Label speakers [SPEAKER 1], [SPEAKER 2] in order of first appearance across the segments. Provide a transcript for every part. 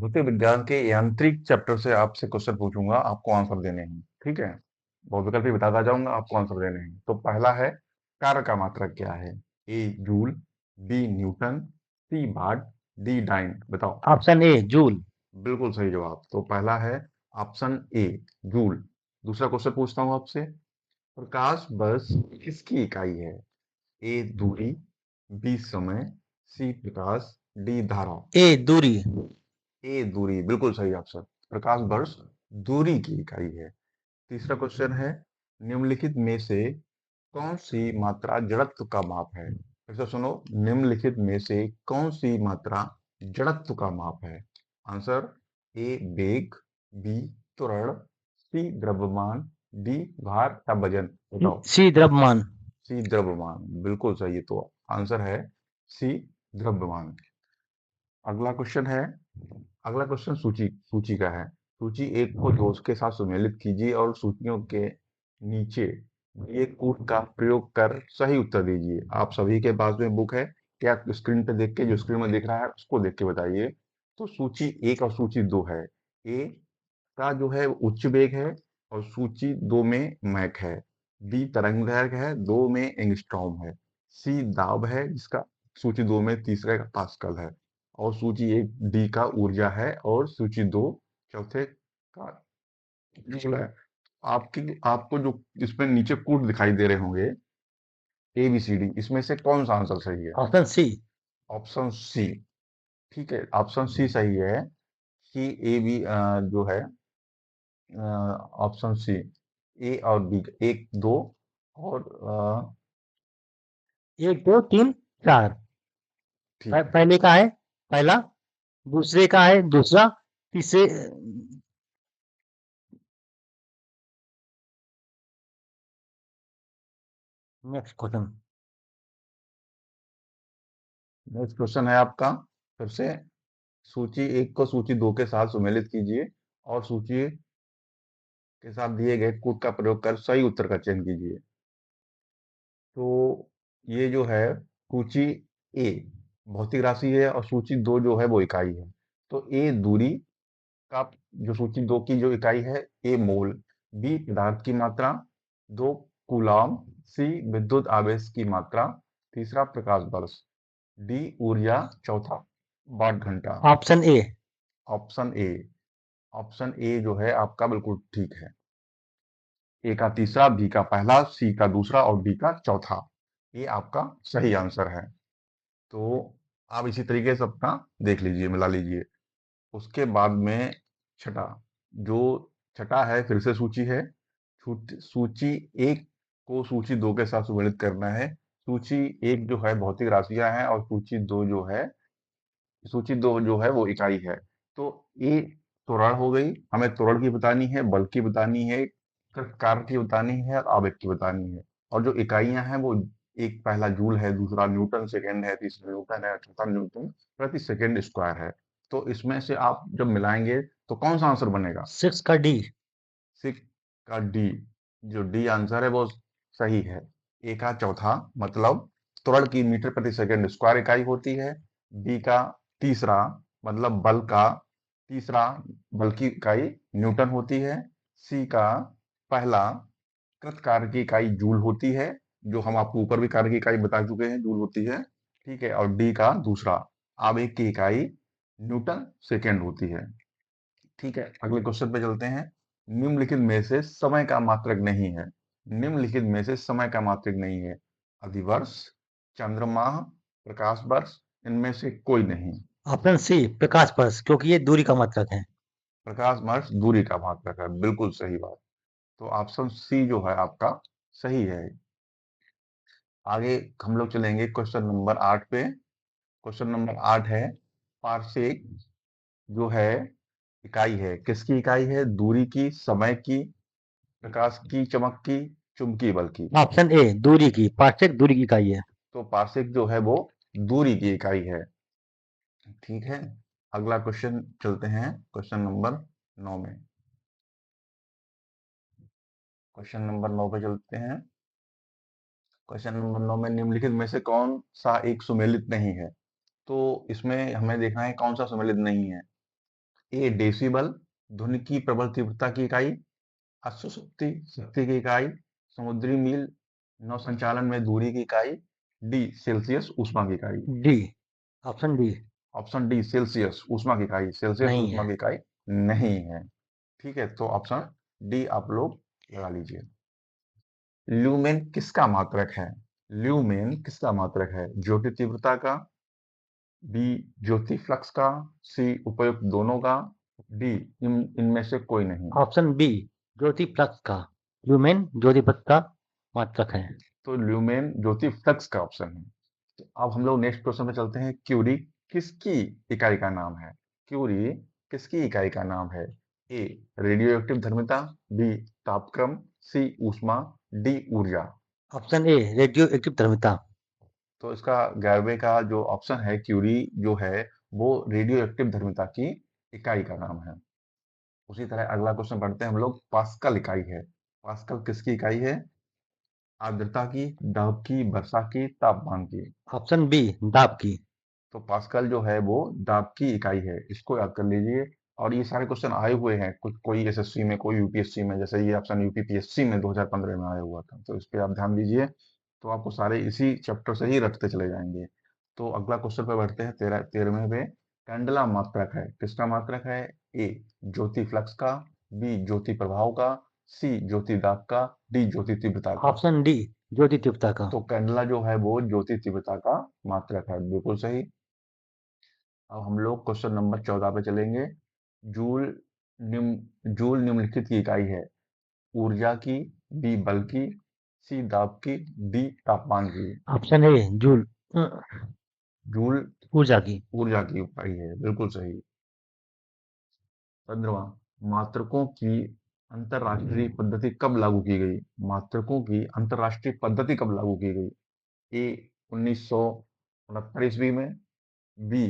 [SPEAKER 1] भौतिक विज्ञान के यांत्रिक चैप्टर से आपसे क्वेश्चन पूछूंगा, आपको आंसर देने हैं। ठीक है, बहुत विकल्प भी बताता जाऊंगा, आपको आंसर देने हैं। तो पहला है, कार्य का मात्रक क्या है? ए जूल, बी न्यूटन, सी वाट, डी डाइन। बताओ।
[SPEAKER 2] Option A joule.
[SPEAKER 1] बिल्कुल सही जवाब। तो पहला है ऑप्शन ए, जूल। दूसरा क्वेश्चन पूछता हूँ आपसे। प्रकाश वर्ष किसकी इकाई है? ए दूरी, बी समय, सी प्रकाश, डी धारा।
[SPEAKER 2] ए दूरी।
[SPEAKER 1] ए दूरी, बिल्कुल सही ऑप्शन। प्रकाश वर्ष दूरी की इकाई है। तीसरा क्वेश्चन है, निम्नलिखित में से कौन सी मात्रा जड़त्व का माप है? फिर से सुनो, निम्नलिखित में से कौन सी मात्रा जड़त्व का माप है? आंसर, ए वेग, बी त्वरण, सी द्रव्यमान, डी भार या वजन। बताओ।
[SPEAKER 2] सी द्रव्यमान।
[SPEAKER 1] सी द्रव्यमान, बिल्कुल सही। तो आंसर है सी द्रव्यमान। अगला क्वेश्चन है, अगला क्वेश्चन सूची सूची का है। सूची एक को दो के साथ सुमेलित कीजिए और सूचियों के नीचे दिए कूट का प्रयोग कर सही उत्तर दीजिए। आप सभी के पास में बुक है, क्या स्क्रीन पे देख के, जो स्क्रीन में दिख रहा है उसको देख के बताइए। तो सूची एक और सूची दो है। ए का जो है उच्च वेग है और सूची दो में मैक है। बी तरंग दैर्घ्य है, दो में एंगस्ट्रॉम है। सी दाब है, जिसका सूची दो में तीसरे का पास्कल है। और सूची एक डी का ऊर्जा है और सूची दो चौथे का जूल है। आपको जो इसमें नीचे कूट दिखाई दे रहे होंगे, ए बी सी डी, इसमें से कौन सा आंसर सही है?
[SPEAKER 2] Option C.
[SPEAKER 1] Option C. ठीक है, ऑप्शन सी सही है कि ए बी जो है ऑप्शन सी, ए और बी, एक दो और
[SPEAKER 2] एक दो तीन चार।
[SPEAKER 1] ठीक है।
[SPEAKER 2] पहले का है पहला, दूसरे का है दूसरा, तीसरे। Next question.
[SPEAKER 1] नेक्स्ट क्वेश्चन है आपका, फिर से सूची एक को सूची दो के साथ सुमेलित कीजिए और सूची के साथ दिए गए कूट का प्रयोग कर सही उत्तर का चयन कीजिए। तो ये जो है सूची ए भौतिक राशि है और सूची दो जो है वो इकाई है। तो ए दूरी का, जो सूची दो की जो इकाई है, ए मोल, बी पदार्थ की मात्रा, दो कूलाम, सी विद्युत आवेश की मात्रा, तीसरा प्रकाश वर्ष, डी ऊर्जा, चौथा वाट घंटा।
[SPEAKER 2] Option A.
[SPEAKER 1] Option A, option A जो है आपका बिल्कुल ठीक है। ए का तीसरा, बी का पहला, सी का दूसरा और डी का चौथा, ये आपका सही आंसर है। तो आप इसी तरीके से अपना देख लीजिए, मिला लीजिए। उसके बाद में छठा, जो छठा है फिर से सूची है। सूची एक को सूची दो के साथ सुमेलित करना है। सूची एक जो है भौतिक राशियां हैं और सूची दो जो है, सूची दो जो है वो इकाई है। तो ए त्वरण हो गई, हमें त्वरण की बतानी है, बल की बतानी है, कार्य की बतानी है और आवेग की बतानी है। और जो इकाइयां हैं वो, एक पहला जूल है, दूसरा न्यूटन सेकेंड है, तीसरा न्यूटन है, चौथा न्यूटन प्रति सेकेंड स्क्वायर है। तो इसमें से आप जब मिलाएंगे तो कौन सा आंसर बनेगा?
[SPEAKER 2] सिक्स का डी।
[SPEAKER 1] सिक्स का डी, जो डी आंसर है वो सही है। ए का चौथा, मतलब त्वरण की मीटर प्रति सेकंड स्क्वायर इकाई होती है। बी का तीसरा, मतलब बल का तीसरा, बल की इकाई न्यूटन होती है। सी का पहला, कृत कार्य की इकाई जूल होती है, जो हम आपको ऊपर भी कार्य की इकाई बता चुके हैं, जूल होती है। ठीक है, और डी का दूसरा, आवेग की इकाई न्यूटन सेकेंड होती है। ठीक है, अगले क्वेश्चन पे चलते हैं। निम्नलिखित में से समय का मात्रक नहीं है। निम्नलिखित में से समय का मात्रक नहीं है। अधिवर्ष, चंद्रमाह, प्रकाश वर्ष, इनमें से कोई नहीं।
[SPEAKER 2] ऑप्शन सी प्रकाश वर्ष, क्योंकि ये दूरी का मात्रक है।
[SPEAKER 1] प्रकाश वर्ष दूरी का मात्रक है, बिल्कुल सही बात। तो ऑप्शन सी जो है आपका सही है। आगे हम लोग चलेंगे क्वेश्चन नंबर 8 पे। क्वेश्चन नंबर 8 है, पारसेक जो है इकाई है, किसकी इकाई है? दूरी की, समय की, प्रकाश की चमक की, चुंबकीय बल की।
[SPEAKER 2] ऑप्शन ए दूरी की, पार्सेक दूरी की इकाई है।
[SPEAKER 1] तो पार्सेक जो है वो दूरी की इकाई है। ठीक है, अगला क्वेश्चन चलते हैं क्वेश्चन नंबर 9 में। क्वेश्चन नंबर 9 पे चलते हैं। क्वेश्चन नंबर 9 में निम्नलिखित में से कौन सा एक सुमेलित नहीं है? तो इसमें हमें देखना है कौन सा सुमेलित नहीं है। ए डेसिबल ध्वनि की प्रबल तीव्रता की इकाई, अश्वशक्ति शक्ति की इकाई, समुद्री मील नौ संचालन में दूरी की इकाई, डी सेल्सियस ऊष्मा की इकाई।
[SPEAKER 2] D, option D.
[SPEAKER 1] Option D Celsius ऊष्मा की इकाई, सेल्सियस
[SPEAKER 2] नहीं
[SPEAKER 1] ऊष्मा
[SPEAKER 2] है।
[SPEAKER 1] की इकाई नहीं है। ठीक है, तो ऑप्शन डी आप लोग लगा लीजिए। ल्यूमेन किसका मात्रक है? ल्यूमेन किसका मात्रक है? ज्योति तीव्रता का, बी ज्योति फ्लक्स का, सी उपयुक्त दोनों का, डी इनमें से कोई नहीं।
[SPEAKER 2] ऑप्शन बी, ज्योति फ्लक्स का। ल्यूमेन ज्योति फ्लक्स का मात्रक है।
[SPEAKER 1] तो ल्यूमेन ज्योति फ्लक्स का ऑप्शन है। तो अब हम लोग नेक्स्ट क्वेश्चन पे चलते हैं। क्यूरी किसकी इकाई का नाम है? क्यूरी किसकी इकाई का नाम है? ए रेडियो एक्टिव धर्मिता, बी तापक्रम, सी ऊष्मा, डी ऊर्जा।
[SPEAKER 2] ऑप्शन ए, रेडियो एक्टिव धर्मिता।
[SPEAKER 1] तो इसका गैरवे का जो ऑप्शन है, क्यूरी जो है वो रेडियो एक्टिव धर्मिता की इकाई का नाम है। उसी तरह अगला क्वेश्चन पढ़ते हैं हम लोग। पास्कल इकाई है। पास्कल किसकी इकाई है? आर्द्रता की, दाब की, वर्षा की, तापमान की।
[SPEAKER 2] ऑप्शन बी, दाब की।
[SPEAKER 1] तो पास्कल जो है वो दाब की इकाई है, इसको याद कर लीजिए। और ये सारे क्वेश्चन आए हुए हैं, कुछ कोई एसएससी में, कोई यूपीएससी में, जैसे ये ऑप्शन यूपीपीएससी में 2015 में आया हुआ था, तो इस पे आप ध्यान दीजिए। तो आपको सारे इसी चैप्टर से ही रखते चले जाएंगे। तो अगला क्वेश्चन पे बढ़ते हैं। 13वें पे। कैंडला मात्रक है, किसका मात्रक है? ए ज्योति फ्लक्स का, बी ज्योति प्रभाव का, सी ज्योति दाब का, डी ज्योति तीव्रता का।
[SPEAKER 2] ऑप्शन डी, ज्योति तीव्रता का।
[SPEAKER 1] तो कैंडला जो है वो ज्योति तीव्रता का मात्रक है, बिल्कुल सही। अब हम लोग क्वेश्चन नंबर 14 पे चलेंगे। जूल जूल निम्नलिखित की इकाई है। ऊर्जा की, बी बल की, सी दाब की, डी तापमान की।
[SPEAKER 2] Option A, joule.
[SPEAKER 1] जूल
[SPEAKER 2] ऊर्जा की।
[SPEAKER 1] ऊर्जा की इकाई है, बिल्कुल सही। 15वां। मात्रकों की अंतरराष्ट्रीय पद्धति कब लागू की गई? मात्रकों की अंतरराष्ट्रीय पद्धति कब लागू की गई? ए 1969 ईस्वी में, बी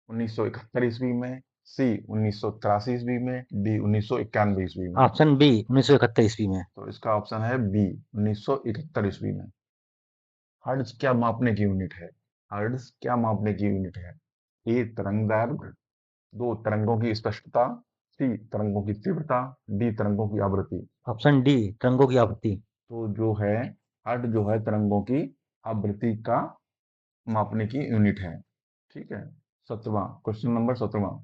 [SPEAKER 1] 1971 ईस्वी में, सी 1983 ईस्वी में, डी 1991 ईस्वी में।
[SPEAKER 2] ऑप्शन बी, 1971 ईस्वी में।
[SPEAKER 1] तो इसका ऑप्शन है बी 1971 ईस्वी में। हर्ट्ज क्या मापने की यूनिट है? हर्ट्ज क्या मापने की यूनिट है? ए तरंग दैर्घ्य, दो तरंगों की स्पष्टता, सी तरंगों की तीव्रता, डी तरंगों की आवृत्ति।
[SPEAKER 2] ऑप्शन डी, तरंगों की आवृत्ति।
[SPEAKER 1] तो जो है हर्ट्ज जो है तरंगों की आवृत्ति का मापने की यूनिट है। ठीक है। 17वां क्वेश्चन नंबर 17वां।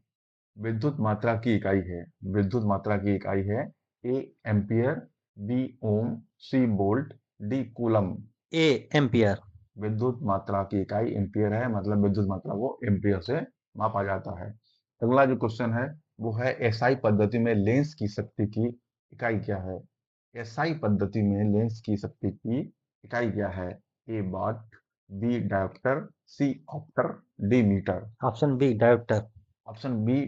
[SPEAKER 1] विद्युत मात्रा की इकाई है। विद्युत मात्रा की इकाई है। A ampere, B ohm, C volt, D coulomb.
[SPEAKER 2] A, ampere.
[SPEAKER 1] विद्युत मात्रा की इकाई एम्पियर है, मतलब विद्युत मात्रा को एम्पियर से मापा जाता है। अगला जो क्वेश्चन है वो है एसआई पद्धति में लेंस की शक्ति की इकाई क्या है? एसआई पद्धति में लेंस की शक्ति की इकाई क्या है? A watt, B dioptre, C ऑप्टर, D metre.
[SPEAKER 2] Option B, dioptre.
[SPEAKER 1] Option B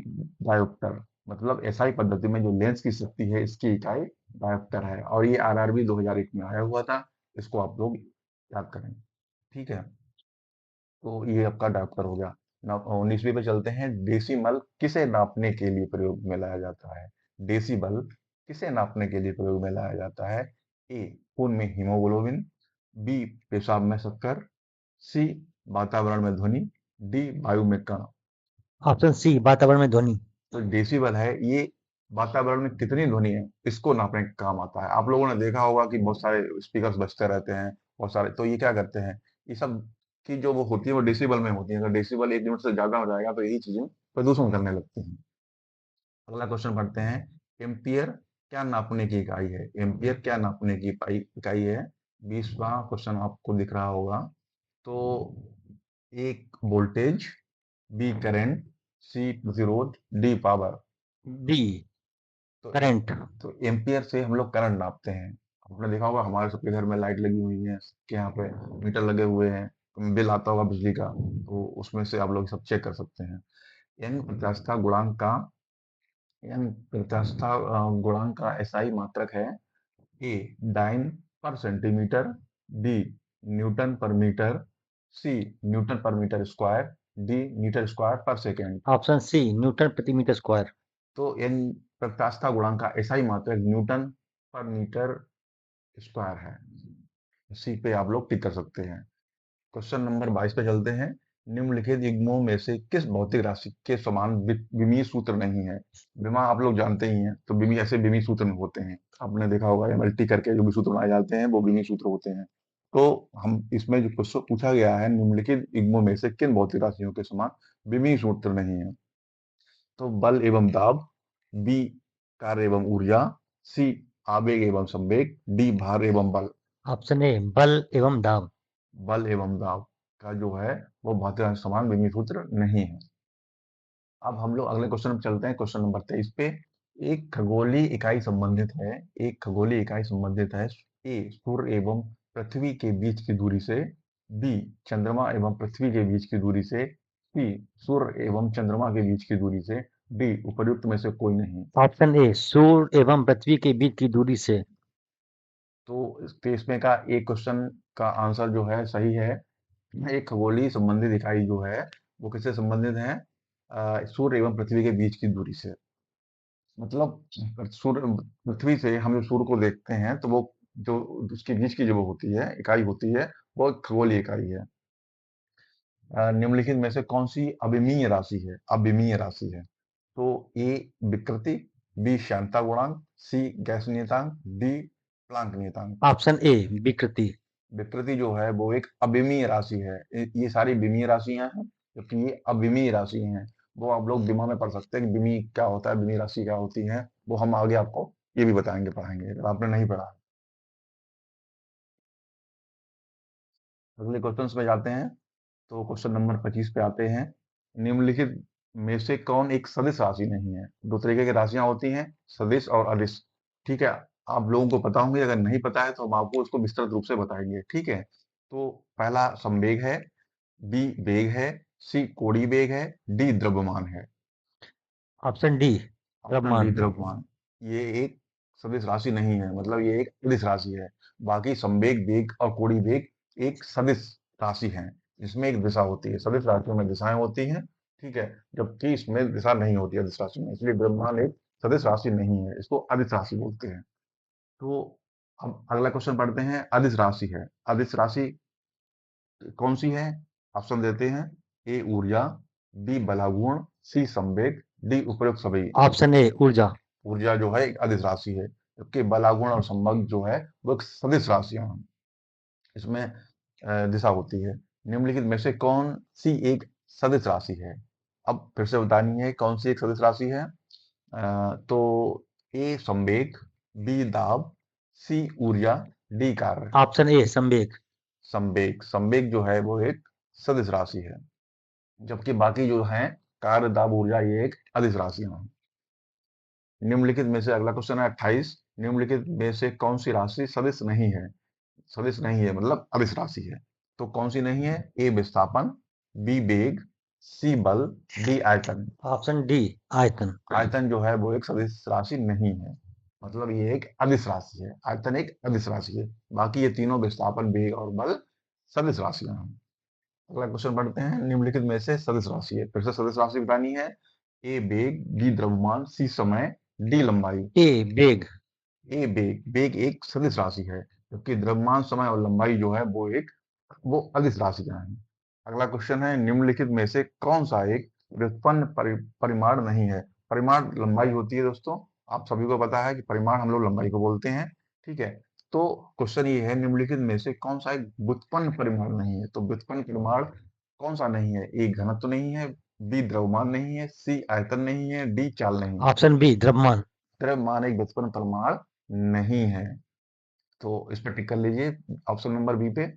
[SPEAKER 1] dioptre, मतलब एसआई पद्धति में जो लेंस की शक्ति है इसकी इकाई डायोप्टर है। और ये आरआरबी 2001 में आया हुआ था, इसको आप लोग याद करें। ठीक है, तो ये आपका डायोप्टर हो गया। 19वीं पे चलते हैं। डेसिमल किसे नापने के लिए प्रयोग में लाया जाता है? डेसिबल किसे नापने के लिए प्रयोग में लाया जाता है? ए खून में हीमोग्लोबिन, बी पेशाब में शक्कर, सी वातावरण में ध्वनि, डी वायु में कण।
[SPEAKER 2] ऑप्शन सी, वातावरण में ध्वनि।
[SPEAKER 1] तो डेसिबल है ये, वातावरण में कितनी ध्वनि है इसको नापने का काम आता है। आप लोगों ने देखा होगा कि बहुत सारे स्पीकर्स बजते रहते हैं, बहुत सारे, तो ये क्या करते हैं, ये सब की जो वो होती है वो डेसिबल में होती है। अगर डेसिबल 1 यूनिट से ज्यादा हो जाएगा तो यही चीजें प्रदूषण करने लगती हैं। अगला क्वेश्चन पढ़ते हैं। एम्पियर क्या नापने की इकाई है? एम्पियर क्या नापने की इकाई है? 20वां क्वेश्चन आपको दिख रहा होगा। तो एक वोल्टेज, बी करंट, सी प्रतिरोध, डी पावर।
[SPEAKER 2] बी,
[SPEAKER 1] तो
[SPEAKER 2] करंट।
[SPEAKER 1] तो एम्पियर से हम लोग करंट नापते हैं। आपने देखा होगा हमारे सबके घर में लाइट लगी हुई है, सबके यहाँ पे मीटर लगे हुए हैं, तो बिल आता होगा बिजली का, तो उसमें से आप लोग सब चेक कर सकते हैं। यानी प्रत्यास्थता गुणांक का, यानी प्रत्यास्थता गुणांक का एसआई मात्रक है। A dyne per centimetre, B newton per metre, C newton per metre square, D metre square per second.
[SPEAKER 2] Option C, newton प्रति मीटर स्क्वायर।
[SPEAKER 1] तो इन प्रत्यास्थता गुणांक का एसआई मात्रक न्यूटन पर मीटर स्क्वायर है। इसी पे आप लोग टिक कर सकते हैं। क्वेश्चन नंबर 22 पे चलते हैं। निम्नलिखित युग्मों में से किस भौतिक राशि के समान विमीय सूत्र नहीं है? विमा आप लोग जानते ही हैं, तो विमीय ऐसे विमीय सूत्र में होते हैं। आपने देखा होगा MLT करके जो भी सूत्र बनाए जाते हैं वो विमीय सूत्र होते हैं। तो हम इसमें जो क्वेश्चन पूछा गया है, निम्नलिखित युग्मों में से किन भौतिक राशियों के समान विमीय सूत्र नहीं है? तो बल एवं दाब, बी कार्य एवं ऊर्जा, सी आवेग एवं संवेग, डी भार एवं बल।
[SPEAKER 2] ऑप्शन ए बल एवं दाब।
[SPEAKER 1] बल एवं दाब का जो है वो भौतिक राशि समान विमीय सूत्र नहीं है। अब हम लोग अगले क्वेश्चन पे चलते हैं, क्वेश्चन नंबर 23 पे। एक खगोलीय इकाई संबंधित है, एक खगोलीय इकाई संबंधित है ए सूर्य एवं पृथ्वी के बीच की दूरी से, बी चंद्रमा एवं पृथ्वी के बीच की दूरी से, सी सूर्य एवं चंद्रमा के बीच की दूरी से, डी उपर्युक्त में से कोई नहीं।
[SPEAKER 2] ऑप्शन ए सूर्य एवं पृथ्वी के बीच की दूरी से।
[SPEAKER 1] तो इसमें का एक क्वेश्चन का आंसर जो है सही है। एक खगोलीय संबंधित इकाई जो है वो किससे संबंधित है? सूर्य एवं पृथ्वी के बीच की दूरी से। मतलब सूर्य पृथ्वी से हम जो सूर्य को देखते हैं तो वो जो उसके बीच की जो वो होती है इकाई होती है वो एक खगोलीय इकाई है। निम्नलिखित में से कौन सी अविमीय राशि है? अविमीय राशि है। तो ए विकृति, बी श्यानता गुणांक, सी गैस नियतांक, डी प्लांक नियतांक।
[SPEAKER 2] ऑप्शन ए विकृति।
[SPEAKER 1] विकृति जो है वो एक अविमीय राशि है। ये सारी विमीय राशियां हैं जबकि ये अविमीय राशि हैं। वो आप लोग दिमाग में पढ़ सकते हैं कि विमीय क्या होता है, विमीय राशि क्या होती है। वो हम आगे आपको ये भी बताएंगे, पढ़ाएंगे, अगर आपने नहीं पढ़ा। अगले क्वेश्चन में जाते हैं। तो क्वेश्चन नंबर 25 पे आते हैं। निम्नलिखित में से कौन एक सदिश राशि नहीं है? दो तरीके की राशियां होती हैं, सदिश और अदिश। ठीक है, आप लोगों को पता होंगे, अगर नहीं पता है तो हम आपको उसको विस्तृत रूप से बताएंगे। ठीक है, तो पहला संवेग है, बी वेग है, सी कोणीय वेग है, डी द्रव्यमान है।
[SPEAKER 2] ऑप्शन डी
[SPEAKER 1] ऑप्शन डी
[SPEAKER 2] द्रव्यमान।
[SPEAKER 1] द्रव्यमान। ये एक सदिश राशि नहीं है, मतलब ये एक अदिश राशि है। बाकी संवेग वेग और कोणीय वेग एक सदिश राशि है, इसमें एक दिशा होती है। सदिश राशियों में दिशाएं होती हैं, ठीक है, जबकि इसमें दिशा नहीं होती है अदिश राशि में, इसलिए द्रव्यमान एक सदिश राशि नहीं है, इसको अदिश राशि बोलते हैं। तो अब अगला क्वेश्चन पढ़ते हैं। अदिश राशि है, अदिश राशि कौन सी है? ऑप्शन देते हैं। ए ऊर्जा, बी बलागुण, सी संवेग, डी उपरोक्त सभी।
[SPEAKER 2] ऑप्शन ए ऊर्जा।
[SPEAKER 1] ऊर्जा जो है एक अदिश राशि है, जबकि बलागुण और संवेग जो है वो एक सदिश राशियां हैं, इसमें दिशा होती है। निम्नलिखित में से कौन सी एक सदिश राशि है? अब फिर से बतानी है कौन सी एक सदिश राशि है। तो ए संवेग, बी दाब, सी ऊर्जा, डी कार्य।
[SPEAKER 2] ऑप्शन ए संवेग।
[SPEAKER 1] संवेग, संवेग जो है वो एक सदिश राशि है, जबकि बाकी जो है कार्य दाब ऊर्जा ये एक अदिश राशियां हैं। निम्नलिखित में से अगला क्वेश्चन है 28। निम्नलिखित में से कौन सी राशि सदिश नहीं है? सदिश नहीं है मतलब अदिश राशि है। तो कौन सी नहीं है? ए विस्थापन, बी वेग, सी बल, डी आयतन।
[SPEAKER 2] ऑप्शन डी आयतन।
[SPEAKER 1] आयतन जो है वो एक सदिश राशि नहीं है, मतलब ये एक अदिश राशि है। आयतन एक अदिश राशि है, बाकी ये तीनों विस्थापन, वेग और बल सदिश राशियां हैं। अगला क्वेश्चन पढ़ते हैं। निम्नलिखित में से सदिश राशि है, फिर से सदिश राशि बतानी है। ए वेग, बी द्रव्यमान, सी समय, डी लंबाई।
[SPEAKER 2] ए वेग।
[SPEAKER 1] ए वेग, वेग एक सदिश राशि है, जबकि द्रव्यमान, समय और लंबाई जो है वो अदिश राशियां हैं। अगला क्वेश्चन है। निम्नलिखित में से कौन सा एक व्युत्पन्न परिमाण नहीं है? परिमाण लंबाई होती है दोस्तों, आप सभी को पता है कि परिमाण हम लोग लंबाई को बोलते हैं। ठीक है, तो क्वेश्चन ये है, निम्नलिखित में से कौन सा एक व्युत्पन्न परिमाण नहीं है? तो व्युत्पन्न परिमाण कौन सा नहीं है? ए घनत्व नहीं है, बी द्रव्यमान नहीं है, सी आयतन नहीं है, डी चाल नहीं है।
[SPEAKER 2] ऑप्शन बी द्रव्यमान।
[SPEAKER 1] द्रव्यमान एक व्युत्पन्न परिमाण नहीं है, तो इस पर टिक कर लीजिए ऑप्शन नंबर बी पे।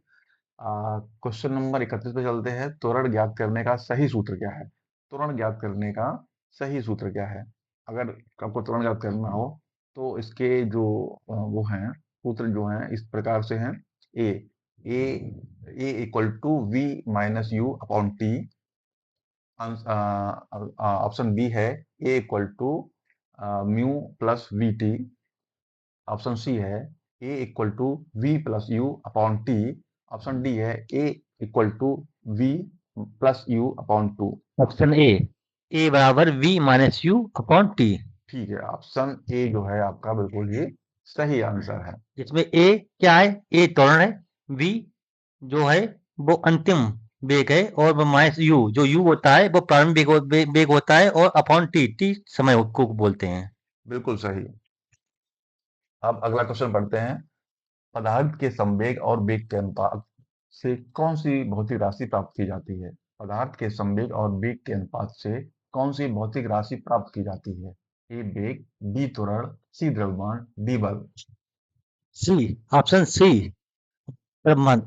[SPEAKER 1] क्वेश्चन नंबर 31 पे चलते हैं। त्वरण ज्ञात करने का सही सूत्र क्या है? त्वरण ज्ञात करने का सही सूत्र क्या है? अगर आपको त्वरण ज्ञात करना हो तो इसके जो वो हैं सूत्र जो हैं इस प्रकार से हैं। A A A equal to V minus U upon T. Option B है A equal to mu plus V T. Option C है A equal to V plus U upon T. Option D है A equal to V plus U upon two.
[SPEAKER 2] Option A बराबर V minus U upon T.
[SPEAKER 1] ठीक है, option ए जो है आपका बिल्कुल ही सही आंसर है।
[SPEAKER 2] इसमें ए क्या है? ए त्वरण है। वी जो है वो अंतिम वेग है और माइनस यू, जो यू होता है वो प्रारंभिक वेग होता है और अपॉन टी, टी समय को बोलते हैं।
[SPEAKER 1] बिल्कुल सही। अब अगला क्वेश्चन पढ़ते हैं। पदार्थ के संवेग और वेग के अनुपात से कौन सी भौतिक राशि प्राप्त की जाती है? पदार्थ के संवेग और वेग के अनुपात से कौन सी भौतिक राशि प्राप्त की जाती है? ए वेग, बी त्वरण, सी द्रव्यमान, डी बल।
[SPEAKER 2] सी, ऑप्शन सी, द्रव्यमान।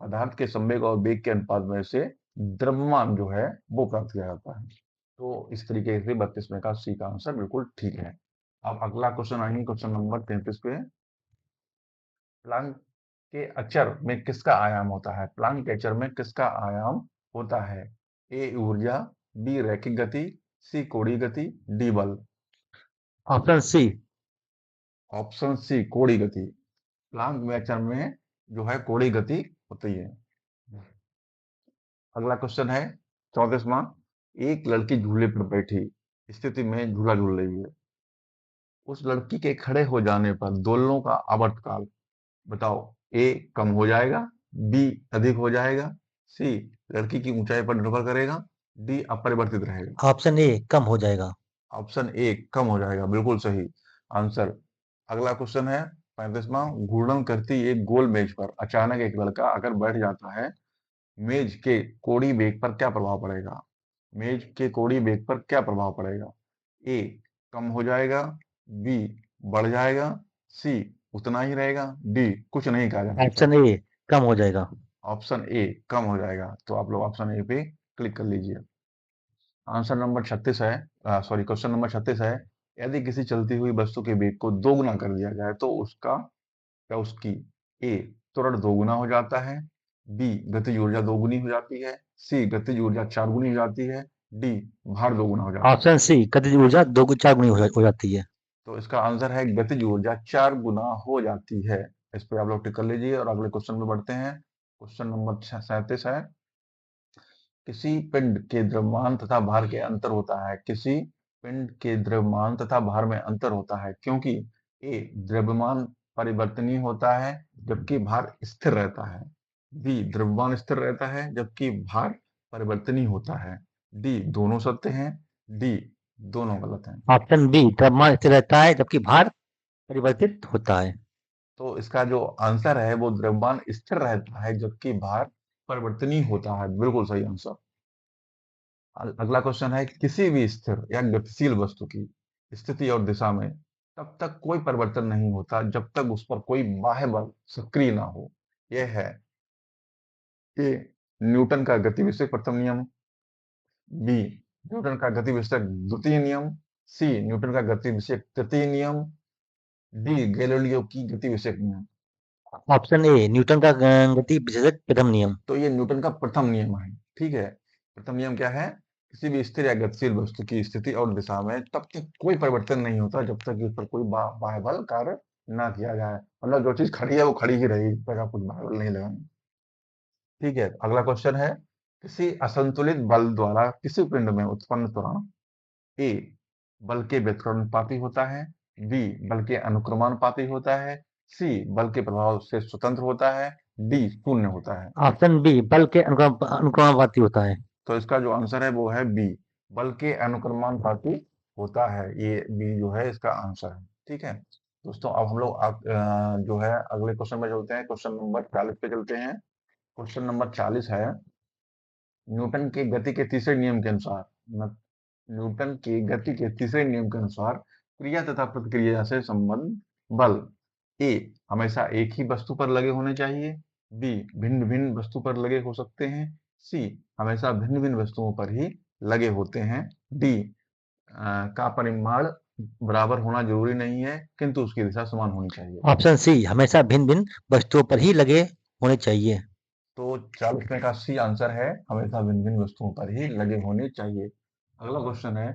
[SPEAKER 1] पदार्थ के संवेग और वेग के अनुपात में से द्रव्यमान जो है वो प्राप्त किया जाता है। तो इस तरीके से 32 में का सी का आंसर बिल्कुल ठीक है। अब अगला क्वेश्चन आएंगे क्वेश्चन नंबर 33 पे। प्लांक के अचर में किसका आयाम होता है? प्लांक के अचर में किसका आयाम होता है? ए ऊर्जा, बी रैखिक गति, सी कोणीय गति, डी बल।
[SPEAKER 2] Option C.
[SPEAKER 1] ऑप्शन सी कोणीय गति। प्लांक के अचर में जो है कोणीय गति होती है। अगला क्वेश्चन है 34वां। एक लड़की झूले पर बैठी स्थिति में झूला झूल रही है। उस लड़की के खड़े हो जाने पर दोलनों का आवर्तकाल बताओ। ए कम हो जाएगा, बी अधिक हो जाएगा, सी लड़की की ऊंचाई पर निर्भर करेगा, डी अपरिवर्तित रहेगा।
[SPEAKER 2] ऑप्शन ए, कम हो जाएगा।
[SPEAKER 1] ऑप्शन ए कम हो जाएगा, बिल्कुल सही आंसर। अगला क्वेश्चन है 35वां। घूर्णन करती एक गोल मेज पर अचानक एक लड़का अगर बैठ जाता है, मेज के कोणीय वेग पर क्या प्रभाव पड़ेगा? मेज के कोणीय वेग पर क्या प्रभाव पड़ेगा? ए कम हो जाएगा, बी बढ़ जाएगा, सी उतना ही रहेगा, डी कुछ नहीं कहा जा सकता।
[SPEAKER 2] ऑप्शन ए, कम हो जाएगा।
[SPEAKER 1] ऑप्शन ए कम हो जाएगा, तो आप लोग ऑप्शन ए पे क्लिक कर लीजिए। आंसर नंबर 36 है, सॉरी क्वेश्चन नंबर 36 है। यदि किसी चलती हुई वस्तु के वेग को दोगुना कर दिया जाए तो उसका या उसकी ए त्वरण दोगुना हो जाता है, बी गतिज ऊर्जा दोगुनी हो जाती है, सी गतिज ऊर्जा चार गुनी हो जाती है, डी भार दोगुना हो जाता है।
[SPEAKER 2] ऑप्शन सी, गतिज ऊर्जा दो चार गुनी हो जाती है।
[SPEAKER 1] तो इसका आंसर है गतिज ऊर्जा चार गुना हो जाती है। इस पे आप लोग टिक कर लीजिए और अगले क्वेश्चन में बढ़ते हैं। क्वेश्चन नंबर 37 है। किसी पिंड के द्रव्यमान तथा भार के अंतर होता है। किसी पिंड के द्रव्यमान तथा भार में अंतर होता है क्योंकि ए द्रव्यमान परिवर्तनीय होता है जबकि भार स्थिर रहता है, बी द्रव्यमान स्थिर रहता है जबकि भार परिवर्तनीय होता है, डी दोनों सत्य हैं, डी दोनों गलत हैं।
[SPEAKER 2] ऑप्शन बी, द्रव्यमान स्थिर रहता है जबकि भार परिवर्तित होता है।
[SPEAKER 1] तो इसका जो आंसर है वो द्रव्यमान स्थिर रहता है जबकि भार परिवर्तनीय होता है, बिल्कुल सही आंसर। अगला क्वेश्चन है। किसी भी स्थिर या गतिशील वस्तु की स्थिति और दिशा में तब तक कोई परिवर्तन नहीं होता जब तक उस पर कोई बाह्य बल सक्रिय ना हो। यह है ए न्यूटन का गति विषयक प्रथम नियम, बी न्यूटन का गति विषयक द्वितीय नियम, सी न्यूटन का गति विषयक तृतीय नियम, डी गैलीलियो की गति विषयक नियम।
[SPEAKER 2] ऑप्शन ए, न्यूटन का गति विषयक प्रथम नियम।
[SPEAKER 1] तो ये न्यूटन का प्रथम नियम है। ठीक है, प्रथम नियम क्या है? किसी भी स्थिर या गतिशील वस्तु की स्थिति और दिशा में तब तक कोई परिवर्तन नहीं होता जब तक कि उस पर कोई बाह्य बल कार्य ना किया जाए। मतलब जो चीज खड़ी है वो खड़ी ही रहेगी, जब तक आप कुछ बाह्य बल नहीं लगाएंगे। ठीक है, अगला क्वेश्चन है। किसी असंतुलित बल द्वारा किसी पिंड में उत्पन्न त्वरण ए बल के व्युत्क्रमानुपाती होता है, बी बल के अनुक्रमानुपाती होता है, सी बल के प्रभाव से स्वतंत्र होता है, डी शून्य होता है।
[SPEAKER 2] ऑप्शन बी, बल के अनुक्रमानुपाती होता है।
[SPEAKER 1] तो इसका जो आंसर है वो है बी, बल के अनुक्रमानुपाती होता है। ये बी जो है इसका आंसर है। ठीक है दोस्तों, अब हम लोग जो है अगले क्वेश्चन में चलते हैं। क्वेश्चन नंबर 40 पे चलते हैं। क्वेश्चन नंबर 40 है। न्यूटन के गति के तीसरे नियम के अनुसार न्यूटन के गति के तीसरे नियम के अनुसार क्रिया तथा प्रतिक्रिया से संबंध बल ए हमेशा एक ही वस्तु पर लगे होने चाहिए, बी भिन्न भिन्न वस्तु पर लगे हो सकते हैं, सी हमेशा भिन्न भिन्न वस्तुओं पर ही लगे होते हैं, डी का परिमाण बराबर होना जरूरी नहीं है किंतु उसकी दिशा समान होनी चाहिए।
[SPEAKER 2] ऑप्शन सी, हमेशा भिन्न भिन्न वस्तुओं पर ही लगे होने चाहिए।
[SPEAKER 1] तो 40 में का सी आंसर है, हमेशा भिन्न भिन्न वस्तुओं पर ही लगे होने चाहिए। अगला क्वेश्चन है।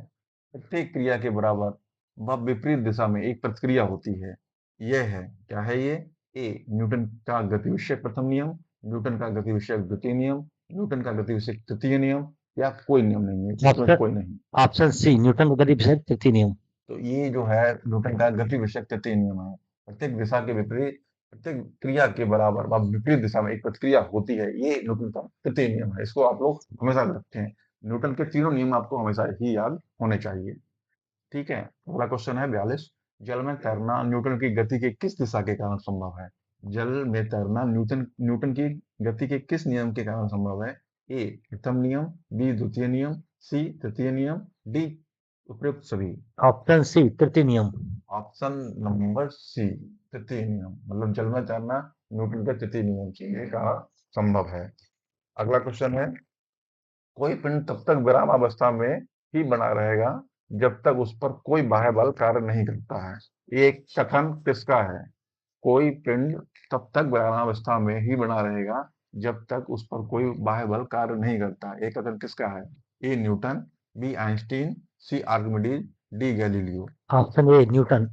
[SPEAKER 1] प्रत्येक क्रिया के बराबर व विपरीत दिशा में एक प्रतिक्रिया होती है। यह है क्या है ये? ए न्यूटन का गति विषयक प्रथम नियम, न्यूटन का गति विषयक द्वितीय नियम, न्यूटन का गति विषयक तृतीय नियम, या कोई नियम नहीं है, इसमें
[SPEAKER 2] ऑप्शन
[SPEAKER 1] कोई नहीं।
[SPEAKER 2] ऑप्शन सी, न्यूटन का गति विषयक तृतीय नियम।
[SPEAKER 1] तो ये जो है न्यूटन का गति विषयक तृतीय नियम है। प्रत्येक दिशा के विपरीत प्रतिक्रिया के बराबर व विपरीत दिशा में एक प्रतिक्रिया होती है, ये न्यूटन का तृतीय नियम है। इसको आप लोग हमेशा याद रखें। न्यूटन के तीनों नियम आपको हमेशा ही याद होने चाहिए। ठीक है, अगला क्वेश्चन है 42। जल में तैरना न्यूटन की गति के किस दिशा के कारण संभव है? जल में तैरना न्यूटन न्यूटन की गति के किस नियम के कारण संभव है? ए प्रथम नियम, बी द्वितीय नियम, सी तृतीय नियम, डी उपयुक्त सभी।
[SPEAKER 2] ऑप्शन सी तृतीय नियम।
[SPEAKER 1] ऑप्शन नंबर सी तृतीय नियम, मतलब जल में तैरना न्यूटन के तृतीय नियम के कारण संभव है। अगला क्वेश्चन है, कोई पिंड तब तक विराम अवस्था में ही बना रहेगा जब तक उस पर कोई बाह्य बल कार्य नहीं करता है। ये एक कथन किसका है? कोई पिंड तब तक विरामावस्था में ही बना रहेगा जब तक उस पर कोई बाह्य बल कार्य नहीं करता। ये कथन किसका है? A Newton, B Einstein, C Archimedes, D Galileo.
[SPEAKER 2] Option A Newton.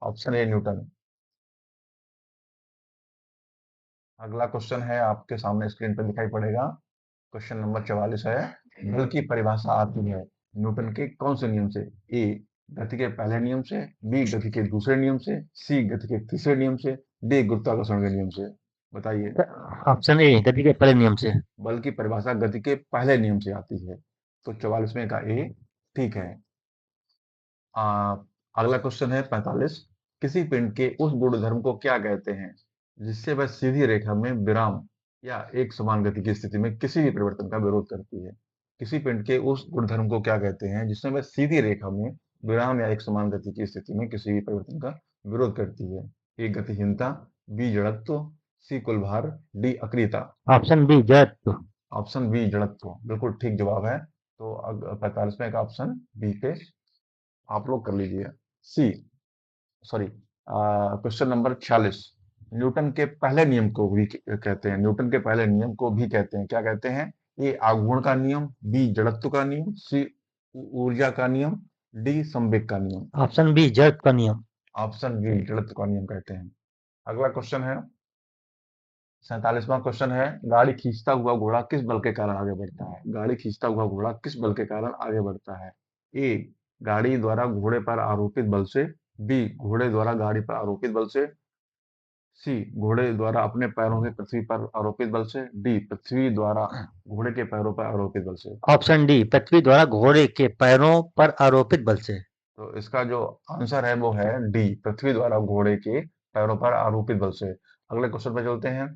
[SPEAKER 1] Option A Newton. अगला क्वेश्चन है आपके सामने स्क्रीन पर दिखाई पड़ेगा। क्वेश्चन नंबर 44 है। बल की परिभाषा आती है न्यूटन के कौन से नियम से? ए गति के पहले नियम से, बी गति के दूसरे नियम से, सी गति के तीसरे नियम से, डी गुरुत्वाकर्षण के नियम से। बताइए।
[SPEAKER 2] ऑप्शन ए गति के पहले नियम से।
[SPEAKER 1] बल की परिभाषा गति के पहले नियम से आती है, तो 44 में का ए ठीक है। अगला क्वेश्चन है 45। किसी पिंड के उस गुणधर्म को क्या कहते हैं जिससे वह सीधी रेखा में विराम या एक समान गति की स्थिति में किसी भी परिवर्तन का विरोध करती है? किसी पिंड के उस गुणधर्म को क्या कहते हैं जिसमें वह सीधी रेखा में विराम या एक समान गति की स्थिति में किसी भी परिवर्तन का विरोध करती है? ए गतिहीनता, बी जड़त्व, सी कुलभार, डी अक्रियता।
[SPEAKER 2] ऑप्शन बी जड़त्व।
[SPEAKER 1] ऑप्शन बी जड़त्व बिल्कुल ठीक जवाब है। तो 45वें का ऑप्शन बी पे आप लोग कर लीजिए। सी सॉरी, क्वेश्चन नंबर 46। न्यूटन के पहले नियम को भी कहते हैं, न्यूटन के पहले नियम को भी कहते हैं, क्या कहते हैं? ए आघूर्ण का नियम, बी जड़त्व का नियम, सी ऊर्जा का नियम, डी संवेग का नियम।
[SPEAKER 2] ऑप्शन बी जड़त्व का नियम।
[SPEAKER 1] ऑप्शन बी जड़त्व का नियम कहते हैं। अगला क्वेश्चन है 47वां क्वेश्चन है, गाड़ी खींचता हुआ घोड़ा किस बल के कारण आगे बढ़ता है? गाड़ी खींचता हुआ घोड़ा किस बल के कारण आगे बढ़ता है? ए गाड़ी द्वारा घोड़े पर आरोपित बल से, बी घोड़े द्वारा गाड़ी पर आरोपित बल से, सी घोड़े द्वारा अपने पैरों से पृथ्वी पर आरोपित बल से, डी पृथ्वी द्वारा घोड़े के पैरों पर आरोपित बल से।
[SPEAKER 2] ऑप्शन डी पृथ्वी द्वारा घोड़े के पैरों पर आरोपित बल से।
[SPEAKER 1] तो इसका जो आंसर है वो है डी पृथ्वी द्वारा घोड़े के पैरों पर आरोपित बल से। अगले क्वेश्चन पे चलते हैं।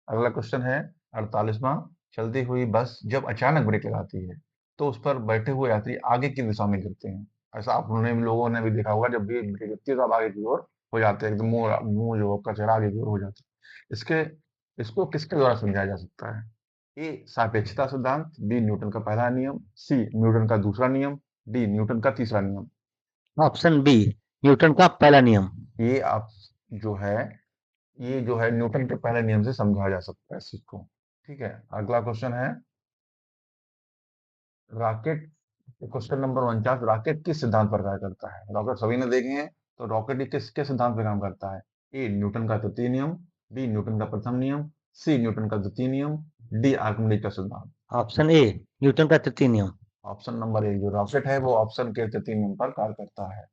[SPEAKER 1] अगला क्वेश्चन है 48वां। चलती हुई बस जब अचानक ब्रेक लगाती है तो उस पर बैठे हुए यात्री आगे की दिशा में गिरते हैं। ऐसा आप लोगों ने भी देखा होगा, जब भी ब्रेक लगती है तो आप आगे की ओर हो जाते हैं, एकदम मुंह मुंह जो आपका चेहरा आगे की ओर हो जाता है। इसके इसको किसके द्वारा समझाया जा सकता है? ए सापेक्षता सिद्धांत, बी न्यूटन का पहला नियम, सी न्यूटन का दूसरा नियम, डी न्यूटन का तीसरा नियम।
[SPEAKER 2] ऑप्शन बी न्यूटन का पहला नियम।
[SPEAKER 1] ये आप जो है ये जो है न्यूटन के पहले नियम से समझा जा सकता है इस चीज को। ठीक है, अगला क्वेश्चन है रॉकेट। Question number 49। रॉकेट किस सिद्धांत पर कार्य करता है? रॉकेट सभी ने देखे हैं, तो रॉकेट ये किसके सिद्धांत पर काम करता है? ए न्यूटन का तृतीय नियम, बी न्यूटन का प्रथम नियम, सी न्यूटन का द्वितीय नियम, डी आर्किमिडीज का सिद्धांत।
[SPEAKER 2] ऑप्शन ए न्यूटन का तृतीय नियम।
[SPEAKER 1] ऑप्शन नंबर ए जो रॉकेट है वो ऑप्शन के तृतीय नियम पर कार्य करता है,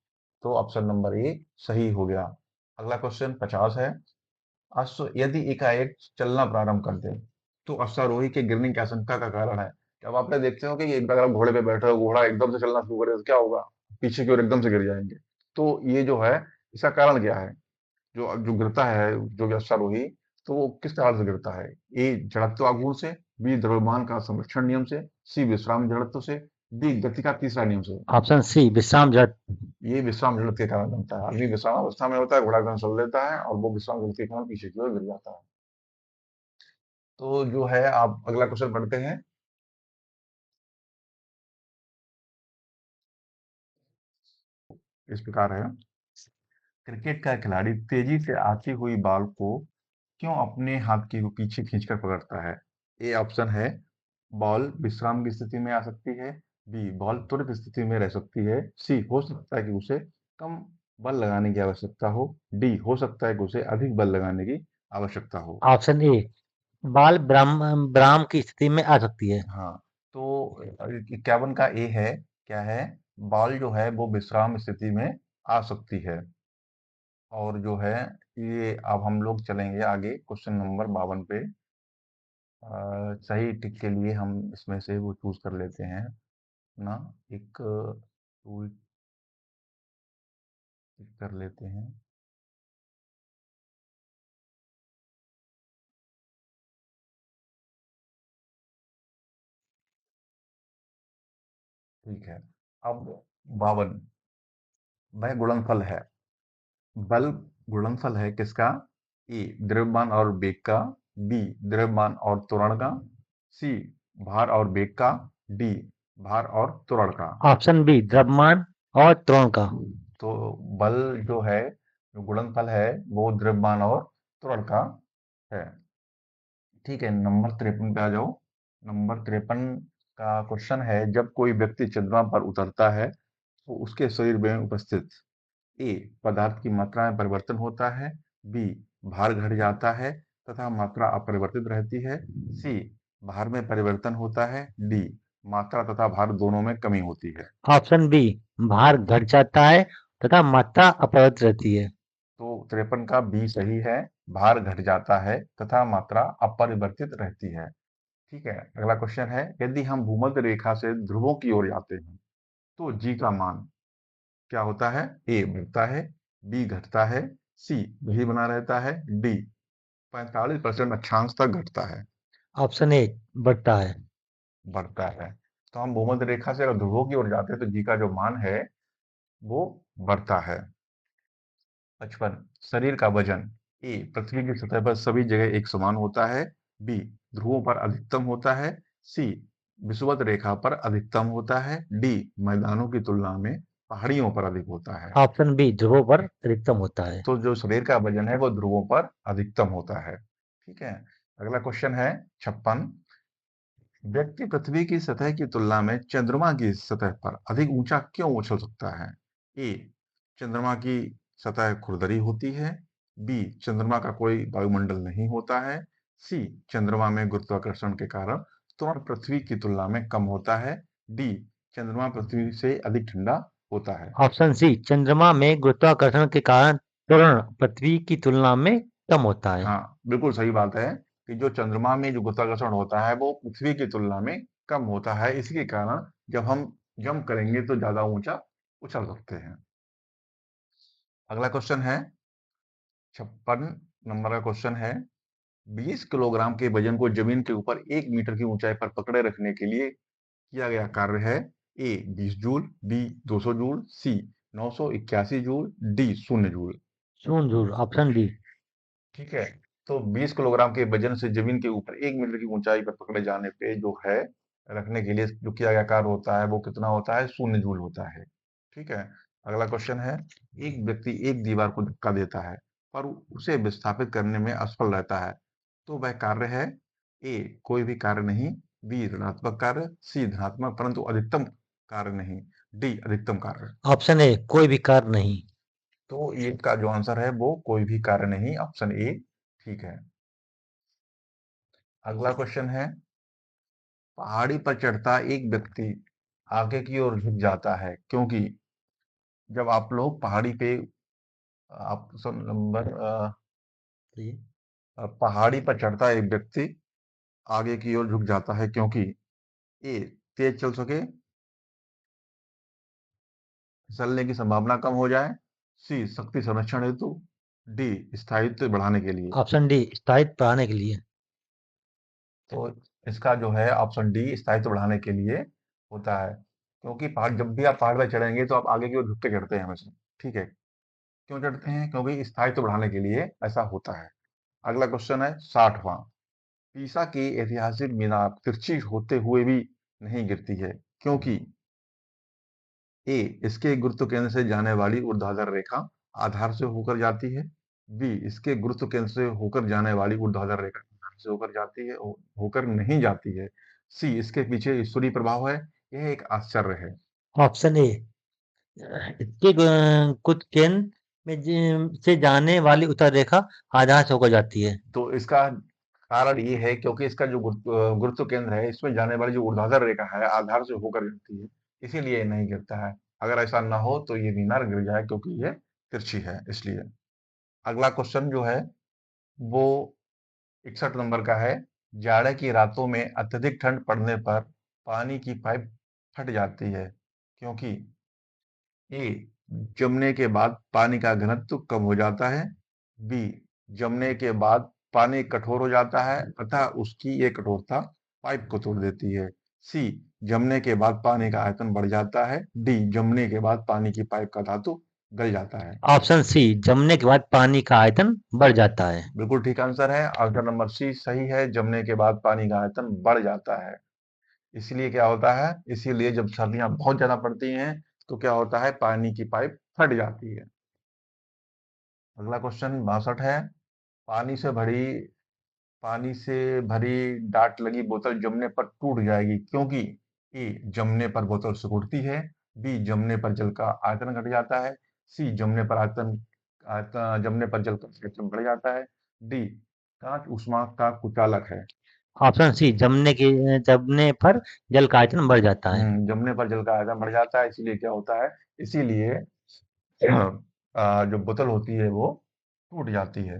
[SPEAKER 1] तो ऑप्शन नंबर ए सही हो गया। अगला क्वेश्चन 50 है। अश्व यदि एकाएक चलना प्रारंभ कर दे तो अश्वारोही के गिरने की आशंका का कारण है? जब आपने देखते हो कि अगर आप घोड़े पे बैठे हो, घोड़ा एकदम से चलना शुरू करे तो क्या होगा? पीछे की ओर एकदम से गिर जाएंगे। तो ये जो है, इसका कारण क्या है? जो जो गिरता है जो भी अश्वारोही, तो वो किस कारण से गिरता है? ए जड़त्व आघूर्ण से, बी द्रव्यमान का संरक्षण नियम से, सी विश्राम जड़त्व से, डी गति का तीसरा नियम से।
[SPEAKER 2] ऑप्शन सी विश्राम जड़त्व।
[SPEAKER 1] ये विश्राम जड़त्व के कारण बनता है। आदमी विश्राम अवस्था में होता है, घोड़ा एकदम चल देता है और वो विश्राम जड़त्व के कारण पीछे की ओर गिर जाता है। तो जो है आप अगला क्वेश्चन पढ़ते हैं। इस प्रकार है, क्रिकेट का खिलाड़ी तेजी से आती हुई बॉल को क्यों अपने हाथ के पीछे खींचकर पकड़ता है? ए ऑप्शन है बॉल विश्राम की स्थिति में आ सकती है, बी बॉल त्वरित स्थिति में रह सकती है, सी हो सकता है कि उसे कम बल लगाने की आवश्यकता हो, डी हो सकता है कि उसे अधिक बल लगाने की आवश्यकता हो।
[SPEAKER 2] ऑप्शन ए बाल ब्राम की स्थिति में आ सकती है।
[SPEAKER 1] हाँ, तो 51 का ए है, क्या है? बॉल जो है वो विश्राम स्थिति में आ सकती है। और जो है ये अब हम लोग चलेंगे आगे क्वेश्चन नंबर 52 पे। सही टिक के लिए हम इसमें से वो चूज कर लेते हैं ना, एक टूल टिक कर लेते हैं। ठीक है। अब 52 वह गुणनफल है। बल गुणनफल है किसका? ए द्रव्यमान और वेग का, बी द्रव्यमान और त्वरण का, सी भार और वेग का, डी भार और त्वरण का।
[SPEAKER 2] ऑप्शन बी द्रव्यमान और त्वरण का।
[SPEAKER 1] तो बल जो है, जो गुणनफल है, वो द्रव्यमान और त्वरण का है। ठीक है, नंबर 53 पे आ जाओ। नंबर 53 का क्वेश्चन है, जब कोई व्यक्ति चंद्रमा पर उतरता है तो उसके शरीर में उपस्थित ए पदार्थ की मात्रा में परिवर्तन होता है, बी भार घट जाता है तथा मात्रा अपरिवर्तित रहती है, सी भार में परिवर्तन होता है, डी मात्रा तथा भार दोनों में कमी होती है।
[SPEAKER 2] ऑप्शन बी भार घट जाता है तथा मात्रा अपरिवर्तित रहती है।
[SPEAKER 1] तो 53 का बी सही है, भार घट जाता है तथा मात्रा अपरिवर्तित रहती है। ठीक है, अगला क्वेश्चन है, यदि हम भूमध्य रेखा से ध्रुवों की ओर जाते हैं तो जी का मान क्या होता है? ए बढ़ता है, बी घटता है, सी वही बना रहता है, डी 45% अक्षांश तक घटता है।
[SPEAKER 2] ऑप्शन ए बढ़ता है।
[SPEAKER 1] बढ़ता है। तो हम भूमध्य रेखा से अगर ध्रुवों की ओर जाते हैं तो जी का जो मान है वो बढ़ता है। 55 शरीर का वजन ए पृथ्वी की सतह पर सभी जगह एक समान होता है, बी ध्रुवों पर अधिकतम होता है, सी विषुवत रेखा पर अधिकतम होता है, डी मैदानों की तुलना में पहाड़ियों पर अधिक होता है।
[SPEAKER 2] ऑप्शन बी ध्रुवों पर अधिकतम होता है।
[SPEAKER 1] तो जो शरीर का वजन है वो ध्रुवों पर अधिकतम होता है। ठीक है, अगला क्वेश्चन है 56 व्यक्ति पृथ्वी की सतह की तुलना में चंद्रमा की सतह पर अधिक ऊंचा क्यों उछल सकता है? ए चंद्रमा की सतह खुरदरी होती है, बी चंद्रमा का कोई वायुमंडल नहीं होता है, सी चंद्रमा में गुरुत्वाकर्षण के कारण त्वरण पृथ्वी की तुलना में कम होता है, डी चंद्रमा पृथ्वी से अधिक ठंडा होता है।
[SPEAKER 2] ऑप्शन सी चंद्रमा में गुरुत्वाकर्षण के कारण त्वरण पृथ्वी की तुलना में कम होता है।
[SPEAKER 1] हाँ, बिल्कुल सही बात है कि जो चंद्रमा में जो गुरुत्वाकर्षण होता है वो पृथ्वी की तुलना में कम होता है। इसी के कारण जब हम जंप करेंगे तो ज़्यादा ऊँचा उछल सकते हैं। अगला क्वेश्चन है 56 नंबर का क्वेश्चन है 20 किलोग्राम के वजन को जमीन के ऊपर 1 मीटर की ऊंचाई पर पकड़े रखने के लिए किया गया कार्य है। ए 20 जूल, बी 200 जूल, सी 981 जूल, डी 0 जूल।
[SPEAKER 2] सुन जरूर ऑप्शन डी।
[SPEAKER 1] ठीक है, तो 20 किलोग्राम के वजन से जमीन के ऊपर 1 मीटर की ऊंचाई पर पकड़े जाने पे जो है रखने के लिए जो किया गया कार्य होता है वो कितना होता है? 0 जूल होता है। ठीक है, अगला क्वेश्चन है, एक व्यक्ति एक दीवार को धक्का देता है पर उसे विस्थापित करने में असफल रहता है तो वह कार्य है ए कोई भी कार्य नहीं, बी ऋणात्मक कार्य, सी धनात्मक परंतु अधिकतम कार्य नहीं, डी अधिकतम कार्य।
[SPEAKER 2] ऑप्शन ए कोई भी कार्य नहीं।
[SPEAKER 1] तो ये का जो आंसर है वो कोई भी कार्य नहीं, ऑप्शन ए ठीक है। अगला क्वेश्चन है, पहाड़ी पर चढ़ता एक व्यक्ति आगे की ओर झुक जाता है क्योंकि जब आप लोग पहाड़ी पे ऑप्शन नंबर पहाड़ी पर चढ़ता एक व्यक्ति आगे की ओर झुक जाता है क्योंकि ए तेज चल सके, फिसलने की संभावना कम हो जाए, सी शक्ति संरक्षण हेतु, डी स्थायित्व बढ़ाने के लिए।
[SPEAKER 2] ऑप्शन डी स्थायित्व बढ़ाने के लिए।
[SPEAKER 1] तो इसका जो है ऑप्शन डी स्थायित्व बढ़ाने के लिए होता है, क्योंकि पहाड़ जब भी आप पहाड़ पर चढ़ेंगे तो आप आगे की ओर झुक के चढ़ते हैं हमेशा। ठीक है, क्यों चढ़ते हैं? क्योंकि स्थायित्व बढ़ाने के लिए ऐसा होता है। अगला क्वेश्चन है 60वां, पीसा की ऐतिहासिक मीनार तिरछी होते हुए भी नहीं गिरती है क्योंकि ए इसके गुरुत्व केंद्र से जाने वाली ऊर्ध्वाधर रेखा आधार से होकर जाती है, बी इसके गुरुत्व केंद्र से होकर जाने वाली ऊर्ध्वाधर रेखा आधार से होकर जाती है होकर नहीं जाती है, सी इसके पीछे ईश्वरीय प्रभाव है, यह एक आश्चर्य है।
[SPEAKER 2] ऑप्शन ए इसके कुछ केंद्र में से जाने वाली उत्तर रेखा आधार से होकर जाती है।
[SPEAKER 1] तो इसका कारण ये है क्योंकि इसका जो गुरुत्व केंद्र है इसमें जाने वाली जो ऊर्ध्वाधर रेखा है आधार से होकर जाती है, इसीलिए ये नहीं गिरता है। अगर ऐसा ना हो तो ये मीनार गिर जाए क्योंकि ये तिरछी है इसलिए। अगला क्वेश्चन जो है वो 61 नंबर का है। जाड़े की रातों में अत्यधिक ठंड पड़ने पर पानी की पाइप फट जाती है क्योंकि ए जमने के बाद पानी का घनत्व कम हो जाता है, बी जमने के बाद पानी कठोर हो जाता है अतः उसकी ये कठोरता पाइप को तोड़ देती है, सी जमने के बाद पानी का आयतन बढ़ जाता है, डी जमने के बाद पानी की पाइप का धातु गल जाता है।
[SPEAKER 2] ऑप्शन सी, जमने के बाद पानी का आयतन बढ़ जाता है।
[SPEAKER 1] बिल्कुल ठीक आंसर है। आंसर नंबर सी सही है, जमने के बाद पानी का आयतन बढ़ जाता है। इसलिए क्या होता है, इसीलिए जब सर्दियां बहुत ज्यादा पड़ती हैं तो क्या होता है, पानी की पाइप फट जाती है। अगला क्वेश्चन 62 है। पानी से भरी पानी से भरी डाट लगी बोतल जमने पर टूट जाएगी क्योंकि ए जमने पर बोतल सिकुड़ती है, बी जमने पर जल का आयतन घट जाता है, सी जमने पर जमने पर जल का आयतन बढ़ जाता है, डी कांच ऊष्मा का कुचालक है।
[SPEAKER 2] ऑप्शन सी, जमने पर जल का आयतन बढ़ जाता है।
[SPEAKER 1] जमने पर जल का आयतन बढ़ जाता है, इसीलिए क्या होता है, इसीलिए जो बोतल होती है वो टूट जाती है।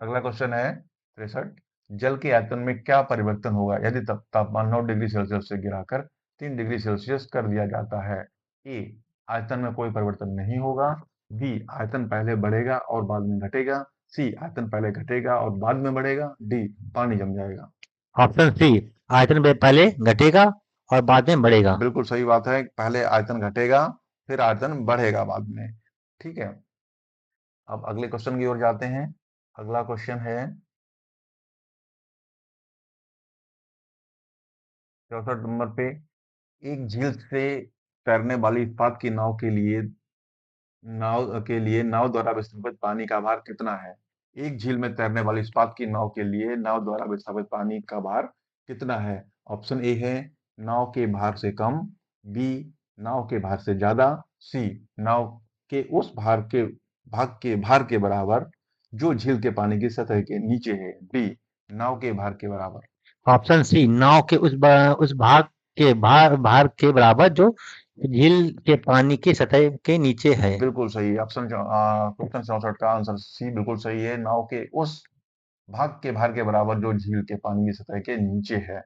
[SPEAKER 1] अगला क्वेश्चन है 63। जल के आयतन में क्या परिवर्तन होगा यदि तापमान 9 डिग्री सेल्सियस से गिराकर 3 डिग्री सेल्सियस कर दिया जाता है? ए आयतन में कोई परिवर्तन नहीं होगा, बी आयतन पहले बढ़ेगा और बाद में घटेगा, सी आयतन पहले घटेगा और बाद में बढ़ेगा, डी पानी जम जाएगा।
[SPEAKER 2] ऑप्शन सी, आयतन में पहले घटेगा और बाद में बढ़ेगा।
[SPEAKER 1] बिल्कुल सही बात है, पहले आयतन घटेगा फिर आयतन बढ़ेगा बाद में। ठीक है, अब अगले क्वेश्चन की ओर जाते हैं। अगला क्वेश्चन है 64 नंबर पे। एक झील से तैरने वाली इस्पात की नाव द्वारा विस्थापित पानी का भार कितना है? एक झील में तैरने वाली इस्पात की नाव के लिए नाव द्वारा विस्थापित पानी का भार कितना है? ऑप्शन ए है नाव के भार से कम, बी नाव के भार से ज्यादा, सी नाव के उस भार के बराबर जो झील के पानी की सतह के नीचे है, डी नाव के भार के बराबर।
[SPEAKER 2] ऑप्शन सी, नाव के उस भाग के भार के बराबर जो झील के पानी की सतह के नीचे है।
[SPEAKER 1] बिल्कुल सही क्वेश्चन 64 का आंसर सी बिल्कुल सही है, नाव के उस भाग के भार के बराबर जो झील के पानी की सतह के नीचे है।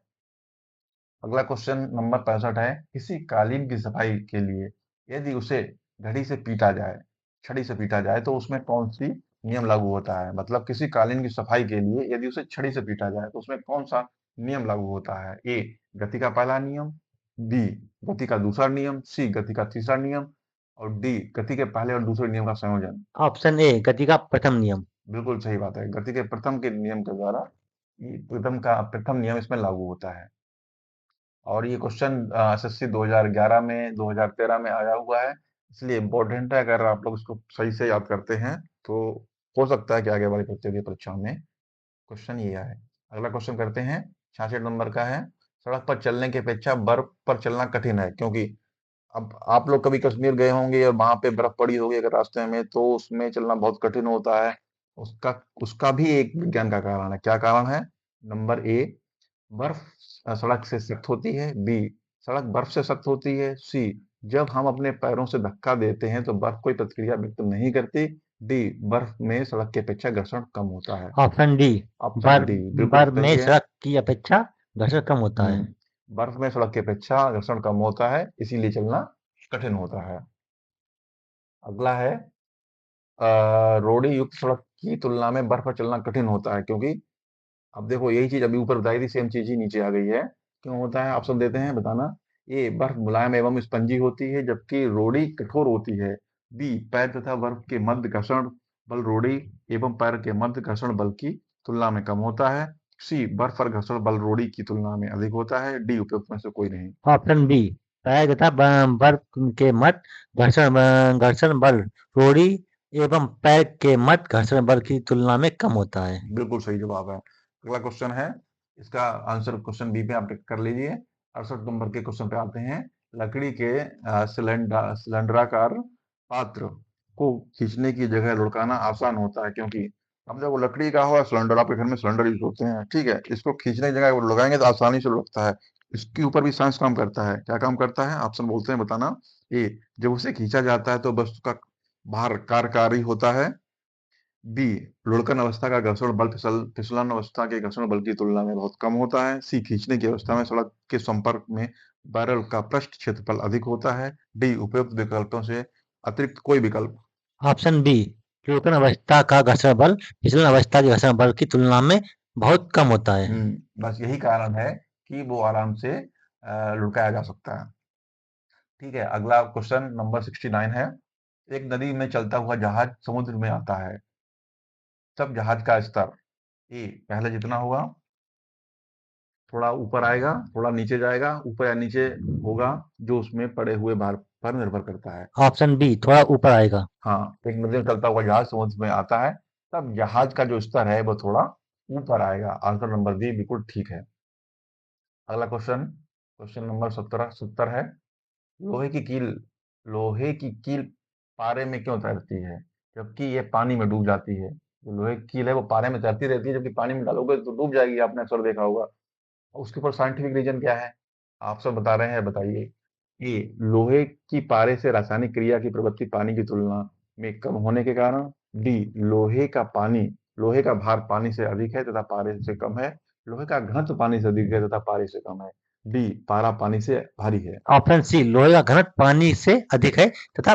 [SPEAKER 1] अगला क्वेश्चन नंबर 65 है। किसी कालीन की सफाई के लिए यदि उसे घड़ी से पीटा जाए छड़ी से पीटा जाए तो उसमें कौन सी नियम लागू होता है? मतलब किसी कालीन की सफाई के लिए यदि उसे छड़ी से पीटा जाए तो उसमें कौन सा नियम लागू होता है? ए गति का पहला नियम, बी गति का दूसरा नियम, सी गति का तीसरा नियम और डी गति के पहले और दूसरे नियम का संयोजन।
[SPEAKER 2] ऑप्शन ए, गति का प्रथम नियम।
[SPEAKER 1] बिल्कुल सही बात है, गति के प्रथम के नियम के द्वारा ये प्रथम नियम इसमें लागू होता है। और ये क्वेश्चन एसएससी 2011 में 2013 में आया हुआ है, इसलिए इम्पोर्टेंट है। अगर आप लोग इसको सही से याद करते हैं तो हो सकता है कि आगे वाली प्रतियोगी परीक्षाओं में क्वेश्चन ये आए। अगला क्वेश्चन करते हैं, 66 नंबर का है। सड़क पर चलने की अपेक्षा बर्फ पर चलना कठिन है क्योंकि अब आप लोग कभी कश्मीर गए होंगे और वहां पे बर्फ पड़ी होगी अगर रास्ते में, तो उसमें चलना बहुत कठिन होता है। उसका उसका भी एक विज्ञान का कारण है। क्या कारण है? नंबर ए बर्फ सड़क से सख्त होती है, बी सड़क बर्फ से सख्त होती है, सी जब हम अपने पैरों से धक्का देते हैं तो बर्फ कोई प्रतिक्रिया व्यक्त नहीं करती, डी बर्फ में सड़क की अपेक्षा घर्षण कम होता है।
[SPEAKER 2] ऑप्शन डी,
[SPEAKER 1] ऑप्शन डी बिल्कुल
[SPEAKER 2] बर्फ
[SPEAKER 1] सही
[SPEAKER 2] में
[SPEAKER 1] है।
[SPEAKER 2] सड़क की अपेक्षा घर्षण कम होता है।
[SPEAKER 1] बर्फ में सड़क की अपेक्षा घर्षण कम होता है, इसीलिए चलना कठिन होता है। अगला है रोड़ी युक्त सड़क की तुलना में बर्फ पर चलना कठिन होता है क्योंकि अब देखो यही चीज अभी ऊपर बताई थी, सेम चीज ही नीचे आ गई है। क्यों होता है? ऑप्शन देते हैं, बताना। ए बर्फ मुलायम एवं स्पंजी होती है जबकि रोड़ी कठोर होती है, बी पैर तथा बर्फ के मध्य घर्षण बल रोड़ी एवं पैर के मध्य घर्षण बल की तुलना में कम होता है, सी बर्फ पर घर्षण बल रोड़ी की तुलना में अधिक होता है, डी उपयुक्त में से कोई नहीं।
[SPEAKER 2] ऑप्शन बी, पैर तथा बर्फ के मध्य घर्षण बल रोड़ी एवं पैर के मध्य घर्षण बल की तुलना में कम होता है।
[SPEAKER 1] बिल्कुल सही जवाब है। अगला क्वेश्चन है, इसका आंसर क्वेश्चन बी पे आप टिक कर लीजिए। 68 नंबर के क्वेश्चन पे आते हैं। लकड़ी के सिलेंडराकार पात्र को खींचने की जगह लुढ़काना आसान होता है क्योंकि अब जब वो लकड़ी का हो सिलेंडर, आपके घर में सिलेंडर यूज होते हैं, ठीक है, इसको खींचने की जगह वो लुढ़काएंगे तो आसानी से लुढ़कता है। इसके ऊपर भी साइंस काम करता है। क्या काम करता है? ऑप्शन बोलते हैं, बताना। ए जब उसे खींचा जाता है तो वस्तु का भार कार्यकारी होता है। बी, लुढ़कन अवस्था का घर्षण बल फिसलन अवस्था के घर्षण बल की तुलना में बहुत कम होता है। सी, खींचने की अवस्था में सड़क के संपर्क में बैरल का पृष्ठ क्षेत्रफल अधिक होता है। डी, उपयुक्त विकल्पों से अतिरिक्त कोई विकल्प।
[SPEAKER 2] ऑप्शन बी, लुढ़कन अवस्था का घर्षण बल फिसलन अवस्था के घर्षण बल की तुलना में बहुत कम होता है।
[SPEAKER 1] बस यही कारण है कि वो आराम से लुढ़काया जा सकता है। ठीक है, अगला क्वेश्चन नंबर 69 है। एक नदी में चलता हुआ जहाज समुद्र में आता है, तब जहाज का स्तर ए पहले जितना होगा, थोड़ा ऊपर आएगा, थोड़ा नीचे जाएगा, ऊपर या नीचे होगा, जो उसमें पड़े हुए भार पर निर्भर करता है।
[SPEAKER 2] ऑप्शन बी, थोड़ा ऊपर आएगा।
[SPEAKER 1] हाँ, एक नदी में चलता हुआ जहाज समुद्र में आता है, तब जहाज का जो स्तर है वो थोड़ा ऊपर आएगा। आंसर नंबर बी बिल्कुल ठीक है। अगला क्वेश्चन, क्वेश्चन नंबर 70 है। लोहे की कील लोहे की कील पारे में क्यों तैरती है, जबकि ये पानी में डूब जाती है? जो लोहे की कील है वो पारे में तैरती रहती है, जबकि पानी में डालोगे तो डूब जाएगी, आपने अक्सर देखा होगा। उसके ऊपर साइंटिफिक रीजन क्या है, आप सब बता रहे हैं, बताइए। ए, लोहे की पारे से रासायनिक क्रिया की प्रवृत्ति पानी की तुलना में कम होने के कारण। डी, लोहे का भार पानी से अधिक है तथा पारे से कम है। लोहे का घनत्व पानी से अधिक है तथा पारे से कम है। डी, पारा पानी से भारी है।
[SPEAKER 2] ऑप्शन सी, लोहे का घनत्व पानी से अधिक है तथा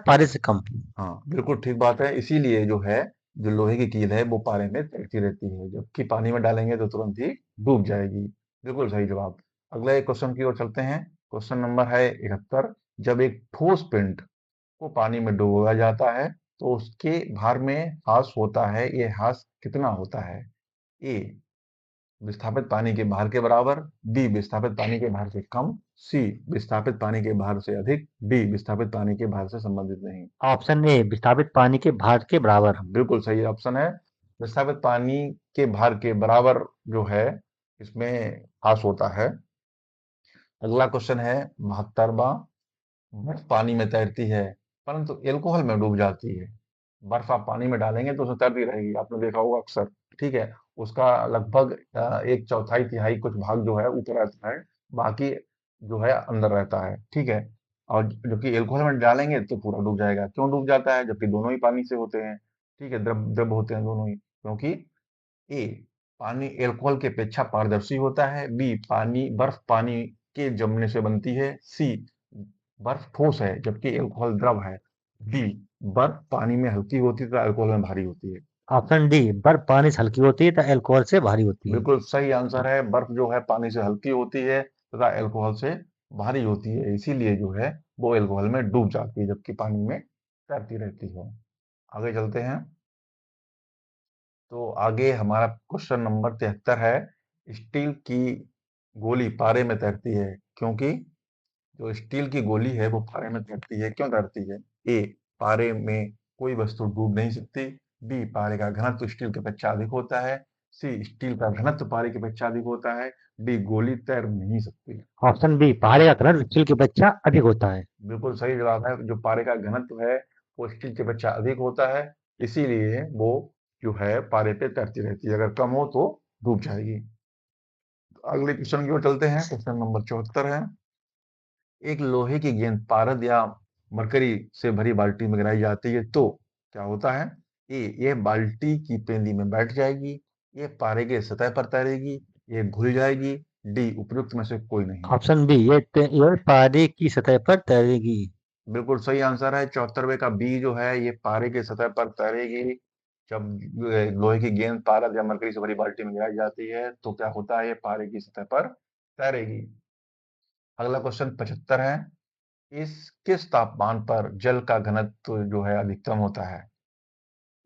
[SPEAKER 2] पारे से कम।
[SPEAKER 1] हाँ, बिल्कुल ठीक बात है। इसीलिए जो है, जो लोहे की कील है वो पारे में तैरती रहती है, जबकि पानी में डालेंगे तो तुरंत ही डूब जाएगी। बिल्कुल सही जवाब। अगले क्वेश्चन की ओर चलते हैं। क्वेश्चन नंबर है 71। जब एक ठोस पिंड को पानी में डुबोया जाता है तो उसके भार में ह्रास होता है, ये ह्रास कितना होता है? ए, विस्थापित पानी के भार के बराबर। बी, विस्थापित पानी के भार से कम। सी, विस्थापित पानी के भार से अधिक। डी, विस्थापित पानी के भार से संबंधित नहीं।
[SPEAKER 2] ऑप्शन ए, विस्थापित पानी के भार के बराबर।
[SPEAKER 1] बिल्कुल सही ऑप्शन है। विस्थापित पानी के भार के बराबर जो है, इसमें ह्रास होता है। अगला क्वेश्चन है 72वां। बर्फ पानी में तैरती है, परंतु एल्कोहल में डूब जाती है। बर्फ आप पानी में डालेंगे तो उसमें तैरती रहेगी, आपने देखा होगा अक्सर। ठीक है, उसका लगभग एक चौथाई तिहाई कुछ भाग जो है ऊपर रहता है, बाकी जो है अंदर रहता है। ठीक है, और जबकि एल्कोहल में डालेंगे तो पूरा डूब जाएगा। क्यों डूब जाता है, जबकि दोनों ही पानी से होते हैं। ठीक है, द्रव द्रव होते हैं दोनों ही। क्योंकि ए, पानी अल्कोहल की अपेक्षा पारदर्शी होता है। बी, बर्फ पानी के जमने से बनती है। सी, बर्फ ठोस है जबकि अल्कोहल द्रव है। डी, बर्फ पानी में हल्की होती है तथा अल्कोहल में भारी होती है।
[SPEAKER 2] ऑप्शन डी, बर्फ पानी से हल्की होती है तथा अल्कोहल से भारी होती है।
[SPEAKER 1] बिल्कुल सही आंसर है। बर्फ जो है पानी से हल्की होती है तथा अल्कोहल से भारी होती है, इसीलिए जो है वो अल्कोहल में डूब जाती है, जबकि पानी में तैरती रहती है। आगे चलते हैं। तो आगे हमारा क्वेश्चन नंबर 73 है। स्टील की गोली पारे में तैरती है क्योंकि, जो स्टील की गोली है वो पारे में तैरती है, क्यों तैरती है? ए, पारे में कोई वस्तु डूब नहीं सकती। बी, पारे का घनत्व स्टील की अपेक्षा अधिक होता है। सी, स्टील का घनत्व पारे की अपेक्षा अधिक होता है। डी, गोली तैर नहीं सकती।
[SPEAKER 2] ऑप्शन बी, पहाड़ी का घनत्व स्टील की अपेक्षा अधिक होता है।
[SPEAKER 1] बिल्कुल सही जवाब है। जो पारे का घनत्व है वो स्टील की अपेक्षा अधिक होता है, इसीलिए वो जो है पारे पे तैरती रहती है। अगर कम हो तो डूब जाएगी। अगले क्वेश्चन की ओर चलते हैं। क्वेश्चन नंबर 74 है। एक लोहे की गेंद पारद या मरकरी से भरी बाल्टी में गिराई जाती है तो क्या होता है? ए, यह बाल्टी की पेंदी में बैठ जाएगी। ये पारे के सतह पर तैरेगी। ये घुल जाएगी। डी, उपयुक्त में से कोई नहीं।
[SPEAKER 2] ऑप्शन बी, ये पारे की सतह पर तैरेगी।
[SPEAKER 1] बिल्कुल सही आंसर है। 74वें का बी जो है, ये पारे की सतह पर तैरेगी। जब लोहे की गेंद पारद या मरकरी से भरी बाल्टी में गिराई जाती है तो क्या होता है? ये पारे की सतह पर तैरेगी। अगला क्वेश्चन 75 है। इस किस तापमान पर जल का घनत्व जो है अधिकतम होता है?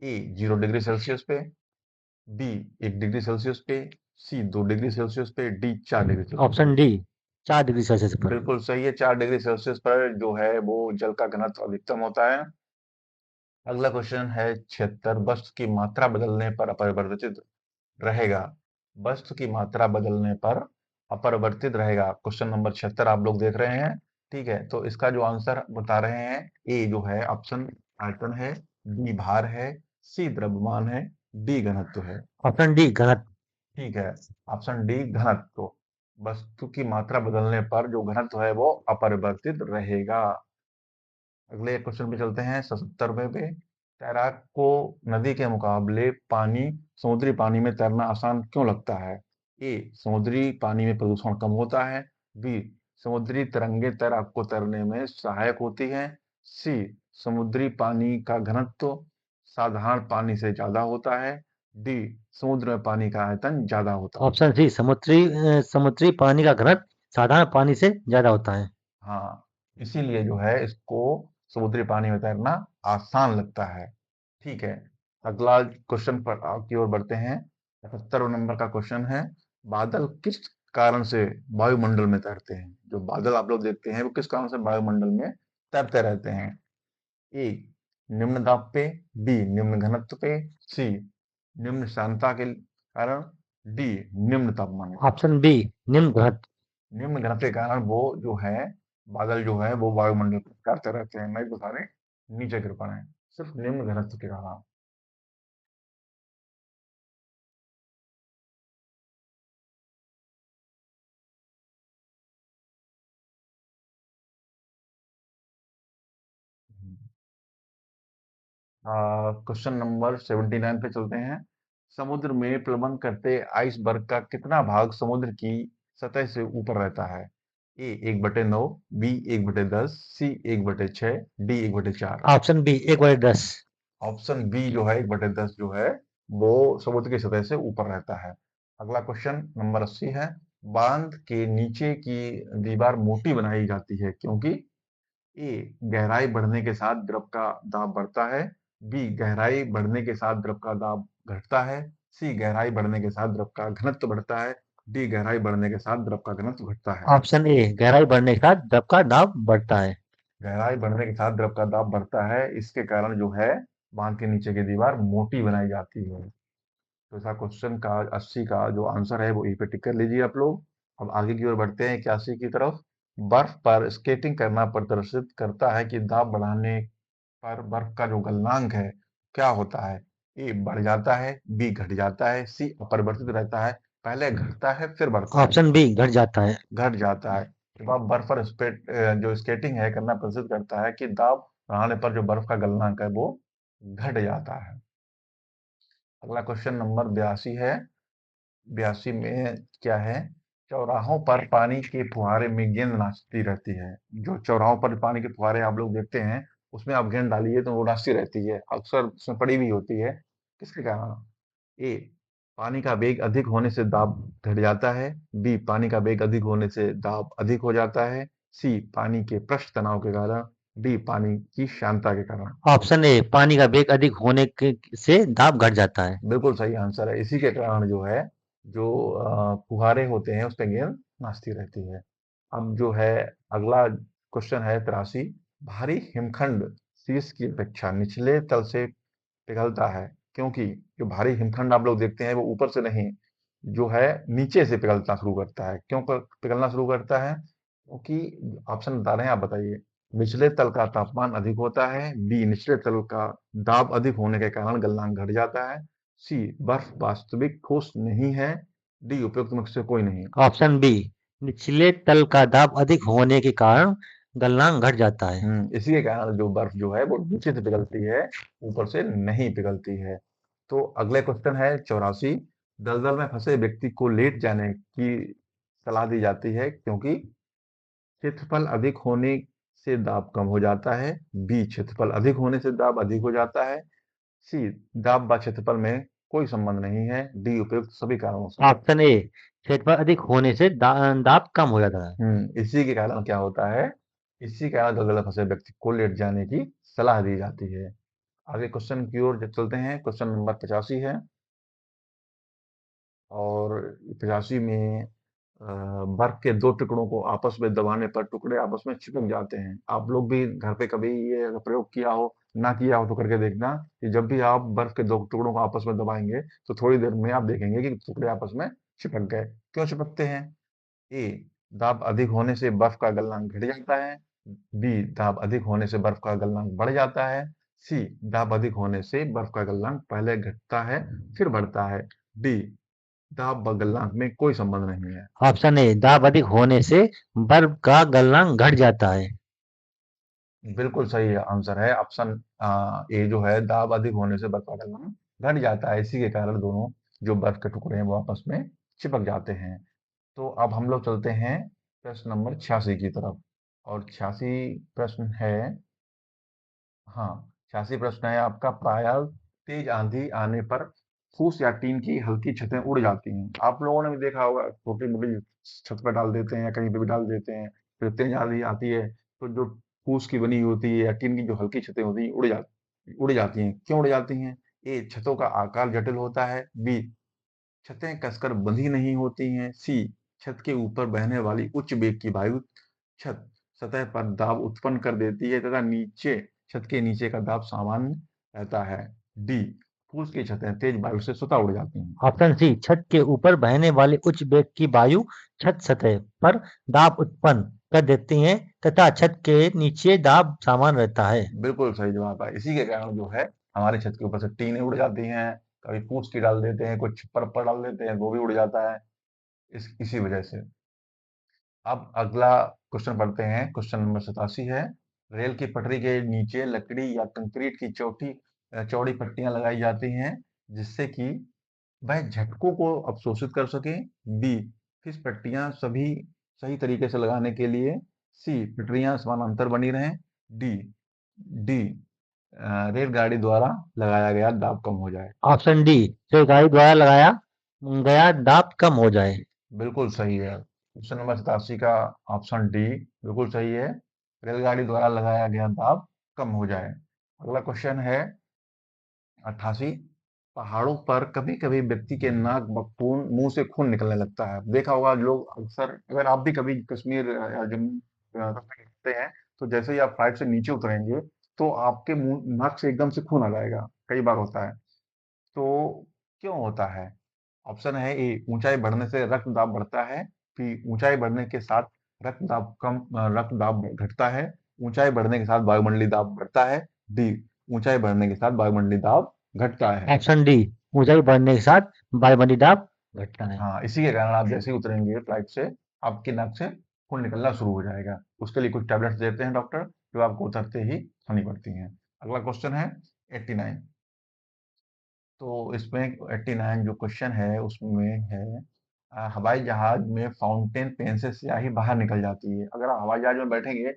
[SPEAKER 1] ए, 0 डिग्री सेल्सियस पे। बी, 1 डिग्री सेल्सियस पे। सी, 2 डिग्री सेल्सियस पे। डी, 4 डिग्री सेल्सियस
[SPEAKER 2] ऑप्शन
[SPEAKER 1] पे।
[SPEAKER 2] डी, 4 डिग्री सेल्सियस पर।
[SPEAKER 1] बिल्कुल सही है। 4 डिग्री सेल्सियस पर जो है वो जल का घनत्व अधिकतम होता है। अगला क्वेश्चन है 76। वस्तु की मात्रा बदलने पर अपरिवर्तित रहेगा। वस्तु की मात्रा बदलने पर अपरिवर्तित रहेगा। क्वेश्चन नंबर 76 आप लोग देख रहे हैं। ठीक है, तो इसका जो आंसर बता रहे हैं, ए जो है ऑप्शन आयतन है। बी, भार है। सी, द्रव्यमान है। डी, घनत्व है।
[SPEAKER 2] ऑप्शन डी, घनत्व।
[SPEAKER 1] ठीक है, ऑप्शन डी, घनत्व। वस्तु की मात्रा बदलने पर जो घनत्व है वो अपरिवर्तित रहेगा। अगले क्वेश्चन पे चलते हैं 77वें पे। तैराक को नदी के मुकाबले समुद्री पानी में तैरना आसान क्यों लगता है? ए, समुद्री पानी में प्रदूषण कम होता है। बी, समुद्री तरंगे तैराक को तैरने में सहायक होती हैं। सी, समुद्री पानी का घनत्व साधारण पानी से ज्यादा होता है। डी, समुद्र में पानी का आयतन ज्यादा होता है।
[SPEAKER 2] ऑप्शन सी, समुद्री पानी का घनत्व साधारण पानी से ज्यादा होता है।
[SPEAKER 1] हाँ, इसीलिए जो है इसको समुद्री पानी में तैरना आसान लगता है। ठीक है, अगला क्वेश्चन पर की ओर बढ़ते हैं। 77 नंबर का क्वेश्चन है, बादल किस कारण से वायुमंडल में तैरते हैं? जो बादल आप लोग देखते हैं वो किस कारण से वायुमंडल में तैरते रहते हैं? ए, निम्न दाब पे। बी, निम्न घनत्व पे। सी, निम्न शांता के कारण। डी, निम्न तापमान के कारण।
[SPEAKER 2] ऑप्शन बी, निम्न घनत्व।
[SPEAKER 1] निम्न घनत्व के कारण वो जो है बादल जो है वो वायुमंडल में तैरते रहते हैं, नहीं तो सारे नीचे गिर पड़े हैं, सिर्फ निम्न घनत्व के कारण। क्वेश्चन नंबर 79 पे चलते हैं। समुद्र में प्लवन करते आइसबर्ग का कितना भाग समुद्र की सतह से ऊपर रहता है? A, 1/9। B, 1/10। C, 1/6। D, 1/4।
[SPEAKER 2] Option B, 1/10।
[SPEAKER 1] Option B जो है 1/10 जो है वो समुद्र की सतह से ऊपर रहता है। अगला क्वेश्चन नंबर 80 है। बांध के नीचे की दीवार मोटी बनाई जाती है क्योंकि ए, गहराई बढ़ने के साथ द्रव का दाब बढ़ता है। बी, गहराई बढ़ने के साथ द्रव का दाब घटता है। सी, गहराई बढ़ने के साथ द्रव का घनत्व बढ़ता है। डी, गहराई बढ़ने के साथ द्रव का घनत्व घटता है।
[SPEAKER 2] ऑप्शन ए, गहराई बढ़ने के साथ द्रव का दाब बढ़ता है।
[SPEAKER 1] गहराई बढ़ने के साथ द्रव का दाब बढ़ता है, इसके कारण जो है बांध के नीचे की दीवार मोटी बनाई जाती है। तो ऐसा क्वेश्चन का 80 का जो आंसर है वो ई पे टिक कर लीजिए आप लोग। अब आगे की ओर बढ़ते हैं 81 की तरफ। बर्फ पर स्केटिंग करना प्रदर्शित करता है कि दाब बढ़ाने पर बर्फ का जो गलनांक है क्या होता है? ए, बढ़ जाता है। बी, घट जाता है। सी, अपरिवर्तित रहता है। पहले घटता है फिर बढ़ता है।
[SPEAKER 2] ऑप्शन बी, घट जाता है।
[SPEAKER 1] घट जाता है। जब आप बर्फ पर जो स्केटिंग है करना प्रदर्शित करता है कि दाब बढ़ाने पर जो बर्फ का गलनांक है वो घट जाता है। अगला क्वेश्चन नंबर 82 है। 82 में क्या है? चौराहों पर पानी के फुहारे में गेंद नाचती रहती है। जो चौराहों पर पानी के फुहारे आप लोग देखते हैं उसमें आप गेंद डालिए तो वो नाचती रहती है, अक्सर उसमें पड़ी भी होती है। किसके कारण? ए, पानी का वेग अधिक होने से दाब घट जाता है। बी, पानी का वेग अधिक होने से दाब अधिक हो जाता है। सी, पानी के पृष्ठ तनाव के कारण। डी, पानी की शांतता के कारण।
[SPEAKER 2] ऑप्शन ए, पानी का वेग अधिक होने से दाब घट जाता है।
[SPEAKER 1] बिल्कुल सही आंसर है, इसी के कारण जो है जो फुहारे होते हैं उस पे गेंद नाचती रहती है। अब जो है अगला क्वेश्चन है 83। भारी हिमखंड शीर्ष की अपेक्षा निचले तल से पिघलता है क्योंकि जो भारी हिमखंड आप लोग देखते हैं वो ऊपर से नहीं, जो है नीचे से पिघलना शुरू करता है। क्यों पिघलना शुरू करता है? क्योंकि ऑप्शन बता रहे हैं, आप बताइए। निचले तल का तापमान अधिक होता है। बी, निचले तल का दाब अधिक होने के कारण गलनांक घट जाता है। सी, बर्फ वास्तविक ठोस नहीं है। डी, उपयुक्त में से कोई नहीं।
[SPEAKER 2] ऑप्शन बी, निचले तल का दाब अधिक होने के कारण गलनांक घट जाता है।
[SPEAKER 1] इसी के कारण जो बर्फ जो है वो नीचे से पिघलती है, ऊपर से नहीं पिघलती है। तो अगले क्वेश्चन है 84। दलदल में फंसे व्यक्ति को लेट जाने की सलाह दी जाती है क्योंकि क्षेत्रफल अधिक होने से दाब कम हो जाता है। बी, क्षेत्रफल अधिक होने से दाब अधिक हो जाता है। सी, दाब व क्षेत्रफल में कोई संबंध नहीं है। डी, उपयुक्त सभी कारणों से।
[SPEAKER 2] ऑप्शन ए, क्षेत्रफल अधिक होने से दाब कम हो जाता है।
[SPEAKER 1] इसी के कारण क्या होता है? इसी कारण दलदल में फंसे व्यक्ति को लेट जाने की सलाह दी जाती है। आगे क्वेश्चन की ओर जब चलते हैं, क्वेश्चन नंबर 85 है। और 85 में बर्फ के दो टुकड़ों को आपस में दबाने पर टुकड़े आपस में चिपक जाते हैं। आप लोग भी घर पे कभी ये अगर प्रयोग किया हो, ना किया हो तो करके देखना कि जब भी आप बर्फ के दो टुकड़ों को आपस में दबाएंगे तो थोड़ी देर में आप देखेंगे कि टुकड़े आपस में चिपक गए। क्यों चिपकते हैं? ए, दाब अधिक होने से बर्फ का गलनांक घट जाता है। बी, दाब अधिक होने से बर्फ का गलनांक बढ़ जाता है। सी, दाब अधिक होने से बर्फ का गलनांक पहले घटता है फिर बढ़ता है। डी, दाब व गलनांक में कोई संबंध नहीं है।
[SPEAKER 2] ऑप्शन ए, दाब अधिक होने से बर्फ का गलनांक घट जाता है।
[SPEAKER 1] बिल्कुल सही आंसर है ऑप्शन ए जो है, दाब अधिक होने से बर्फ का गलना घट जाता है, इसी के कारण दोनों जो बर्फ के टुकड़े हैं वो आपस में चिपक जाते हैं। तो अब हम लोग चलते हैं प्रश्न नंबर 86 की तरफ। और 86 प्रश्न है, हाँ, 86 प्रश्न है आपका, प्रायः तेज आंधी आने पर फूस या टीन की हल्की छतें उड़ जाती हैं। आप लोगों ने भी देखा होगा, छोटी मोटी छत पर डाल देते हैं या कहीं पे भी डाल देते हैं, फिर तेज आंधी आती है तो जो फूस की बनी होती है या टीन की जो हल्की छतें होती हैं उड़ जाती हैं। क्यों उड़ जाती हैं? ए, छतों का आकार जटिल होता है। बी, छतें कसकर बंधी नहीं होती हैं। सी, छत के ऊपर बहने वाली उच्च वेग की वायु छत सतह पर दाब उत्पन्न कर देती है तथा नीचे छत के नीचे का दाब सामान्य रहता है। डी, फूस की छतें तेज वायु से स्वतः उड़ जाती हैं।
[SPEAKER 2] ऑप्शन सी, छत के ऊपर बहने वाली उच्च वेग की वायु छत सतह पर दाब उत्पन्न कर देती है तथा छत के नीचे दाब समान रहता है।
[SPEAKER 1] बिल्कुल सही जवाब है। इसी के कारण जो है हमारे छत के ऊपर से टीनें उड़ जाती हैं, कभी फूस की डाल देते हैं, कुछ छप्पर पर डाल देते हैं, वो भी उड़ जाता है इसी वजह से। अब अगला क्वेश्चन पढ़ते हैं। क्वेश्चन नंबर 87 है, रेल की पटरी के नीचे लकड़ी या कंक्रीट की चौड़ी पट्टियां लगाई जाती हैं जिससे कि वह झटकों को अवशोषित कर सके। बी, किस पट्टियां सभी सही तरीके से लगाने के लिए। सी, पटरियां समानांतर बनी रहें। डी डी रेलगाड़ी द्वारा लगाया गया दाब कम हो जाए।
[SPEAKER 2] ऑप्शन डी, रेलगाड़ी द्वारा लगाया गया दाब कम हो जाए।
[SPEAKER 1] बिल्कुल सही है। क्वेश्चन नंबर 87 का ऑप्शन डी बिल्कुल सही है, रेलगाड़ी द्वारा लगाया गया दाब कम हो जाए। अगला क्वेश्चन है 88, पहाड़ों पर कभी-कभी व्यक्ति के नाक ब खून मुँह से खून निकलने लगता है। देखा होगा लोग अक्सर, अगर आप भी कभी कश्मीर या जम्मू कश्मीर गए हैं, तो जैसे ही आप फ्लाइट से नीचे उतरेंगे, तो आपके मुँह नाक से एकदम से खून आ जाएगा, कई बार होता है। तो क्यों होता है? ऑप्शन है ए, ऊंचाई बढ़ने से रक्त दाब बढ़ता है। बी, ऊंचाई बढ़ने के साथ रक्त दाब घटता है। ऊंचाई बढ़ने के साथ वायुमंडलीय दाब बढ़ता है। डी, ऊंचाई बढ़ने के साथ वायुमंडलीय दाब घटता है।
[SPEAKER 2] ऑप्शन डी, ऊंचाई बढ़ने के साथ वायुमंडलीय दाब घटता है।
[SPEAKER 1] हाँ, इसी के कारण आप जैसे ही उतरेंगे फ्लाइट से, आपकी नाक से खून निकलना शुरू हो जाएगा। उसके लिए कुछ टैबलेट्स देते हैं डॉक्टर, जो आपको उतरते ही खानी पड़ती हैं। अगला क्वेश्चन है 89। तो इसमें 89 जो क्वेश्चन है उसमें है, हवाई जहाज में फाउंटेन पेन से स्याही बाहर निकल जाती है। अगर आप हवाई जहाज में बैठेंगे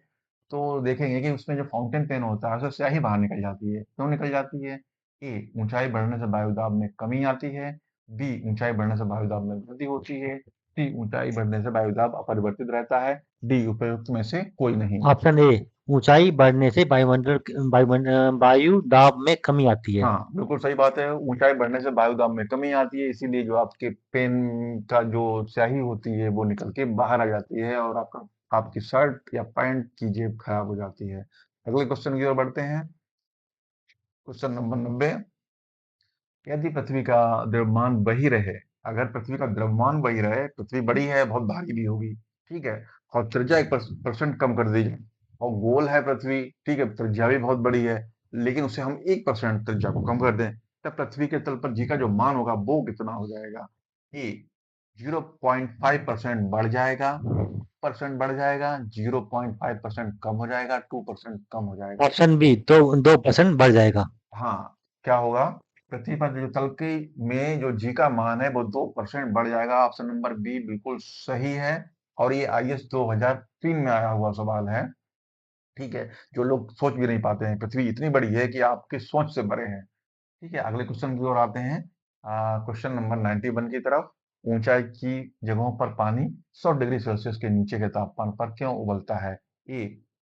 [SPEAKER 1] तो देखेंगे कि उसमें जो फाउंटेन पेन होता है उससे स्याही बाहर निकल जाती है। क्यों निकल जाती है? ए, ऊंचाई बढ़ने से वायुदाब में कमी आती है। बी, ऊंचाई बढ़ने से वायुदाब में वृद्धि होती है। सी, ऊंचाई बढ़ने से वायुदाब अपरिवर्तित रहता है। डी, उपयुक्त में से कोई नहीं।
[SPEAKER 2] ऑप्शन ए, ऊंचाई बढ़ने से वायु दाब में कमी आती है।
[SPEAKER 1] हाँ, बिल्कुल सही बात है। ऊंचाई बढ़ने से वायुदाब में कमी आती है, इसीलिए जो आपके पेन का जो स्याही होती है वो निकल के बाहर आ जाती है और आपकी शर्ट या पैंट की जेब खराब हो जाती है। अगले क्वेश्चन की ओर बढ़ते हैं। क्वेश्चन नंबर 90, यदि पृथ्वी का द्रव्यमान वही रहे, अगर पृथ्वी का द्रव्यमान वही रहे, पृथ्वी बड़ी है, बहुत भारी भी होगी, ठीक है, और त्रिज्या 1% कम कर दी जाए, और गोल है पृथ्वी, ठीक है, त्रिज्या भी बहुत बड़ी है, लेकिन उसे हम 1% त्रिज्या को कम कर दें, तब पृथ्वी के तल पर जी का जो मान होगा वो कितना हो जाएगा? ए, 0.5% बढ़ जाएगा, परसेंट बढ़ जाएगा, 0.5% कम हो जाएगा, 2% कम हो जाएगा।
[SPEAKER 2] ऑप्शन बी, तो 2% बढ़ जाएगा।
[SPEAKER 1] हाँ, क्या होगा? पृथ्वी पर जो तल की में जो जी का मान है वो 2% बढ़ जाएगा। ऑप्शन नंबर बी बिल्कुल सही है, और ये आईएएस 2003 में आया हुआ सवाल है, ठीक है? जो लोग सोच भी नहीं पाते हैं, पृथ्वी इतनी बड़ी है कि आपकी सोच से परे है। ठीक है, अगले क्वेश्चन की ओर आते हैं। क्वेश्चन नंबर 91 की तरफ। ऊंचाई की जगहों पर पानी 100 डिग्री सेल्सियस के नीचे के तापमान पर क्यों उबलता है? ए,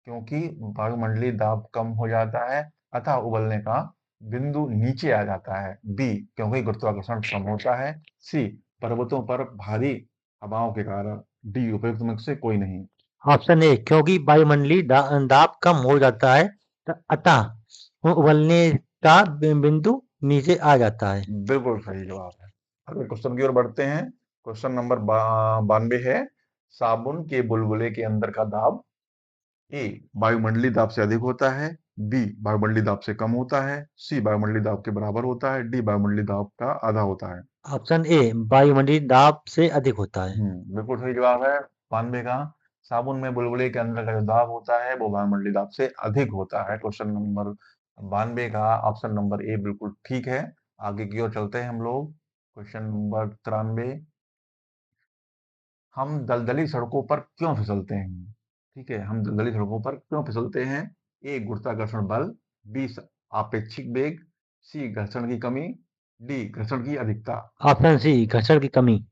[SPEAKER 1] क्योंकि वायुमंडलीय दाब कम हो जाता है अतः उबलने का बिंदु नीचे आ जाता है। बी, क्योंकि गुरुत्वाकर्षण कम होता है। सी, पर्वतों पर भारी हवाओं के कारण। डी, उपयुक्त में से कोई नहीं।
[SPEAKER 2] ऑप्शन ए, क्योंकि वायुमंडलीय दाब कम हो जाता है अतः उबलने का बिंदु नीचे आ जाता है।
[SPEAKER 1] बिल्कुल सही जवाब है। अगले क्वेश्चन की ओर बढ़ते हैं। क्वेश्चन नंबर 92 है, साबुन के बुलबुले के अंदर का दाब ए, वायुमंडलीय दाब से अधिक होता है। बी, वायुमंडलीय दाब से कम होता है। सी, वायुमंडलीय दाब के बराबर होता है। डी, वायुमंडलीय दाब का आधा होता है।
[SPEAKER 2] ऑप्शन ए, वायुमंडलीय दाब से अधिक होता है।
[SPEAKER 1] बिल्कुल सही जवाब है 92 का। साबुन में बुलबुले के अंदर का जो दाब होता है वो वायुमंडलीय दाब से अधिक होता है। क्वेश्चन नंबर 92 का ऑप्शन नंबर ए बिल्कुल ठीक है। आगे की ओर चलते हैं हम लोग। क्वेश्चन नंबर 93, हम दलदली सड़कों पर क्यों फिसलते हैं? ठीक है, हम दलदली सड़कों पर क्यों फिसलते हैं? ए गुरुत्वाकर्षण बल, बी आपेक्षिक वेग, सी घर्षण की कमी, डी घर्षण की अधिकता।
[SPEAKER 2] ऑप्शन सी घर्षण की कमी।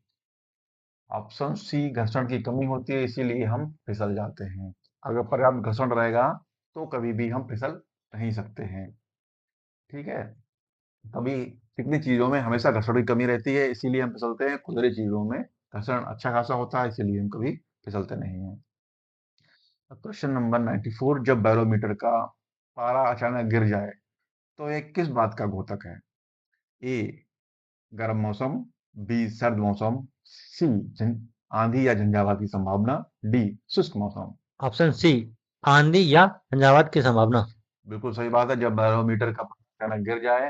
[SPEAKER 1] ऑप्शन सी घर्षण की कमी होती है, इसीलिए हम फिसल जाते हैं। अगर पर्याप्त घर्षण रहेगा तो कभी भी हम फिसल नहीं सकते हैं। ठीक है, कभी चिकनी चीजों में हमेशा घर्षण की कमी रहती है, इसीलिए हम फिसलते हैं। खुरदरी चीजों में घर्षण अच्छा खासा होता है, इसीलिए हम कभी फिसलते नहीं हैं। क्वेश्चन नंबर 94, जब बैरोमीटर का पारा अचानक गिर जाए तो ये किस बात का घोतक है? ए गर्म मौसम, बी सर्द मौसम, सी आंधी या झंझावात की संभावना, डी शुष्क मौसम।
[SPEAKER 2] ऑप्शन सी आंधी या झंझावात की संभावना।
[SPEAKER 1] बिल्कुल सही बात है। जब बैरोमीटर का अचानक गिर जाए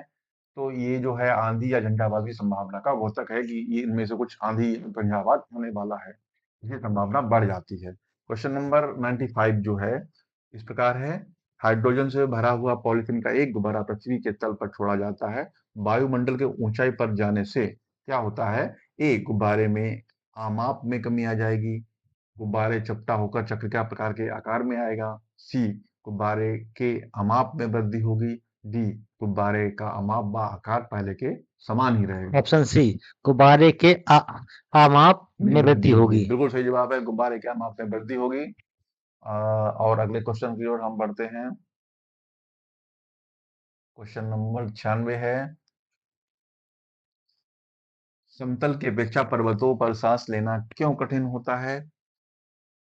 [SPEAKER 1] तो ये जो है आंधी या झंझावात की संभावना का घोतक है कि ये इनमें से कुछ आंधी या झंझावात होने वाला है, इसकी संभावना बढ़ जाती है। क्वेश्चन नंबर 95 जो है इस प्रकार है, हाइड्रोजन से भरा हुआ पॉलिथीन का एक गुब्बारा पृथ्वी के तल पर छोड़ा जाता है, वायुमंडल के ऊंचाई पर जाने से क्या होता है? ए गुब्बारे में आमाप में कमी आ जाएगी, गुब्बारे चपटा होकर चक्रिका प्रकार के आकार में आएगा, सी गुब्बारे के अमाप में वृद्धि होगी, डी गुब्बारे का अमाप व आकार पहले के समान ही रहेगा।
[SPEAKER 2] ऑप्शन सी गुब्बारे के आमाप में वृद्धि होगी।
[SPEAKER 1] बिल्कुल सही जवाब है, गुब्बारे के अमाप में वृद्धि होगी। और अगले क्वेश्चन की ओर हम बढ़ते हैं। क्वेश्चन नंबर 96 है, समतल की अपेक्षा पर्वतों पर सांस लेना क्यों कठिन होता है?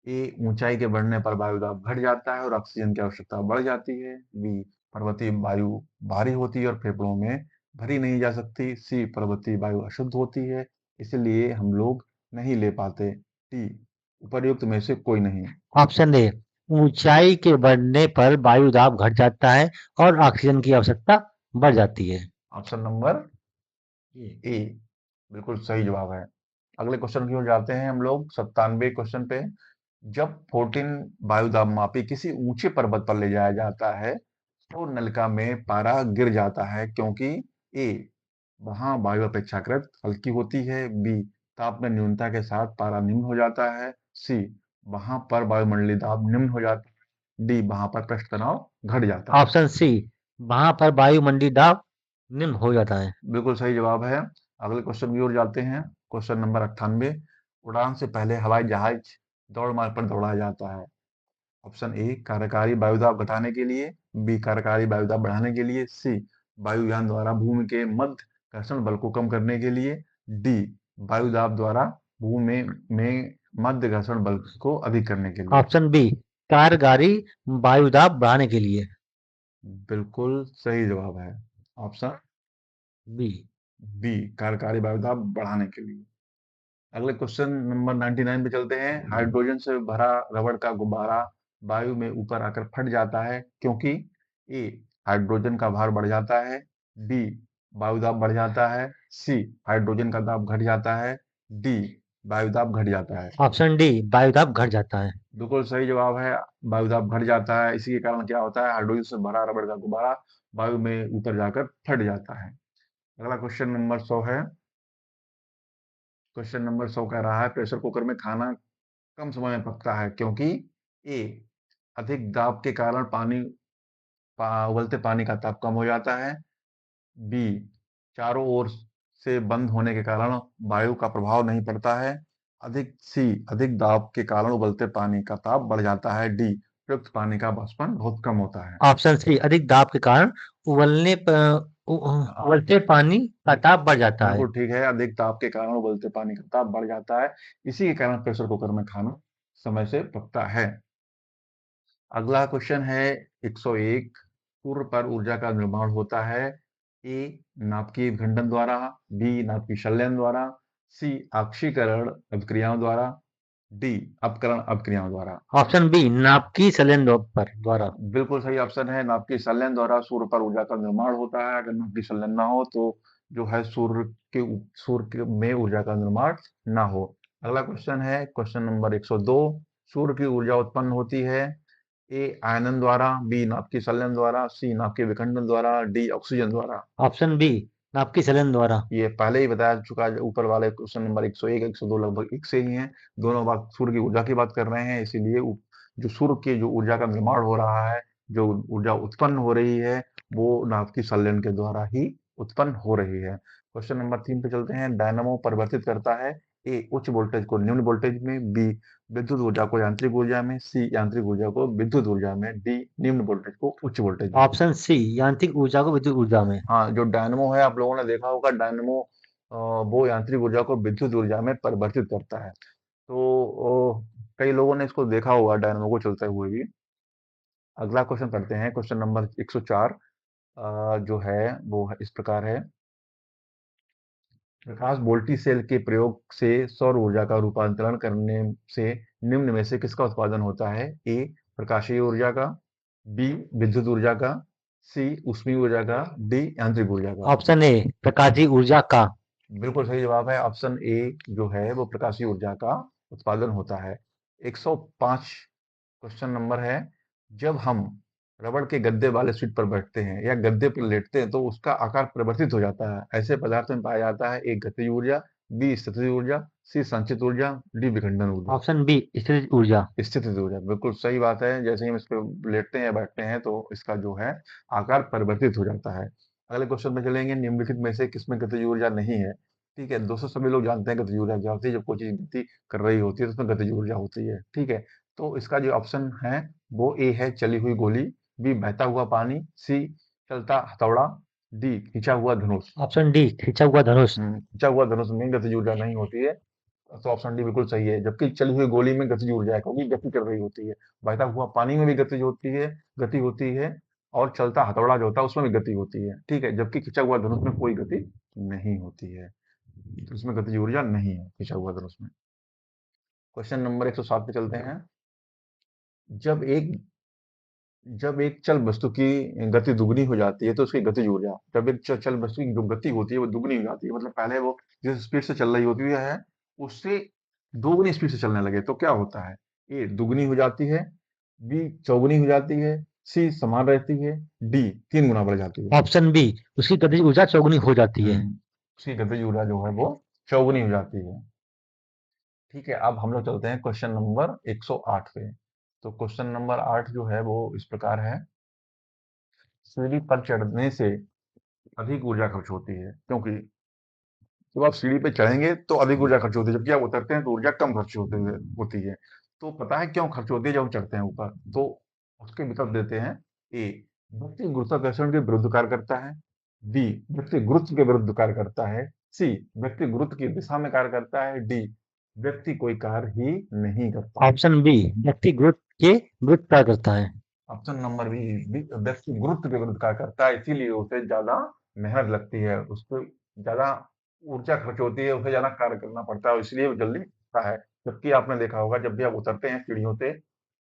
[SPEAKER 1] ए ऊंचाई के बढ़ने पर वायु दाब घट जाता है और ऑक्सीजन की आवश्यकता बढ़ जाती है, बी पर्वतीय वायु भारी होती है और फेफड़ों में भरी नहीं जा सकती, सी पर्वतीय वायु अशुद्ध होती है इसलिए हम लोग नहीं ले पाते, डी उपर्युक्त में से कोई नहीं।
[SPEAKER 2] ऑप्शन ए ऊंचाई के बढ़ने पर वायु दाब घट जाता है और ऑक्सीजन की आवश्यकता बढ़ जाती है।
[SPEAKER 1] ऑप्शन नंबर ए बिल्कुल सही जवाब है। अगले क्वेश्चन की ओर जाते हैं हम लोग 97 क्वेश्चन पे। जब 14 वायु दाब मापी किसी ऊंचे पर्वत पर ले जाया जाता है तो नलिका में पारा गिर जाता है क्योंकि ए वहां वायु अपेक्षाकृत हल्की होती है, बी ताप में न्यूनता के साथ पारा निम्न हो जाता है, सी वहां पर वायुमंडलीय दाब निम्न हो जाता है, डी वहां पर पृष्ठ तनाव घट जाता है।
[SPEAKER 2] ऑप्शन सी वहां पर वायुमंडलीय दाब निम्न हो जाता है।
[SPEAKER 1] बिल्कुल सही जवाब है। अगले क्वेश्चन की ओर जाते हैं। क्वेश्चन नंबर 98, उड़ान से पहले हवाई जहाज दौड़ मार्ग पर दौड़ाया जाता है। ऑप्शन ए कार्यकारी वायुदाब घटाने के लिए, बी कार्यकारी वायुदाब बढ़ाने के लिए, सी वायुयान द्वारा भूमि के मध्य घर्षण बल को कम करने के लिए, डी वायुदाब द्वारा भूमि में मध्य घर्षण बल को अधिक करने के लिए।
[SPEAKER 2] ऑप्शन बी कारगारी वायुदाब बढ़ाने के लिए।
[SPEAKER 1] बिल्कुल सही जवाब है ऑप्शन
[SPEAKER 2] बी।
[SPEAKER 1] बी कार्यकारी वायुदाब बढ़ाने के लिए। अगले क्वेश्चन नंबर 99 पे चलते हैं। हाइड्रोजन से भरा रबड़ का गुब्बारा वायु में ऊपर आकर फट जाता है क्योंकि ए हाइड्रोजन का भार बढ़ जाता है, बी वायु दाब बढ़ जाता है, सी हाइड्रोजन का दाब घट जाता है, डी वायु दाब घट जाता है।
[SPEAKER 2] ऑप्शन डी वायुदाब घट जाता है।
[SPEAKER 1] बिल्कुल सही जवाब है, वायु दाब घट जाता है। इसी के कारण क्या होता है, हाइड्रोजन से भरा रबड़ का गुब्बारा वायु में ऊपर जाकर फट जाता है। अगला क्वेश्चन नंबर 100 है। क्वेश्चन नंबर 100 कह रहा है, प्रेशर कुकर में खाना कम समय में पकता है क्योंकि ए अधिक दाब के कारण उबलते पानी का ताप कम हो जाता है, बी चारों ओर से बंद होने के कारण वायु का प्रभाव नहीं पड़ता है, अधिक दाब के कारण उबलते पानी का ताप बढ़ जाता है, डी उपयुक्त पानी का वाष्पन बहुत कम होता है।
[SPEAKER 2] ऑप्शन सी अधिक दाब के कारण उबलने प- उ- उबलते पानी का ताप बढ़ जाता है।
[SPEAKER 1] बिल्कुल ठीक है, अधिक ताप के कारण उबलते पानी का ताप बढ़ जाता है, इसी के कारण प्रेशर कुकर में खाना समय से पकता है। अगला क्वेश्चन है 101, सूर्य पर ऊर्जा का निर्माण होता है ए नाभिकीय विखंडन द्वारा, बी नाभिकीय संलयन द्वारा, सी ऑक्सीकरण अभिक्रियाओं द्वारा, डी अपकरण अभिक्रियाओं द्वारा।
[SPEAKER 2] ऑप्शन बी नाभिकीय संलयन द्वारा।
[SPEAKER 1] बिल्कुल सही ऑप्शन है, नाभिकीय संलयन द्वारा सूर्य पर ऊर्जा का निर्माण होता है। अगर नाभिकीय संलयन ना हो तो जो है सूर्य में ऊर्जा का निर्माण ना हो। अगला क्वेश्चन है क्वेश्चन नंबर 102, सूर्य की ऊर्जा उत्पन्न होती है? ए आयनन द्वारा, बी नाभिकीय संलयन द्वारा, सी नाभिकीय विखंडन द्वारा, डी ऑक्सीजन द्वारा।
[SPEAKER 2] ऑप्शन बी, नाभिकीय संलयन द्वारा।
[SPEAKER 1] ये पहले ही बताया चुका है, ऊपर वाले क्वेश्चन नंबर 101 102 लगभग एक से ही हैं। दोनों बात सूर्य की ऊर्जा की बात कर रहे हैं, इसीलिए जो सूर्य की जो ऊर्जा का निर्माण हो रहा है, जो ऊर्जा उत्पन्न हो रही है, वो नाभिकीय संलयन के द्वारा ही उत्पन्न हो रही है। क्वेश्चन नंबर 3 पे चलते हैं। डायनामो परिवर्तित करता है ए उच्च वोल्टेज को निम्न वोल्टेज में, बी विद्युत ऊर्जा को यांत्रिक ऊर्जा में, सी यांत्रिक ऊर्जा को विद्युत ऊर्जा में, डी निम्न वोल्टेज को उच्च वोल्टेज में।
[SPEAKER 2] ऑप्शन सी, यांत्रिक ऊर्जा को विद्युत ऊर्जा में।
[SPEAKER 1] हाँ, जो डायनेमो है आप लोगों ने देखा होगा, डायनेमो वो यांत्रिक ऊर्जा को विद्युत ऊर्जा में परिवर्तित करता है। तो कई लोगों ने इसको देखा होगा डायनेमो को चलते हुए भी। अगला क्वेश्चन करते हैं, क्वेश्चन नंबर 104 जो है वो इस प्रकार है। प्रकाश वोल्टी सेल के प्रयोग से सौर ऊर्जा का रूपांतरण करने से निम्न में से किसका उत्पादन होता है? ए प्रकाशीय ऊर्जा का, बी विद्युत ऊर्जा का, सी ऊष्मीय ऊर्जा का, डी यांत्रिक ऊर्जा का।
[SPEAKER 2] ऑप्शन ए, प्रकाशीय ऊर्जा का।
[SPEAKER 1] बिल्कुल सही जवाब है। ऑप्शन ए जो है वो प्रकाशीय ऊर्जा का उत्पादन होता है। 105 क्वेश्चन नंबर है। जब हम रबड़ के गद्दे वाले सीट पर बैठते हैं या गद्दे पर लेटते हैं तो उसका आकार परिवर्तित हो जाता है। ऐसे पदार्थ में पाया जाता है ए गतिज ऊर्जा, बी स्थितिज ऊर्जा, सी संचित ऊर्जा, डी विखंडन ऊर्जा।
[SPEAKER 2] ऑप्शन बी, स्थितिज ऊर्जा।
[SPEAKER 1] स्थितिज ऊर्जा बिल्कुल सही बात है। जैसे ही हम इस पे लेटते हैं या बैठते हैं तो इसका जो है आकार परिवर्तित हो जाता है। अगले क्वेश्चन में चलेंगे। निम्नलिखित में से किसमें गतिज ऊर्जा नहीं है? ठीक है, दोस्तों सभी लोग जानते हैं गतिज ऊर्जा क्या होती है। जब कोई चीज गति कर रही होती है तो उसमें गतिज ऊर्जा होती है। ठीक है, तो इसका जो ऑप्शन है वो ए है चली हुई गोली, बी बहता हुआ पानी, सी चलता हथौड़ा, डी खिंचा हुआ धनुष।
[SPEAKER 2] ऑप्शन डी, खिंचा हुआ धनुष।
[SPEAKER 1] खिंचा हुआ धनुष में गतिज ऊर्जा नहीं होती है, तो ऑप्शन डी बिल्कुल सही है। जबकि चली हुई गोली में गतिज ऊर्जा है क्योंकि गति कर रही होती है। बहता हुआ पानी में भी गतिज होती है, गति होती है, और चलता हथौड़ा जो होता है उसमें भी गति होती है। ठीक है, जबकि खिंचा हुआ धनुष में कोई गति नहीं होती है, तो इसमें गतिज ऊर्जा नहीं है खिंचा हुआ धनुष में। क्वेश्चन नंबर 107 पे चलते हैं। जब एक जब एक चल वस्तु की गति दुगनी हो जाती है तो उसकी गतिज ऊर्जा, जब एक चल वस्तु की जो गति होती है वो दुगनी हो जाती है, मतलब पहले वो जिस स्पीड से चल रही होती है उससे दोगुनी स्पीड से चलने लगे तो क्या होता है? ए दुगनी हो जाती है, बी चौगुनी हो जाती है, सी समान रहती है, डी 3 गुना बढ़ जाती है।
[SPEAKER 2] ऑप्शन बी, उसकी गतिज ऊर्जा चौगुनी हो जाती है।
[SPEAKER 1] उसकी गतिज ऊर्जा जो है वो चौगुनी हो जाती है। ठीक है, अब हम लोग चलते हैं क्वेश्चन नंबर 108 पे। तो क्वेश्चन नंबर 8 जो है वो इस प्रकार है। सीढ़ी पर चढ़ने से अधिक ऊर्जा खर्च होती है, क्योंकि जब आप सीढ़ी पे चढ़ेंगे तो अधिक ऊर्जा खर्च होती है, जबकि आप उतरते हैं तो ऊर्जा कम खर्च होती है। तो पता है क्यों खर्च होती है जब हम चढ़ते हैं ऊपर? तो उसके विकल्प देते हैं। ए व्यक्ति गुरुत्वाकर्षण के विरुद्ध कार्य करता है, बी व्यक्ति गुरुत्व के विरुद्ध कार्य करता है, सी व्यक्ति गुरुत्व की दिशा में कार्य करता है, डी व्यक्ति कोई कार्य ही नहीं करता।
[SPEAKER 2] ऑप्शन बी, व्यक्ति गुरुत्व के विरुद्ध कार्य करता है।
[SPEAKER 1] ऑप्शन नंबर बी, व्यक्ति गुरुत्व के विरुद्ध कार्य करता है, इसीलिए उसे ज्यादा मेहनत लगती है, उसको ज्यादा ऊर्जा खर्च होती है, उसे ज्यादा कार्य करना पड़ता है, इसलिए वो जल्दी उठता है। जबकि आपने देखा होगा जब भी आप उतरते हैं सीढ़ियों से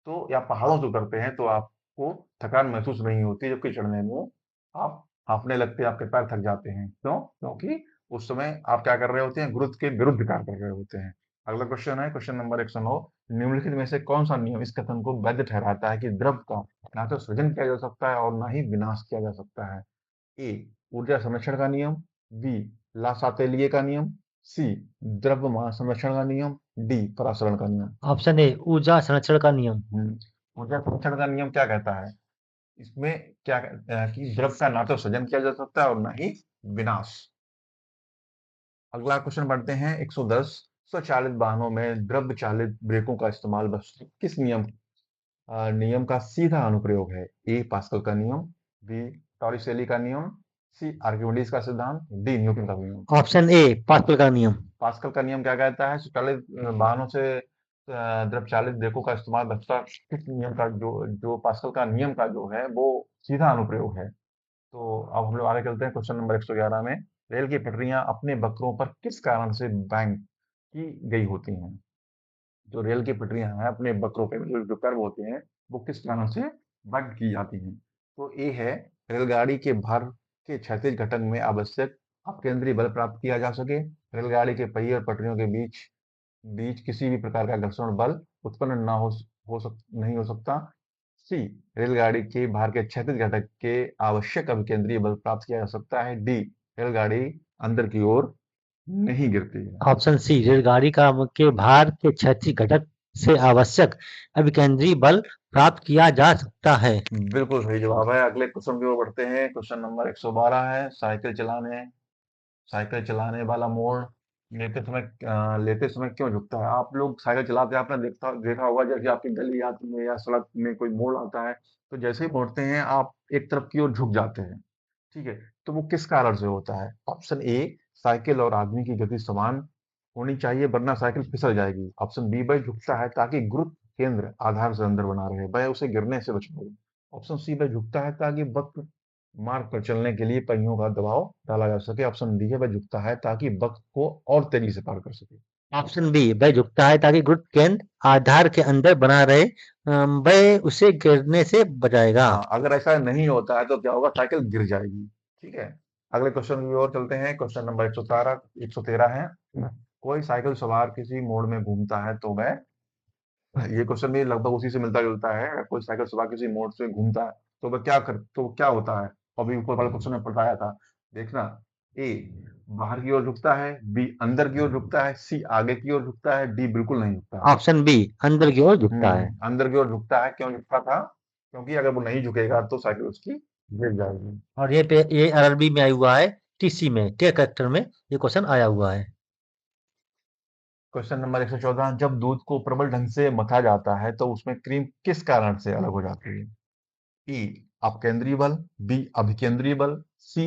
[SPEAKER 1] तो या पहाड़ों से उतरते हैं तो आपको थकान महसूस नहीं होती, जबकि चढ़ने में आप हांफने लगते हैं, आपके पैर थक जाते हैं। क्यों? क्योंकि उस समय आप क्या कर रहे होते हैं? गुरुत्व के विरुद्ध कार्य कर रहे होते हैं। अगला क्वेश्चन है क्वेश्चन नंबर 109। निम्नलिखित में से कौन सा नियम इस कथन को वैध ठहराता है कि द्रव का ना तो सृजन किया जा सकता है और ना ही विनाश किया जा सकता है? ए ऊर्जा संरक्षण का नियम, बी ला सातेलिए का नियम, सी द्रव्यमान संरक्षण का नियम, डी परासरण का नियम।
[SPEAKER 2] ऑप्शन ए, ऊर्जा संरक्षण का नियम।
[SPEAKER 1] ऊर्जा संरक्षण का नियम क्या कहता है? इसमें क्या कहता है कि द्रव का ना तो सृजन किया जा सकता है और ना ही विनाश। अगला क्वेश्चन पढ़ते हैं 110। स्वचालित वाहनों में द्रव्य चालित ब्रेकों का इस्तेमाल बस किस नियम का सीधा अनुप्रयोग है? ए पास्कल का नियम, बी टॉरिसेली का नियम, सी आर्किमिडीज का सिद्धांत, डी न्यूटन का नियम।
[SPEAKER 2] ऑप्शन ए, पास्कल का नियम।
[SPEAKER 1] पास्कल का नियम क्या कहता है? स्वचालित वाहनों से द्रव चालित ब्रेकों का इस्तेमाल बचता किस नियम का, जो जो पास्कल का नियम का जो है वो सीधा अनुप्रयोग है। तो अब हम लोग आगे चलते हैं क्वेश्चन नंबर 111 में। रेल की पटरियां अपने वक्रों पर किस कारण से बैंक की गई होती हैं? जो रेल की पटरियां हैं अपने वक्रों पे, जो कर्व होते हैं, वो किस कारण से बंद की जाती हैं? तो ए है रेलगाड़ी के भार के क्षैतिज घटक में आवश्यक अपकेंद्री बल प्राप्त किया जा सके, रेलगाड़ी के पहिए और पटरियों के बीच बीच किसी भी प्रकार का घर्षण बल उत्पन्न ना नहीं हो सकता। सी, रेलगाड़ी के भार के क्षैतिज घटक के आवश्यक अभिकेंद्रीय बल प्राप्त किया जा सकता है। डी, रेलगाड़ी अंदर की ओर नहीं गिरती है।
[SPEAKER 2] ऑप्शन सी, रेलगाड़ी के भार के क्षैतिज घटक से आवश्यक अभिकेंद्रीय बल प्राप्त किया जा सकता है।
[SPEAKER 1] बिल्कुल सही जवाब है। अगले क्वेश्चन की ओर बढ़ते हैं। क्वेश्चन नंबर 112 है, साइकिल चलाने वाला मोड़ लेते समय क्यों झुकता है? आप लोग साइकिल चलाते हैं, आपने देखा होगा, जैसे आपकी गली आती है या सड़क में कोई मोड़ आता है, तो जैसे ही मोड़ते हैं आप एक तरफ की ओर झुक जाते हैं। ठीक है, तो वो किस कारण से होता है? ऑप्शन ए, साइकिल और आदमी की गति समान होनी चाहिए वरना साइकिल फिसल जाएगी। ऑप्शन बी, वह झुकता है ताकि गुरुत्व केंद्र आधार से अंदर बना रहे, वह उसे गिरने से बचाए। ऑप्शन सी, वह झुकता है ताकि वक्र मार्ग पर चलने के लिए पहियों का दबाव डाला जा सके। ऑप्शन डी है, वह झुकता है ताकि वक्र को और तेजी से पार कर सके।
[SPEAKER 2] ऑप्शन बी, वह झुकता है ताकि गुरुत्व केंद्र आधार के अंदर बना रहे, वह उसे गिरने से बचाएगा।
[SPEAKER 1] हाँ, अगर ऐसा नहीं होता है तो क्या होगा? साइकिल गिर जाएगी। ठीक है, अगले क्वेश्चन की ओर चलते हैं। क्वेश्चन नंबर 113 है। कोई साइकिल सवार किसी मोड़ में घूमता है तो वह, ये क्वेश्चन भी लगभग उसी से मिलता जुलता है। अगर कोई साइकिल सवार किसी मोड़ से घूमता है तो वह तो क्या होता है? अभी ऊपर वाले क्वेश्चन में बताया था, देखना। ए, बाहर की ओर झुकता है। बी, अंदर की ओर झुकता है। सी, आगे की ओर झुकता है। डी, बिल्कुल नहीं झुकता।
[SPEAKER 2] ऑप्शन बी, अंदर की ओर झुकता है।
[SPEAKER 1] अंदर की ओर झुकता है। क्यों झुकता था? क्योंकि अगर वो नहीं झुकेगा तो साइकिल उसकी गिर जाएगी।
[SPEAKER 2] और ये आरआरबी में आया हुआ है, टीसी में, टेक करेक्टर में ये क्वेश्चन आया हुआ है।
[SPEAKER 1] क्वेश्चन नंबर 114, जब दूध को प्रबल ढंग से मथा जाता है तो उसमें क्रीम किस कारण से अलग हो जाती है? ई, अपकेंद्रीय बल। बी, अभिकेंद्रीय बल। सी,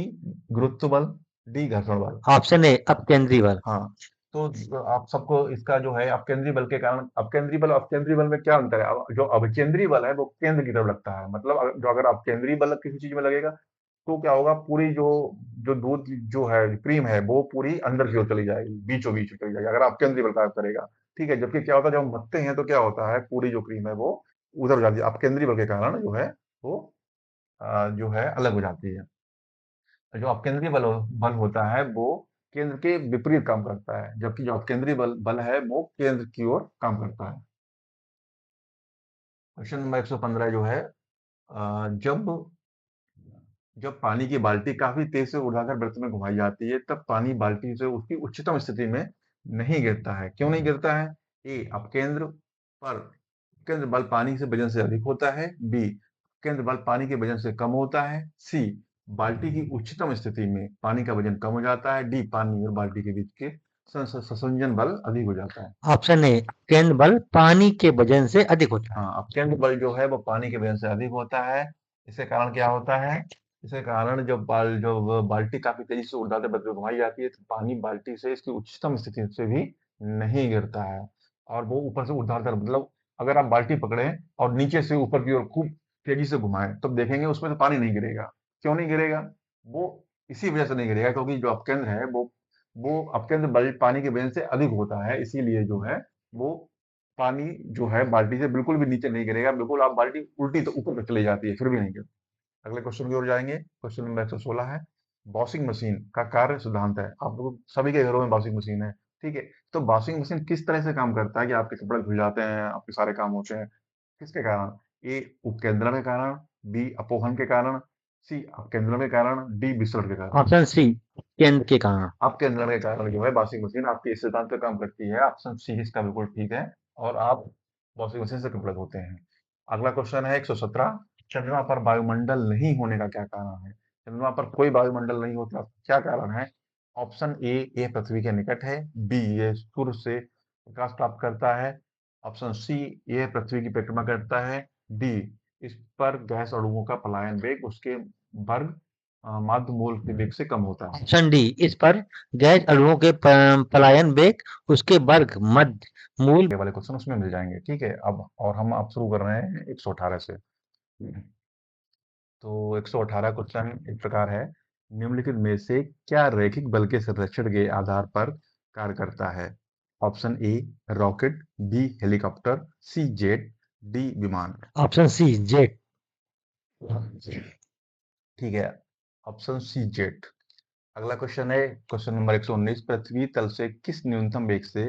[SPEAKER 1] गुरुत्व बल। डी, घर्षण बल।
[SPEAKER 2] ऑप्शन ए, अपकेंद्रीय बल।
[SPEAKER 1] हाँ, तो आप सबको इसका जो है अपकेंद्रीय बल के कारण, अपकेंद्रीय बल में क्या अंतर है? जो अभिकेंद्रीय बल है वो केंद्र की तरफ लगता है। मतलब जो अगर अपकेंद्रीय बल किसी चीज में लगेगा तो क्या होगा? पूरी जो जो दूध जो है, क्रीम है, वो पूरी अंदर की ओर चली जाएगी, बीचों बीच चली जाएगी, अगर अपकेंद्रीय बल कार्य करेगा। ठीक है, जबकि क्या होता है जब हम मथते हैं तो क्या होता है? पूरी जो क्रीम है वो उधर हो जाती है, अपकेंद्रीय बल के कारण जो है वो जो है अलग हो जाती है। जो अपकेंद्रीय बल होता है वो केंद्र के विपरीत काम करता है, जबकि जो अपकेंद्रीय बल है वो केंद्र की ओर काम करता है। क्वेश्चन नंबर 115 जो है, जब जब पानी की बाल्टी काफी तेज से उड़ाकर वृत्त में घुमाई जाती है तब पानी बाल्टी से उसकी उच्चतम स्थिति में नहीं गिरता है। क्यों नहीं गिरता है? ए, केंद्र बल पानी से वजन से अधिक होता है। बी, केंद्र बल पानी के वजन से कम होता है। सी, बाल्टी की उच्चतम स्थिति में पानी का वजन कम हो जाता है। डी, पानी और बाल्टी के बीच के संसंजन बल अधिक हो जाता है।
[SPEAKER 2] ऑप्शन ए, केंद्र बल पानी के वजन से अधिक होता है।
[SPEAKER 1] हाँ, अपकेंद्र बल जो है वो पानी के वजन से अधिक होता है। इसके कारण क्या होता है? इसके कारण जब बाल्टी काफी तेजी से ऊर्ध्वाधर गति में घुमाई जाती है तो पानी बाल्टी से इसकी उच्चतम स्थिति से भी नहीं गिरता है, और वो ऊपर से ऊर्ध्वाधर, मतलब अगर आप बाल्टी पकड़े और नीचे से ऊपर की ओर खूब तेजी से घुमाएं तब देखेंगे उसमें तो पानी नहीं गिरेगा। क्यों नहीं गिरेगा? वो इसी वजह से नहीं गिरेगा क्योंकि जो अपकेंद्र है वो अपकेंद्र बल पानी के वजन से अधिक होता है, इसीलिए जो है वो पानी जो है बाल्टी से बिल्कुल भी नीचे नहीं गिरेगा। बिल्कुल आप बाल्टी उल्टी तो ऊपर तक चली जाती है फिर भी नहीं गिरती। अगले क्वेश्चन की ओर जाएंगे। क्वेश्चन नंबर 116 है, वॉशिंग मशीन का कार्य सिद्धांत है। आप लोग सभी के घरों में वॉशिंग मशीन है। ठीक है, तो वॉशिंग मशीन किस तरह से काम करता है कि आपके कपड़े धुल जाते हैं, आपके सारे काम होते हैं? किसके कारण? ए, उपकेंद्र के कारण। बी, अपोहन के कारण। सी, अपकेंद्र के कारण। डी, विसरण के कारण।
[SPEAKER 2] ऑप्शन सी, केंद्र के कारण।
[SPEAKER 1] अपकेंद्र के कारण जो है वॉशिंग मशीन आपके इस सिद्धांत पे काम करती है। ऑप्शन सी इसका बिल्कुल ठीक है, और आप वॉशिंग मशीन से कपड़े धोते हैं। अगला क्वेश्चन है 117, चंद्रमा पर वायुमंडल नहीं होने का क्या कारण है? चंद्रमा पर कोई वायुमंडल नहीं होता, क्या कारण है? ऑप्शन ए, ये पृथ्वी के निकट है। बी, ये सूर्य से प्रकाश प्राप्त करता है। ऑप्शन सी, यह पृथ्वी की परिक्रमा करता है। डी, इस पर गैस अणुओं का पलायन वेग उसके वर्ग माध्य मूल के वेग से कम होता है।
[SPEAKER 2] ऑप्शन डी, इस पर गैस अणुओं के पलायन वेग उसके वर्ग मध्य मूल।
[SPEAKER 1] ये वाले क्वेश्चन उसमें मिल जाएंगे। ठीक है, अब हम शुरू कर रहे हैं 118 से। तो 118 क्वेश्चन इस प्रकार है, निम्नलिखित में से क्या रैखिक बल के संरक्षण के आधार पर कार्य करता है? Option A, rocket. B, helicopter. C, jet. D, विमान।
[SPEAKER 2] Option C, jet.
[SPEAKER 1] ठीक है, ऑप्शन सी, जेट। अगला क्वेश्चन है क्वेश्चन नंबर 119, पृथ्वी तल से किस न्यूनतम वेग से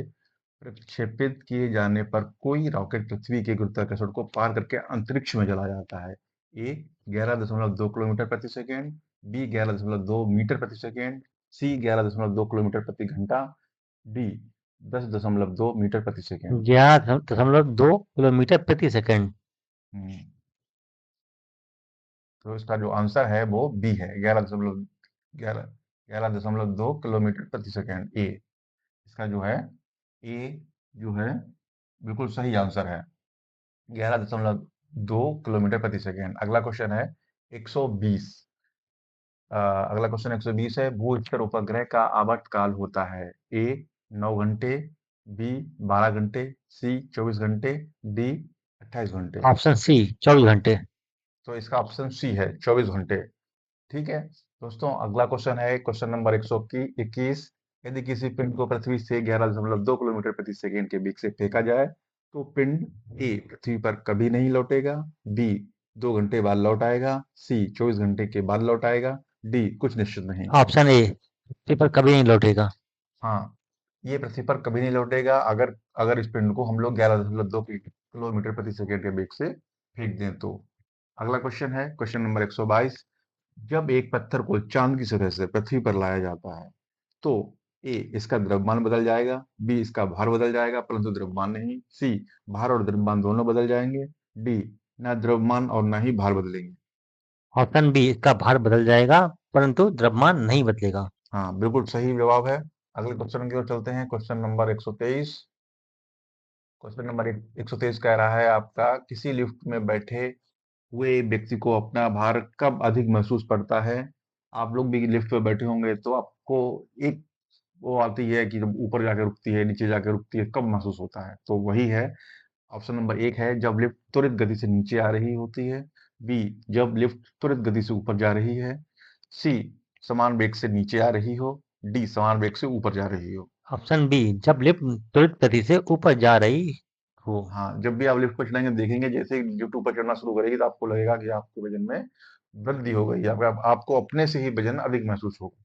[SPEAKER 1] प्रक्षेपित किए जाने पर कोई रॉकेट पृथ्वी के गुरुत्वाकर्षण को पार करके अंतरिक्ष में चला जाता है। ए 11.2 किलोमीटर प्रति सेकेंड, बी 11.2 मीटर प्रति सेकेंड, सी 11.2 किलोमीटर प्रति घंटा, डी 10.2 मीटर प्रति सेकेंड।
[SPEAKER 2] 11.2 किलोमीटर प्रति सेकंड।
[SPEAKER 1] हम्म, तो इसका जो आंसर है वो बी है, 11.2 किलोमीटर प्रति सेकेंड। ए इसका जो है, ए जो है बिल्कुल सही आंसर है, 11.2 किलोमीटर प्रति सेकेंड। अगला क्वेश्चन है 120। अगला क्वेश्चन 120 है, भू स्तर उपग्रह का आवर्तकाल होता है। ए 9 घंटे, बी 12 घंटे, सी 24 घंटे, डी 28 घंटे।
[SPEAKER 2] ऑप्शन सी 24 घंटे।
[SPEAKER 1] तो इसका ऑप्शन सी है 24 घंटे। ठीक है दोस्तों, अगला क्वेश्चन है क्वेश्चन नंबर 121। यदि किसी पिंड को पृथ्वी से 11.2 किलोमीटर प्रति सेकेंड के वेग से फेंका जाए तो पिंड ए पृथ्वी पर कभी नहीं लौटेगा, बी 2 घंटे बाद लौट आएगा, सी 24 घंटे के बाद लौट आएगा, डी कुछ निश्चित नहीं।
[SPEAKER 2] ऑप्शन ए पृथ्वी पर कभी नहीं लौटेगा।
[SPEAKER 1] हाँ, ये पृथ्वी पर कभी नहीं लौटेगा अगर अगर इस पिंड को हम लोग 11.2 किलोमीटर प्रति सेकेंड के वेग से फेंक दें तो। अगला क्वेश्चन है क्वेश्चन नंबर 122। जब एक पत्थर को चांद की सतह से पृथ्वी पर लाया जाता है तो ए इसका द्रव्यमान बदल जाएगा, बी इसका भार बदल जाएगा परंतु द्रव्यमान नहीं, सी भार और द्रव्यमान दोनों बदल जाएंगे, डी ना द्रव्यमान और ना ही भार बदलेंगे।
[SPEAKER 2] ऑप्शन बी इसका भार बदल जाएगा परंतु द्रव्यमान नहीं बदलेगा।
[SPEAKER 1] हाँ, बिल्कुल सही जवाब है। अगले क्वेश्चन की ओर चलते हैं, क्वेश्चन नंबर 123। क्वेश्चन नंबर 123 कह रहा है आपका, किसी लिफ्ट में बैठे हुए व्यक्ति को अपना भार कब अधिक महसूस पड़ता है। आप लोग भी लिफ्ट में बैठे होंगे तो आपको एक वो आती है कि जब ऊपर जाके रुकती है, नीचे जाके रुकती है, कब महसूस होता है, तो वही है। ऑप्शन नंबर एक है जब लिफ्ट त्वरित गति से नीचे आ रही होती है, बी जब लिफ्ट त्वरित गति से ऊपर जा रही है, सी समान वेग से नीचे आ रही हो, डी समान वेग से ऊपर जा रही हो।
[SPEAKER 2] ऑप्शन बी जब लिफ्ट त्वरित गति से ऊपर जा रही हो।
[SPEAKER 1] हाँ, जब भी आप लिफ्ट पर चढ़ेंगे देखेंगे जैसे ही लिफ्ट ऊपर चढ़ना शुरू करेगी तो आपको लगेगा कि आपके वजन में वृद्धि हो गई है, आपको अपने से ही वजन अधिक महसूस होगा।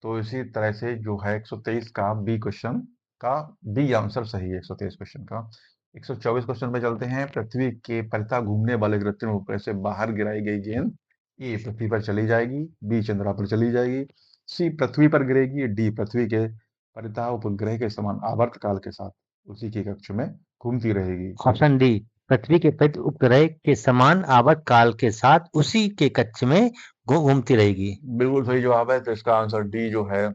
[SPEAKER 1] तो इसी तरह से जो है 123 का बी क्वेश्चन का बी आंसर सही है 123 क्वेश्चन का। 124 क्वेश्चन पे चलते हैं। पृथ्वी के परितः घूमने वाले कृत्रिम उपग्रह से बाहर गिराई गई गेंद ए पृथ्वी पर चली जाएगी, बी चंद्रमा पर चली जाएगी, सी पृथ्वी पर गिरेगी, डी पृथ्वी के परितः उपग्रह के समान आवर्तकाल के साथ उसी के कक्ष में घूमती रहेगी।
[SPEAKER 2] ऑप्शन डी पृथ्वी के प्रति उपग्रह के समान आवर्त काल के साथ उसी के कक्ष में घूमती रहेगी।
[SPEAKER 1] बिल्कुल सही जवाब है, तो इसका आंसर डी जो है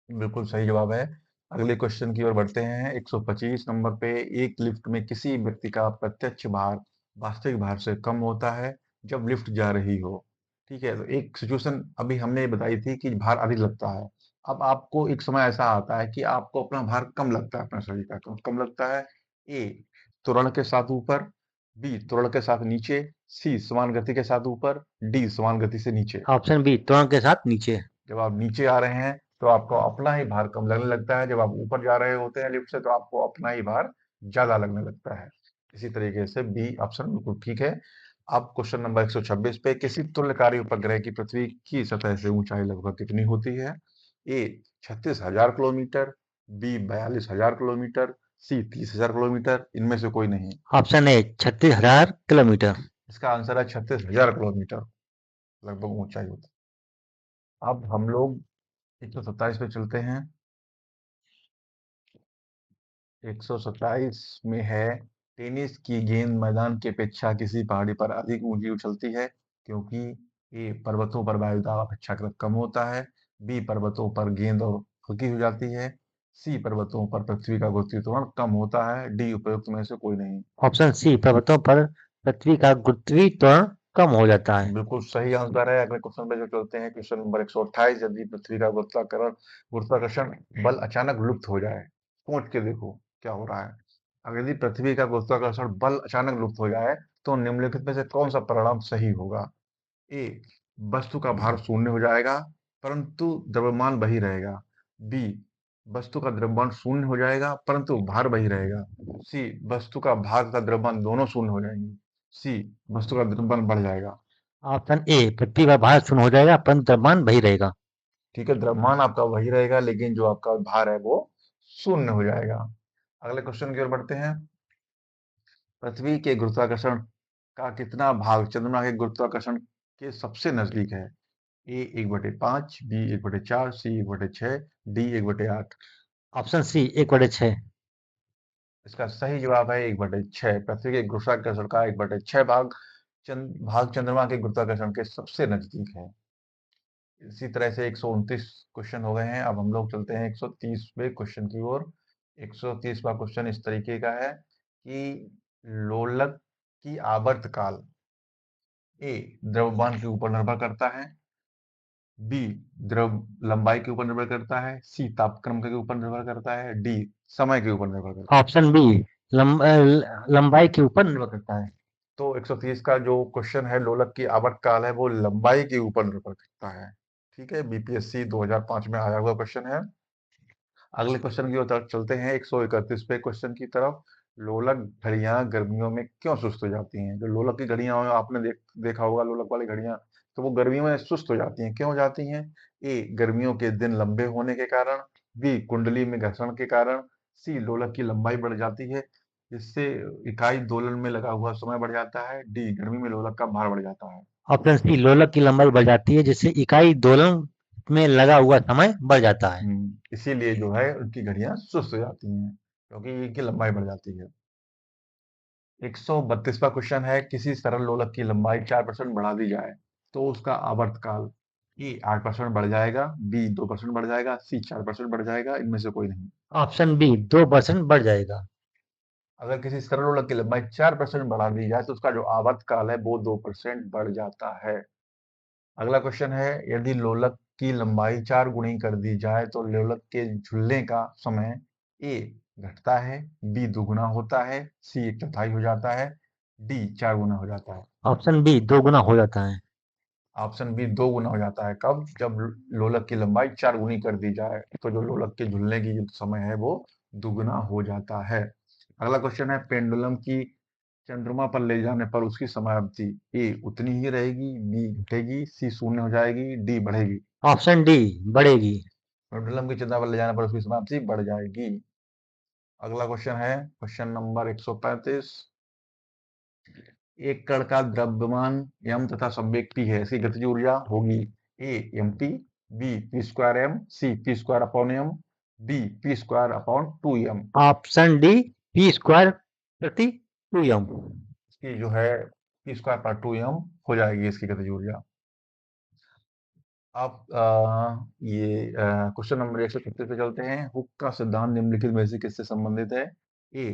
[SPEAKER 1] बिल्कुल सही जवाब है। अगले क्वेश्चन की ओर बढ़ते हैं। 125 नंबर पे, एक लिफ्ट में किसी व्यक्ति का प्रत्यक्ष भार वास्तविक भार से कम होता है जब लिफ्ट जा रही हो। ठीक है, तो एक सिचुएशन अभी हमने बताई थी कि भार अधिक लगता है। अब आपको एक समय ऐसा आता है कि आपको अपना भार कम लगता है, अपने शरीर का कम लगता है। ए त्वरण के साथ ऊपर, बी त्वरण के साथ नीचे, सी समान गति के साथ ऊपर, डी समान गति से नीचे।
[SPEAKER 2] ऑप्शन बी त्वरण के साथ नीचे।
[SPEAKER 1] जब आप नीचे आ रहे हैं तो आपको अपना ही भार कम लगने लगता है, जब आप ऊपर जा रहे होते हैं लिफ्ट से तो आपको अपना ही भार ज्यादा लगने लगता है। इसी तरीके से बी ऑप्शन बिल्कुल ठीक है। अब क्वेश्चन नंबर 126 पे, किसी तुल्यकारी उपग्रह की पृथ्वी की सतह से ऊंचाई लगभग कितनी होती है। ए 36,000 किलोमीटर, बी 42,000 किलोमीटर, सी 30,000 किलोमीटर, इनमें से कोई नहीं।
[SPEAKER 2] ऑप्शन ए 36,000 किलोमीटर।
[SPEAKER 1] इसका आंसर है 36,000 किलोमीटर लगभग ऊंचाई होती है। अब हम लोग 127 पे चलते हैं। 127 में है, टेनिस की गेंद मैदान की अपेक्षा किसी पहाड़ी पर अधिक ऊंची उछलती है क्योंकि ए पर्वतों पर वायु दाब अपेक्षाकृत कम होता है, बी पर्वतों पर गेंद और हल्की हो जाती है, सी पर्वतों पर पृथ्वी का गुरुत्वाकर्षण कम होता है, डी उपयुक्त में से कोई नहीं।
[SPEAKER 2] ऑप्शन सी पर्वतों पर पृथ्वी का गुरुत्वीकरण कम हो जाता है।
[SPEAKER 1] बिल्कुल सही आंसर है। अगले क्वेश्चन पे जो चलते हैं, क्वेश्चन नंबर 128। यदि पृथ्वी का गुरुत्वाकर्षण बल अचानक लुप्त हो जाए, सोच के देखो क्या हो रहा है। अगर यदि पृथ्वी का गुरुत्वाकर्षण बल अचानक लुप्त हो जाए तो निम्नलिखित में से कौन सा परिणाम सही होगा। ए वस्तु का भार शून्य हो जाएगा परंतु द्रव्यमान वही रहेगा, बी वस्तु का द्रव्यमान शून्य हो जाएगा परंतु भार वही रहेगा, सी वस्तु का भार तथा द्रव्यमान दोनों शून्य हो जाएंगे, सी वस्तु का द्रव्यमान बढ़ जाएगा।
[SPEAKER 2] ऑप्शन ए पृथ्वी का भार शून्य हो जाएगा परंतु द्रव्यमान वही रहेगा।
[SPEAKER 1] ठीक है, द्रव्यमान आपका वही रहेगा लेकिन जो आपका भार है वो शून्य हो जाएगा। अगले क्वेश्चन की ओर बढ़ते हैं। पृथ्वी के गुरुत्वाकर्षण का कितना भाग चंद्रमा के गुरुत्वाकर्षण के सबसे नजदीक है? A 1/5, B 1/4, C 1/6, D 1/8।
[SPEAKER 2] Option C 1/6।
[SPEAKER 1] इसका सही जवाब है 1/6। पृथ्वी के गुरुत्वाकर्षण का 1/6 भाग चंद्रमा के गुरुत्वाकर्षण के सबसे नजदीक है। इसी तरह से 129 क्वेश्चन हो गए हैं। अब हम लोग चलते हैं 130वें क्वेश्चन की ओर। 130वां क्वेश्चन इस तरीके का है कि लोलक की आवर्तकाल ए द्रव्यमान के ऊपर निर्भर करता है, बी द्रव लंबाई के ऊपर निर्भर करता है, सी तापक्रम के ऊपर निर्भर करता है, डी समय के ऊपर निर्भर करता है।
[SPEAKER 2] ऑप्शन बी लंबाई के ऊपर निर्भर करता है।
[SPEAKER 1] तो 130 का जो क्वेश्चन है, लोलक की आवर्तकाल है, वो लंबाई के ऊपर निर्भर करता है। ठीक है, बीपीएससी 2005 में आया हुआ क्वेश्चन है। अगले क्वेश्चन की ओर चलते हैं 131वें क्वेश्चन की तरफ। लोलक घड़ियां गर्मियों में क्यों सुस्त हो जाती हैं? जो लोलक की घड़ियां आपने देखा होगा, लोलक वाली घड़ियां, तो वो गर्मियों में सुस्त हो जाती हैं। क्यों हो जाती हैं? ए गर्मियों के दिन लंबे होने के कारण, बी कुंडली में घर्षण के कारण, सी लोलक की लंबाई बढ़ जाती है जिससे इकाई दोलन में लगा हुआ समय बढ़ जाता है, डी गर्मी में लोलक का भार बढ़ जाता है।
[SPEAKER 2] ऑप्शन सी लोलक की लंबाई बढ़ जाती है, जिससे इकाई दोलन में लगा हुआ समय बढ़ जाता है।
[SPEAKER 1] इसीलिए जो है उनकी घड़ियां सुस्त हो जाती हैं, क्योंकि इनकी लंबाई बढ़ जाती है। 132वां क्वेश्चन है, किसी सरल लोलक की लंबाई 4% बढ़ा दी जाए तो उसका आवर्तकाल ए 8% बढ़ जाएगा, बी 2% बढ़ जाएगा, सी 4% बढ़ जाएगा, इनमें से कोई नहीं।
[SPEAKER 2] ऑप्शन बी 2% बढ़ जाएगा।
[SPEAKER 1] अगर किसी सरल लोलक की लंबाई 4% बढ़ा दी जाए तो उसका जो आवर्तकाल है वो 2% बढ़ जाता है। अगला क्वेश्चन है, यदि लोलक की लंबाई 4 गुनी कर दी जाए तो लोलक के झुलने का समय ए घटता है, बी दुगुना होता है, सी 1/4 हो जाता है, डी 4 गुना हो जाता है।
[SPEAKER 2] ऑप्शन बी 2 गुना हो जाता है।
[SPEAKER 1] ऑप्शन बी 2 गुना हो जाता है। कब? जब लोलक की लंबाई 4 गुनी कर दी जाए तो जो लोलक के झुलने की जो समय है वो दुगुना हो जाता है। अगला क्वेश्चन है, पेंडुलम की चंद्रमा पर ले जाने पर उसकी समयावधि ए उतनी ही रहेगी, बी घटेगी, सी शून्य हो जाएगी, डी बढ़ेगी।
[SPEAKER 2] ऑप्शन डी बढ़ेगी।
[SPEAKER 1] पेंडुलम की चंद्रमा पर ले जाने पर उसकी समयावधि बढ़ जाएगी। अगला क्वेश्चन है क्वेश्चन नंबर 135। एक कण का द्रव्यमान m तथा संवेग p है, इसकी गतिज ऊर्जा होगी A mp, B p square m, C p square upon m, D p square upon 2m।
[SPEAKER 2] Option D P square प्रति 2m।
[SPEAKER 1] इसकी जो है p स्क्वायर पर 2m हो जाएगी इसकी गतिज ऊर्जा। आप ये क्वेश्चन नंबर 136 पे चलते हैं। हुक का सिद्धांत निम्नलिखित में से किससे संबंधित है? ए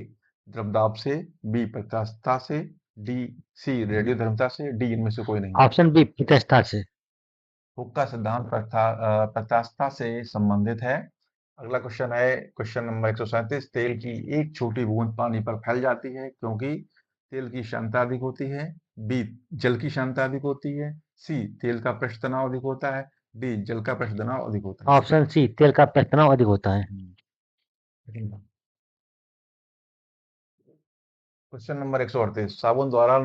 [SPEAKER 1] द्रवदाब से, बी प्रत्यास्थता से, डी सी रेडियो धर्मता से, डी इनमें से कोई नहीं।
[SPEAKER 2] ऑप्शन बी प्रतिष्ठा से।
[SPEAKER 1] हुक का सिद्धांत प्रत्यास्थता से संबंधित है। अगला क्वेश्चन है क्वेश्चन नंबर 137। तेल की एक छोटी बूंद पानी पर फैल जाती है क्योंकि तेल की क्षमता अधिक होती है, बी जल की क्षमता अधिक होती है, सी तेल का पृष्ठ तनाव अधिक होता है, डी जल का पृष्ठ तनाव अधिक होता है।
[SPEAKER 2] ऑप्शन सी तेल का पृष्ठ तनाव अधिक होता है।
[SPEAKER 1] Question number 138। साबुन द्वारा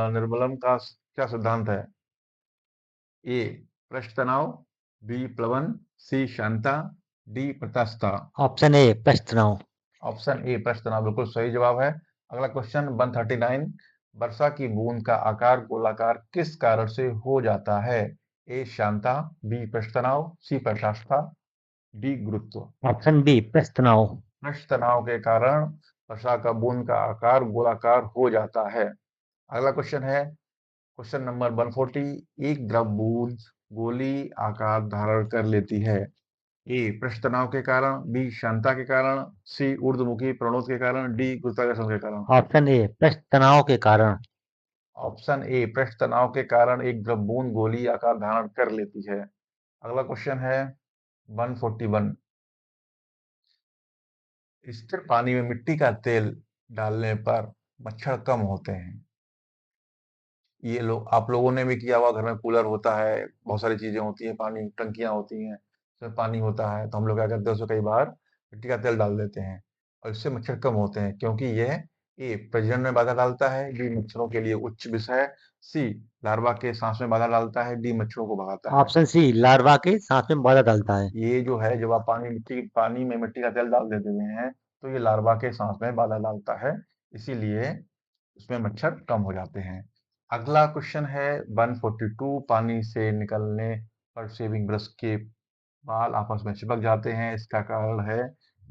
[SPEAKER 1] निर्मलन का क्या सिद्धांत है? ए पृष्ठ तनाव, बी प्लवन, सी क्षमता, डी प्रत्यास्थता।
[SPEAKER 2] ऑप्शन ए पृष्ठ तनाव।
[SPEAKER 1] ऑप्शन ए पृष्ठ तनाव बिल्कुल सही जवाब है। अगला क्वेश्चन 139। वर्षा की बूंद का आकार गोलाकार किस कारण से हो जाता है? ए श्यानता, बी पृष्ठ तनाव, सी प्रत्यास्थता, डी गुरुत्व।
[SPEAKER 2] ऑप्शन बी पृष्ठ तनाव।
[SPEAKER 1] पृष्ठ तनाव के कारण वर्षा का बूंद का आकार गोलाकार हो जाता है। अगला क्वेश्चन है क्वेश्चन नंबर 140। एक द्रव बूंद गोली आकार धारण कर लेती है। ए पृष्ठ तनाव के कारण, बी क्षमता के कारण, सी ऊर्ध्वमुखी प्रणोद के कारण, डी गुरुत्वाकर्षण के कारण।
[SPEAKER 2] ऑप्शन ए पृष्ठ तनाव के कारण।
[SPEAKER 1] ऑप्शन ए पृष्ठ तनाव के कारण एक द्रव बूंद गोली आकार धारण कर लेती है। अगला क्वेश्चन है 141। स्थिर पानी में मिट्टी का तेल डालने पर मच्छर कम होते हैं। ये लोग आप लोगों ने भी किया हुआ, घर में कूलर होता है, बहुत सारी चीजें होती हैं, पानी टंकियां होती हैं, उसमें पानी होता है, तो हम लोग क्या करते हैं उसमें कई बार मिट्टी का तेल डाल देते हैं और इससे मच्छर कम होते हैं, क्योंकि यह ए प्रजनन में बाधा डालता है, बी मच्छरों के लिए उच्च विष है, सी लार्वा के सांस में बाधा डालता है, डी मच्छरों को भगाता है।
[SPEAKER 2] ऑप्शन सी लार्वा के सांस में बाधा डालता है।
[SPEAKER 1] ये जो है, जब आप पानी में मिट्टी का तेल डाल देते हैं तो ये लार्वा के सांस में बाधा डालता है, इसीलिए उसमें मच्छर कम हो जाते हैं। अगला क्वेश्चन है 142, पानी से निकलने पर शेविंग ब्रश के बाल आपस में चिपक जाते हैं, इसका कारण है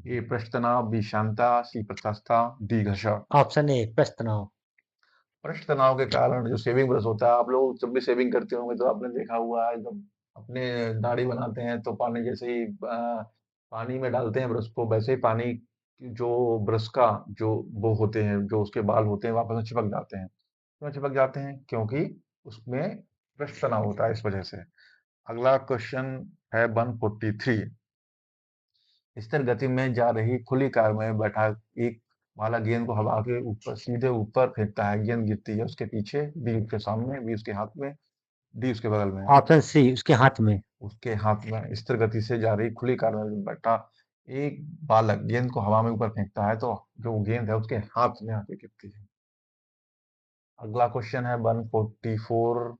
[SPEAKER 1] ए पृष्ठ तनाव, बी शांता, सी प्रत्यास्थता, डी घर्षण।
[SPEAKER 2] ऑप्शन ए पृष्ठ तनाव।
[SPEAKER 1] पृष्ठ तनाव के कारण जो शेविंग ब्रश होता है, आप लोग जब भी शेविंग करते होंगे तो आपने देखा हुआ है, जब अपने दाढ़ी बनाते हैं तो पानी जैसे ही पानी में डालते हैं ब्रश को, वैसे ही पानी जो ब्रश का जो वो होते हैं, जो उसके बाल होते हैं, वापस में चिपक जाते हैं। क्यों चिपक जाते हैं? क्योंकि उसमें पृष्ठ तनाव होता है, इस वजह से। अगला क्वेश्चन है 143, स्थिर गति में जा रही खुली कार में बैठा एक भाला गेंद को हवा के ऊपर सीधे ऊपर फेंकता है, गेंद गिरती है उसके पीछे, बी उसके सामने, बी उसके हाथ में, डी उसके बगल में।
[SPEAKER 2] ऑप्शन सी उसके हाथ में।
[SPEAKER 1] उसके हाथ में। स्थिर गति से जा रही खुली कार में बैठा एक बालक गेंद को हवा में ऊपर फेंकता है, तो जो गेंद है उसके हाथ में आके गिरती है। अगला क्वेश्चन है 144,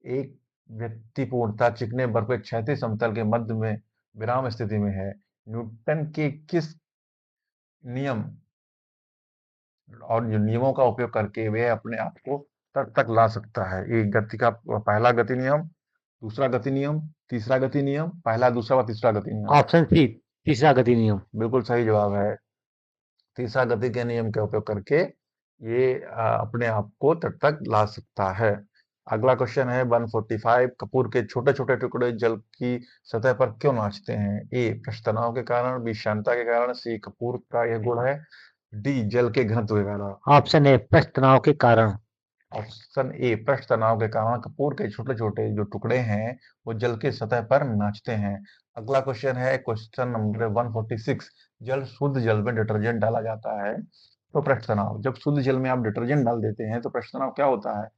[SPEAKER 1] एक व्यक्ति पूर्णतः चिकने बर्फ के क्षैतिज समतल के मध्य में विराम स्थिति में है, न्यूटन के किस नियम और नियमों का उपयोग करके वे अपने आप को तट तक ला सकता है? एक गति का पहला गति नियम, दूसरा गति नियम, तीसरा गति नियम, पहला, दूसरा व तीसरा गति नियम।
[SPEAKER 2] ऑप्शन सी तीसरा गति नियम।
[SPEAKER 1] बिल्कुल सही जवाब है। तीसरा गति के नियम का उपयोग करके ये अपने आप को तट तक ला सकता है। अगला क्वेश्चन है 145, कपूर के छोटे छोटे टुकड़े जल की सतह पर क्यों नाचते हैं? ए पृष्ठ तनाव के कारण, बी शांता के कारण, सी कपूर का यह गुण है, डी जल के घनत्व के कारण।
[SPEAKER 2] ऑप्शन ए पृष्ठ तनाव के कारण।
[SPEAKER 1] ऑप्शन ए पृष्ठ तनाव के कारण कपूर के छोटे छोटे जो टुकड़े हैं वो जल की सतह पर नाचते हैं। अगला क्वेश्चन है क्वेश्चन नंबर 146, जल शुद्ध जल में डिटर्जेंट डाला जाता है तो पृष्ठ तनाव, जब शुद्ध जल में आप डिटर्जेंट डाल देते हैं तो पृष्ठ तनाव क्या होता है?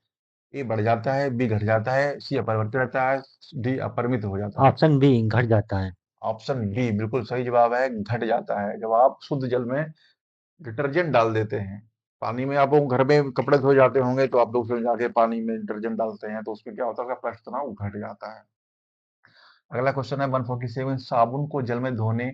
[SPEAKER 1] ए बढ़ जाता है, बी घट जाता है, सी अपरिवर्तित रहता है, डी अपरिमित हो जाता है।
[SPEAKER 2] ऑप्शन बी घट जाता है।
[SPEAKER 1] ऑप्शन डी बिल्कुल सही जवाब है, घट जाता है। जब आप शुद्ध जल में डिटर्जेंट डाल देते हैं, पानी में आप लोग घर में कपड़े धोए जाते होंगे तो आप लोग उसमें जाके पानी में डिटर्जेंट डालते हैं तो उसमें क्या होता है, पृष्ठ तनाव घट जाता है। अगला क्वेश्चन है 147, साबुन को जल में धोने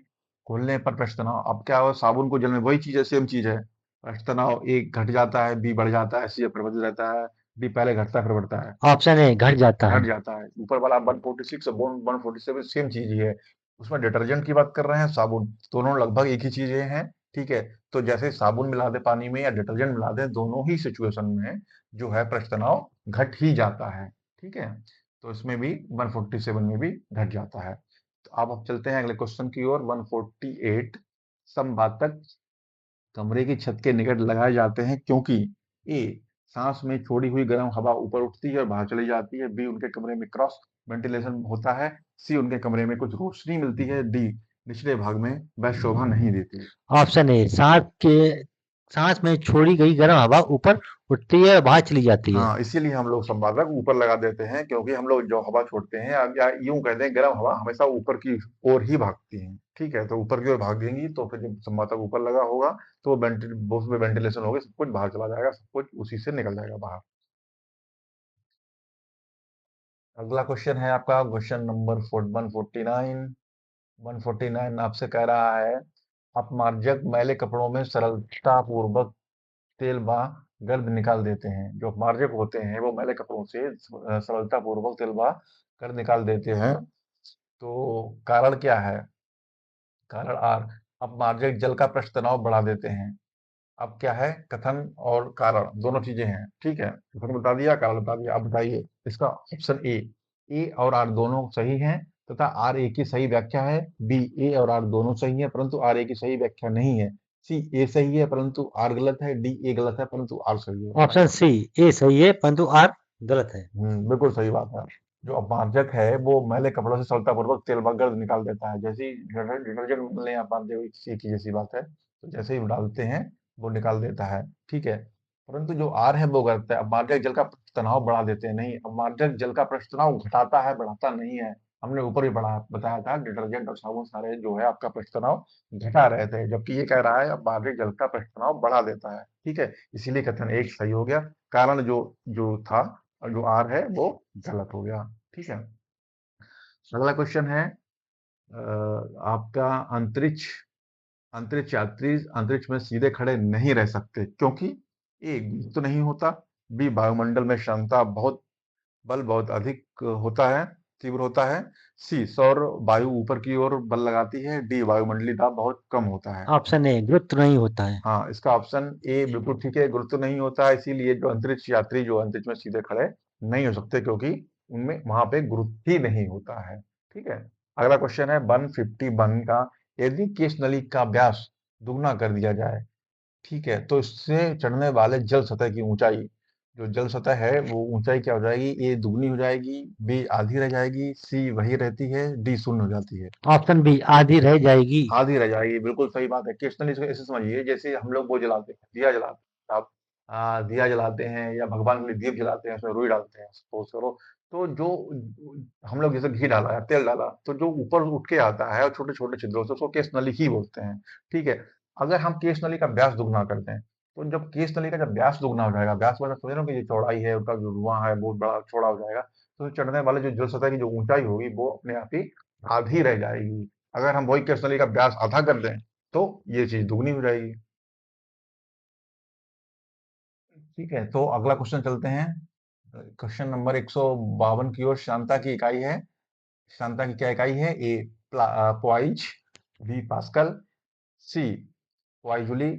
[SPEAKER 1] खोलने पर पृष्ठ तनाव, अब क्या हो, साबुन को जल में वही चीज है, सेम चीज है, पृष्ठ तनाव एक घट जाता है, बी बढ़ जाता है, सी परिवर्तित रहता है, डी पहले घटता है फिर बढ़ता है।
[SPEAKER 2] ऑप्शन ए घट जाता है।
[SPEAKER 1] घट जाता है। ऊपर वाला 146 और 147 सेम चीज ही है, उसमें डिटर्जेंट की बात कर रहे हैं, साबुन, दोनों लगभग एक ही चीजें हैं। ठीक है, तो जैसे साबुन मिला दे पानी में या डिटर्जेंट मिला दे, दोनों ही सिचुएशन में जो है पृष्ठ तनाव घट ही जाता है। ठीक है, तो इसमें भी 147 में भी घट जाता है। तो अब चलते हैं अगले क्वेश्चन की ओर। 148, समवातक कमरे की छत के निकट लगाए जाते हैं क्योंकि ए सांस में छोड़ी हुई गर्म हवा ऊपर उठती है और बाहर चली जाती है, बी उनके कमरे में क्रॉस वेंटिलेशन होता है, सी उनके कमरे में कुछ रोशनी मिलती है, डी निचले भाग में वह शोभा नहीं देती।
[SPEAKER 2] ऑप्शन ए सांस में छोड़ी गई गर्म हवा ऊपर उठती है और बाहर चली जाती है।
[SPEAKER 1] हाँ, इसीलिए हम लोग संवादक ऊपर लगा देते हैं, क्योंकि हम लोग जो हवा छोड़ते हैं या यूं कहते हैं गर्म हवा हमेशा ऊपर की ओर ही भागती है। ठीक है, तो ऊपर की ओर भागेंगी तो फिर जब संवादक ऊपर लगा होगा तो उसमें वेंटिलेशन होगी, सब कुछ बाहर चला जाएगा, सब कुछ उसी से निकल जाएगा बाहर। अगला क्वेश्चन है आपका क्वेश्चन नंबर 149। 149 आपसे कह रहा है, अपमार्जक मैले कपड़ों में सरलता पूर्वक तेल व गर्द निकाल देते हैं। जो अपमार्जक होते हैं वो मैले कपड़ों से सरलता पूर्वक तेल व गर्द निकाल देते हैं, तो कारण क्या है? कारण आर, अपमार्जक जल का पृष्ठ तनाव बढ़ा देते हैं। अब क्या है, कथन और कारण दोनों चीजें हैं। ठीक है, कथन बता दिया, कारण बता दिया। अब बताइए इसका ऑप्शन ए और आर दोनों सही हैं तथा आर ए की सही व्याख्या है, बी ए और आर दोनों सही है परंतु आर ए की सही व्याख्या नहीं है, सी ए सही है परंतु आर गलत है, डी ए गलत है परंतु आर सही है।
[SPEAKER 2] ऑप्शन सी ए सही है परंतु आर गलत है।
[SPEAKER 1] बिल्कुल सही बात है। जो अपमार्जक है वो मैले कपड़ों से सरलतापूर्वक तेल व गर्द निकाल देता है। जैसे ही डिटर्जेंट मिलने आप मानते हो, एक ही जैसी बात है, तो जैसे ही डालते हैं वो निकाल देता है। ठीक है, परंतु जो आर है वो करता है, अपमार्जक जल का तनाव बढ़ा देते हैं, नहीं, अपमार्जक जल का पृष्ठ तनाव घटाता है, बढ़ाता नहीं है। हमने ऊपर भी बढ़ा बताया था, डिटर्जेंट और साबुन सारे जो है आपका पृष्ठ तनाव घटा रहे थे, जबकि ये कह रहा है अपमार्जक जल का पृष्ठ तनाव बढ़ा देता है। ठीक है, इसीलिए कथन एक सही हो गया, कारण जो जो था और जो आर है वो गलत हो गया। ठीक है, अगला क्वेश्चन है आपका अंतरिक्ष अंतरिक्ष यात्री अंतरिक्ष में सीधे खड़े नहीं रह सकते क्योंकि ए गुरुत्व नहीं होता, बी वायुमंडल में क्षमता बहुत बल बहुत अधिक होता है, तीव्र होता है, सी सौर वायु ऊपर की ओर बल लगाती है, डी वायुमंडलीय दाब बहुत कम होता है।
[SPEAKER 2] ऑप्शन ए गुरुत्व नहीं होता है।
[SPEAKER 1] हाँ, इसका ऑप्शन ए बिल्कुल ठीक है, गुरुत्व नहीं होता है, इसीलिए जो अंतरिक्ष यात्री जो अंतरिक्ष में सीधे खड़े नहीं हो सकते क्योंकि उनमें वहां पे गुरुत्व ही नहीं होता है। ठीक है, अगला क्वेश्चन है 151 का, यदि केश नली का व्यास दुगना कर दिया जाए, ठीक है, तो इससे चढ़ने वाले जल सतह की ऊंचाई, जो जल सतह है वो ऊंचाई क्या हो जाएगी, ए दुगनी हो जाएगी, बी आधी रह जाएगी, सी वही रहती है, डी शून्य हो जाती है।
[SPEAKER 2] ऑप्शन बी आधी रह जाएगी।
[SPEAKER 1] आधी रह जाएगी, बिल्कुल सही बात है। क्रिस्टल इसको ऐसे समझिए जैसे हम लोग वो जलाते हैं, दिया जलाते हैं, आप दिया जलाते हैं या भगवान के लिए दीप जलाते हैं, उसमें रुई डालते हैं, सपोज करो, तो जो हम लोग जैसे घी डाला या तेल डाला तो जो ऊपर उठ के आता है और छोटे छोटे छिद्रों से, उसको केश नली ही बोलते हैं। ठीक है, अगर हम केश नली का व्यास दुगना करते हैं, तो जब केश नली का जब व्यास दुगना हो जाएगा, व्यास मतलब समझ रहे हो कि ये चौड़ाई है, उसका जो रुआं है बहुत बड़ा चौड़ा हो जाएगा, तो चढ़ने वाले जो जल सतह की जो ऊंचाई होगी वो अपने आप ही आधी रह जाएगी। अगर हम वही केस नली का व्यास आधा कर दें तो ये चीज दुगनी हो जाएगी। ठीक है, तो अगला क्वेश्चन चलते हैं। क्वेश्चन नंबर 152 की ओर। शांता की इकाई है, शांता की क्या इकाई है, A poise, B pascal, C poiseuille,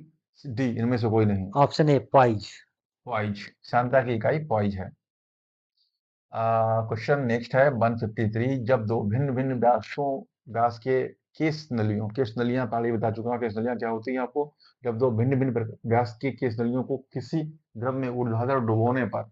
[SPEAKER 1] D इनमें से कोई नहीं।
[SPEAKER 2] Option A poise.
[SPEAKER 1] पॉइज, शांता की इकाई पॉइज है। क्वेश्चन नेक्स्ट है 153। जब दो भिन्न भिन्न व्यास के केस नलियों, केस नलियां पहले ही बता चुका हूं केस नलियां क्या होती हैं आपको। जब दो भिन्न भिन्न व्यास के केस नलियों को किसी द्रव में ऊर्ध्वाधर डुबोने पर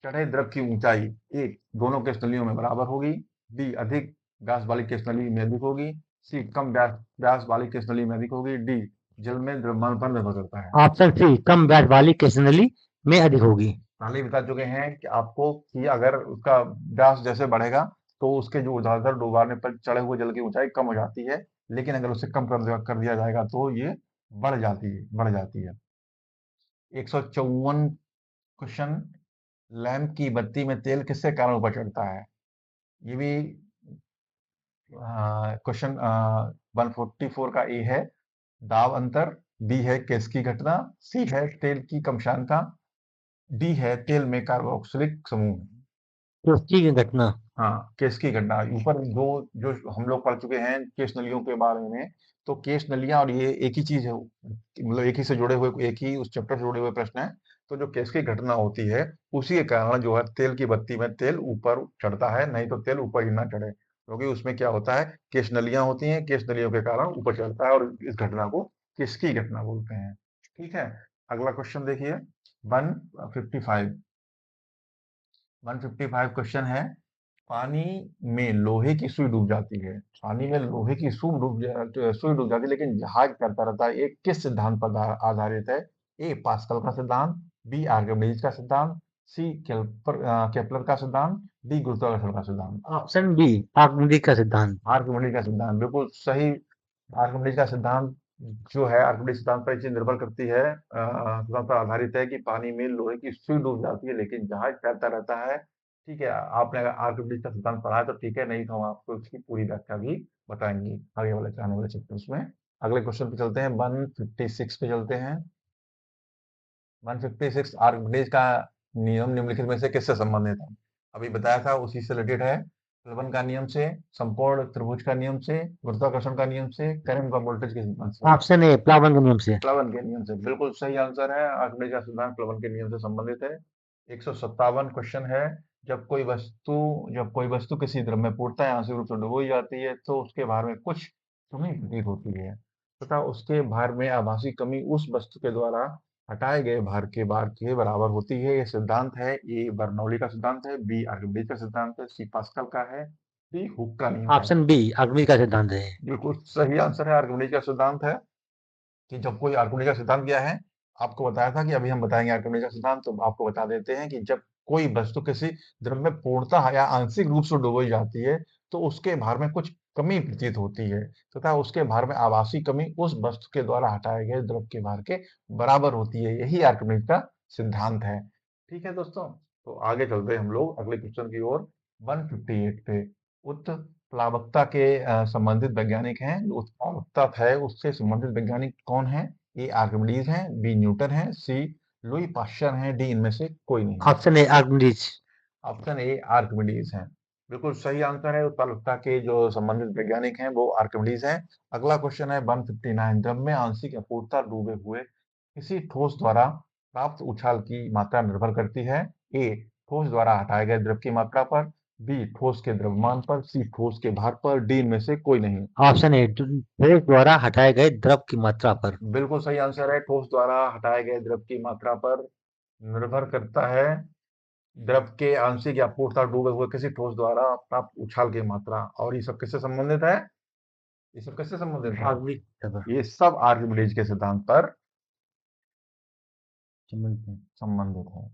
[SPEAKER 1] चढ़े द्रव की ऊंचाई ए दोनों केस नलियों में बराबर होगी, बी अधिक व्यास वाली केस नली में अधिक होगी, सी कम व्यास वाली केस नली में अधिक होगी, डी जल में द्रव्यमान पर निर्भर करता है।
[SPEAKER 2] ऑप्शन सी कम ब्याज वाली केसनली में अधिक होगी।
[SPEAKER 1] पहले ही बता चुके हैं कि आपको कि अगर उसका व्यास जैसे बढ़ेगा तो उसके जो ऊर्ध्वाधर डुबाने पर चढ़े हुए जल की ऊंचाई कम हो जाती है, लेकिन अगर उसे कम कर दिया जाएगा तो ये बढ़ जाती है। 154 क्वेश्चन। लैंप की बत्ती में तेल किसके कारण ऊपर चढ़ता है। ये भी क्वेश्चन 144 का ए है दाब अंतर, बी है केस की घटना, सी है तेल की कमशानता, डी है तेल में कार्बोक्सिलिक समूह।
[SPEAKER 2] सृष्टि की घटना।
[SPEAKER 1] हाँ, केस की घटना ऊपर दो जो हम लोग पढ़ चुके हैं केस नलियों के बारे में, तो केस नलियां और ये एक ही चीज है, मतलब एक ही से जुड़े हुए, एक ही उस चैप्टर से जुड़े हुए प्रश्न है। तो जो केस की घटना होती है उसी के कारण जो है तेल की बत्ती में तेल ऊपर चढ़ता है, नहीं तो तेल ऊपर ही ना चढ़े, क्योंकि उसमें क्या होता है केस नलियां होती हैं, केस नलियों के कारण ऊपर चढ़ता है और इस घटना को केस की घटना बोलते हैं। ठीक है, अगला क्वेश्चन देखिए 155। 155 क्वेश्चन है, पानी में लोहे की सुई डूब जाती है, पानी में लोहे की सुई डूब जाती है लेकिन जहाज तैरता रहता है, ये किस सिद्धांत पर आधारित है। ए पास्कल का सिद्धांत, बी आर्किमिडीज का सिद्धांत, सी केपलर का सिद्धांत, डी गुरुत्वाकर्षण का सिद्धांत।
[SPEAKER 2] ऑप्शन बी आर्किमिडीज का सिद्धांत।
[SPEAKER 1] आर्किमिडीज का सिद्धांत बिल्कुल सही। आर्किमिडीज का सिद्धांत जो है, आर्किमिडीज सिद्धांत पर ये चीज निर्भर करती है, सिद्धांत पर आधारित है कि पानी में लोहे की सुई डूब जाती है लेकिन जहाज तैरता रहता है। ठीक है, आपने अगर आर्किमिडीज का सिद्धांत पढ़ा है तो ठीक है, नहीं तो हम आपको इसकी पूरी व्याख्या भी बताएंगे आगे वाले आने वाले चैप्टर्स में। अगले क्वेश्चन पे चलते हैं, 156 पे चलते हैं। 156 आर्किमिडीज का नियम निम्नलिखित में से किससे संबंधित है। अभी बताया था उसी से रिलेटेड है। प्लवन का नियम से, संपूर्ण त्रिभुज का नियम से, गुरुत्वाकर्षण का नियम से, करंट और वोल्टेज के सिद्धांत से।
[SPEAKER 2] ऑप्शन ए प्लावन के नियम से।
[SPEAKER 1] प्लवन के नियम से बिल्कुल सही आंसर है, आर्किमिडीज का सिद्धांत प्लवन के नियम से संबंधित है। 157 क्वेश्चन है, जब कोई वस्तु किसी द्रव में पूर्णतः आंशिक रूप से डुबोई जाती है तो उसके भार में कुछ कमी प्रतीत होती है तथा उसके भार में आभासी कमी उस वस्तु के द्वारा हटाए गए भार के बराबर होती है। यह सिद्धांत है, ए बर्नौली का सिद्धांत है, बी आर्किमिडीज का सिद्धांत है, सी पास्कल का है, डी हुक का नियम है।
[SPEAKER 2] ऑप्शन बी आर्किमिडीज का सिद्धांत है।
[SPEAKER 1] बिल्कुल सही आंसर है, आर्किमिडीज का सिद्धांत है। कि जब कोई आर्किमिडीज का सिद्धांत क्या है, आपको बताया था कि अभी हम बताएंगे आर्किमिडीज का सिद्धांत, तो आपको बता देते हैं कि जब कोई वस्तु किसी द्रव में पूर्णतः या आंशिक रूप से डुबोई जाती है तो उसके भार में कुछ कमी प्रतीत होती है तथा उसके भार में आभासी कमी उस वस्तु के द्वारा हटाए गए द्रव के भार के बराबर होती है, यही आर्किमिडीज का सिद्धांत है। ठीक है दोस्तों, तो आगे चलते हैं हम लोग अगले क्वेश्चन की ओर 158 पे। प्लावकता के संबंधित वैज्ञानिक हैं, उस प्लावकता है उससे संबंधित वैज्ञानिक कौन है? ए आर्किमिडीज हैं, बी न्यूटन है, सी लुई पाश्चर हैं, डी इनमें से कोई नहीं है।
[SPEAKER 2] Option A Archimedes.
[SPEAKER 1] Option A Archimedes हैं। बिल्कुल सही आंसर है। उत्पादकता के जो संबंधित वैज्ञानिक हैं वो आर्किमिडीज हैं। अगला क्वेश्चन है 159, द्रव में आंशिक अपूर्णता डूबे हुए किसी ठोस द्वारा प्राप्त उछाल की मात्रा निर्भर करती है? ए ठोस द्वारा हटाए गए द्रव की मात्रा पर, बी ठोस के द्रव्यमान पर, सी ठोस के भार पर, डी इनमें से कोई नहीं।
[SPEAKER 2] ऑप्शन ए ठोस द्वारा हटाए गए द्रव की मात्रा पर।
[SPEAKER 1] बिल्कुल सही आंसर है। ठोस द्वारा हटाए गए द्रव की मात्रा पर निर्भर करता है द्रव के आंशिक या पूर्णतः डूबे हुए किसी ठोस द्वारा प्राप्त उछाल की मात्रा। और ये सब किससे संबंधित है? ये सब किससे संबंधित है?
[SPEAKER 2] आर्किमिडीज
[SPEAKER 1] ये सब आर्किमिडीज के सिद्धांत पर
[SPEAKER 2] समझते हैं।
[SPEAKER 1] संबंधित है।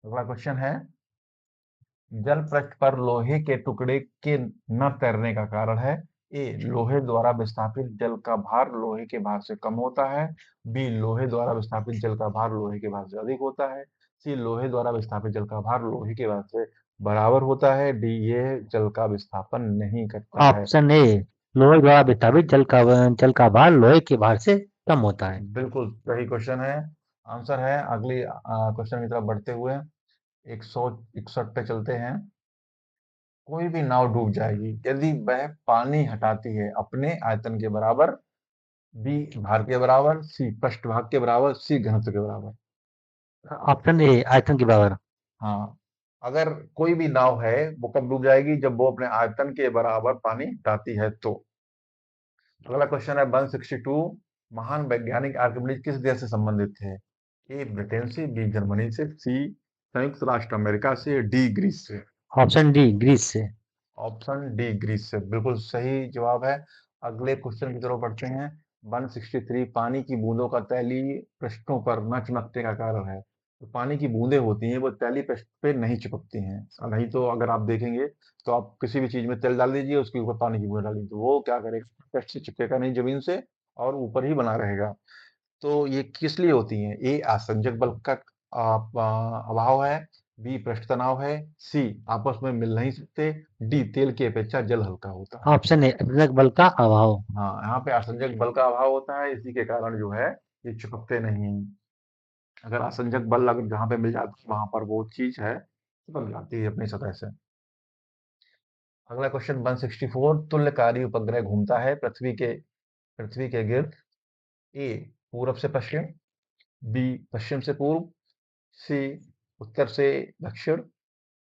[SPEAKER 1] अगला क्वेश्चन है जल पृष्ठ पर लोहे के टुकड़े के न तैरने का कारण है? ए लोहे द्वारा विस्थापित जल का भार लोहे के भार से कम होता है, बी लोहे द्वारा विस्थापित जल का भार लोहे के भार से अधिक होता है, सी लोहे द्वारा विस्थापित जल का भार लोहे के भार से बराबर होता है, डी ये जल का विस्थापन नहीं करता है।
[SPEAKER 2] ऑप्शन ए लोहे द्वारा विस्थापित जल का भार लोहे के भार से कम होता है।
[SPEAKER 1] बिल्कुल सही क्वेश्चन है, आंसर है। अगली क्वेश्चन की तरफ बढ़ते हुए 161 पे चलते हैं। कोई भी नाव डूब जाएगी यदि वह पानी हटाती है अपने आयतन के बराबर, बी भार के बराबर, सी पृष्ठभाग के बराबर, सी घनत्व के बराबर।
[SPEAKER 2] ऑप्शन ए आयतन के बराबर।
[SPEAKER 1] हाँ, अगर कोई भी नाव है वो कब डूब जाएगी? जब वो अपने आयतन के बराबर पानी हटाती है तो। अगला क्वेश्चन है 162, महान वैज्ञानिक आर्किमिडीज किस देश से संबंधित थे? ए ब्रिटेन से, बी जर्मनी से, सी संयुक्त राष्ट्र अमेरिका से, डी ग्रीस से।
[SPEAKER 2] ऑप्शन डी ग्रीस से।
[SPEAKER 1] ऑप्शन डी ग्रीस से बिल्कुल सही जवाब है। अगले क्वेश्चन की तरफ बढ़ते हैं 163, पानी की बूंदों का तैलीय पृष्ठों पर न चिपकने का कारण है? तो पानी की बूंदें होती हैं वो तैलीय पृष्ठ पे नहीं चिपकती हैं। नहीं तो अगर आप देखेंगे तो आप किसी भी चीज में तेल डाल दीजिए, उसके ऊपर पानी की बूंद डाल दीजिए, तो वो क्या करेगा, पृष्ठ से चिपकेगा नहीं जमीन से और ऊपर ही बना रहेगा। तो ये किस लिए होती हैं? ए आसंजक बल का अभाव है, बी पृष्ठ तनाव है, सी आपस में मिल नहीं सकते, डी तेल की अपेक्षा जल हल्का होता है।
[SPEAKER 2] ऑप्शन ए अतिरिक्त बल का अभाव।
[SPEAKER 1] हाँ, यहाँ पे आसंजक बल का अभाव होता है, इसी के कारण जो है ये चिपकते नहीं। अगर आसंजक बल अगर जहाँ पे मिल जाता है वहां पर वो चीज है चिपक जाती है अपनी सतह से। अगला क्वेश्चन 164, तुल्यकारी उपग्रह घूमता है पृथ्वी के गिर्द, ए पूरब से पश्चिम, बी पश्चिम से पूर्व, सी उत्तर से दक्षिण,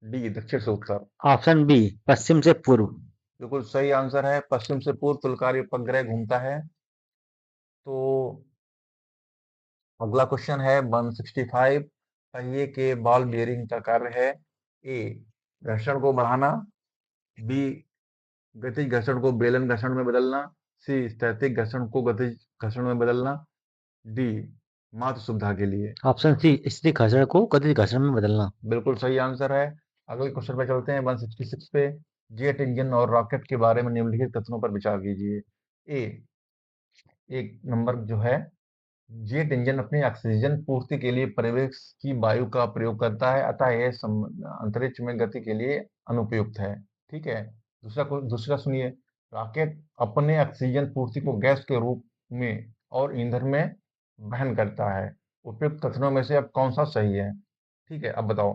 [SPEAKER 1] डी दक्षिण से उत्तर।
[SPEAKER 2] ऑप्शन बी पश्चिम से पूर्व।
[SPEAKER 1] बिल्कुल सही आंसर है। पश्चिम से पूर्व तुल्यकारी उपग्रह घूमता है। तो अगला क्वेश्चन है 165, पहिए के बॉल बियरिंग का कार्य है? ए घर्षण को बढ़ाना, बी गतिज घर्षण को बेलन घर्षण में बदलना, सी स्थैतिक घर्षण को गतिज घर्षण में बदलना, डी मात्र सुविधा के लिए।
[SPEAKER 2] ऑप्शन सी स्थिर घर्षण को गतिज घर्षण में बदलना।
[SPEAKER 1] बिल्कुल सही आंसर है। अगले क्वेश्चन पे चलते हैं 166 पे, जेट इंजन और रॉकेट के बारे में निम्नलिखित कथनों पर विचार कीजिए। ए एक नंबर जो है, जेट इंजन अपनी ऑक्सीजन पूर्ति के लिए परिवेश की वायु का प्रयोग करता है, अतः यह अंतरिक्ष में गति के लिए अनुपयुक्त है। ठीक है। दूसरा सुनिए, रॉकेट अपने ऑक्सीजन पूर्ति को गैस के रूप में और ईंधन में वहन करता है। उपयुक्त कथनों में से अब कौन सा सही है? ठीक है, अब बताओ।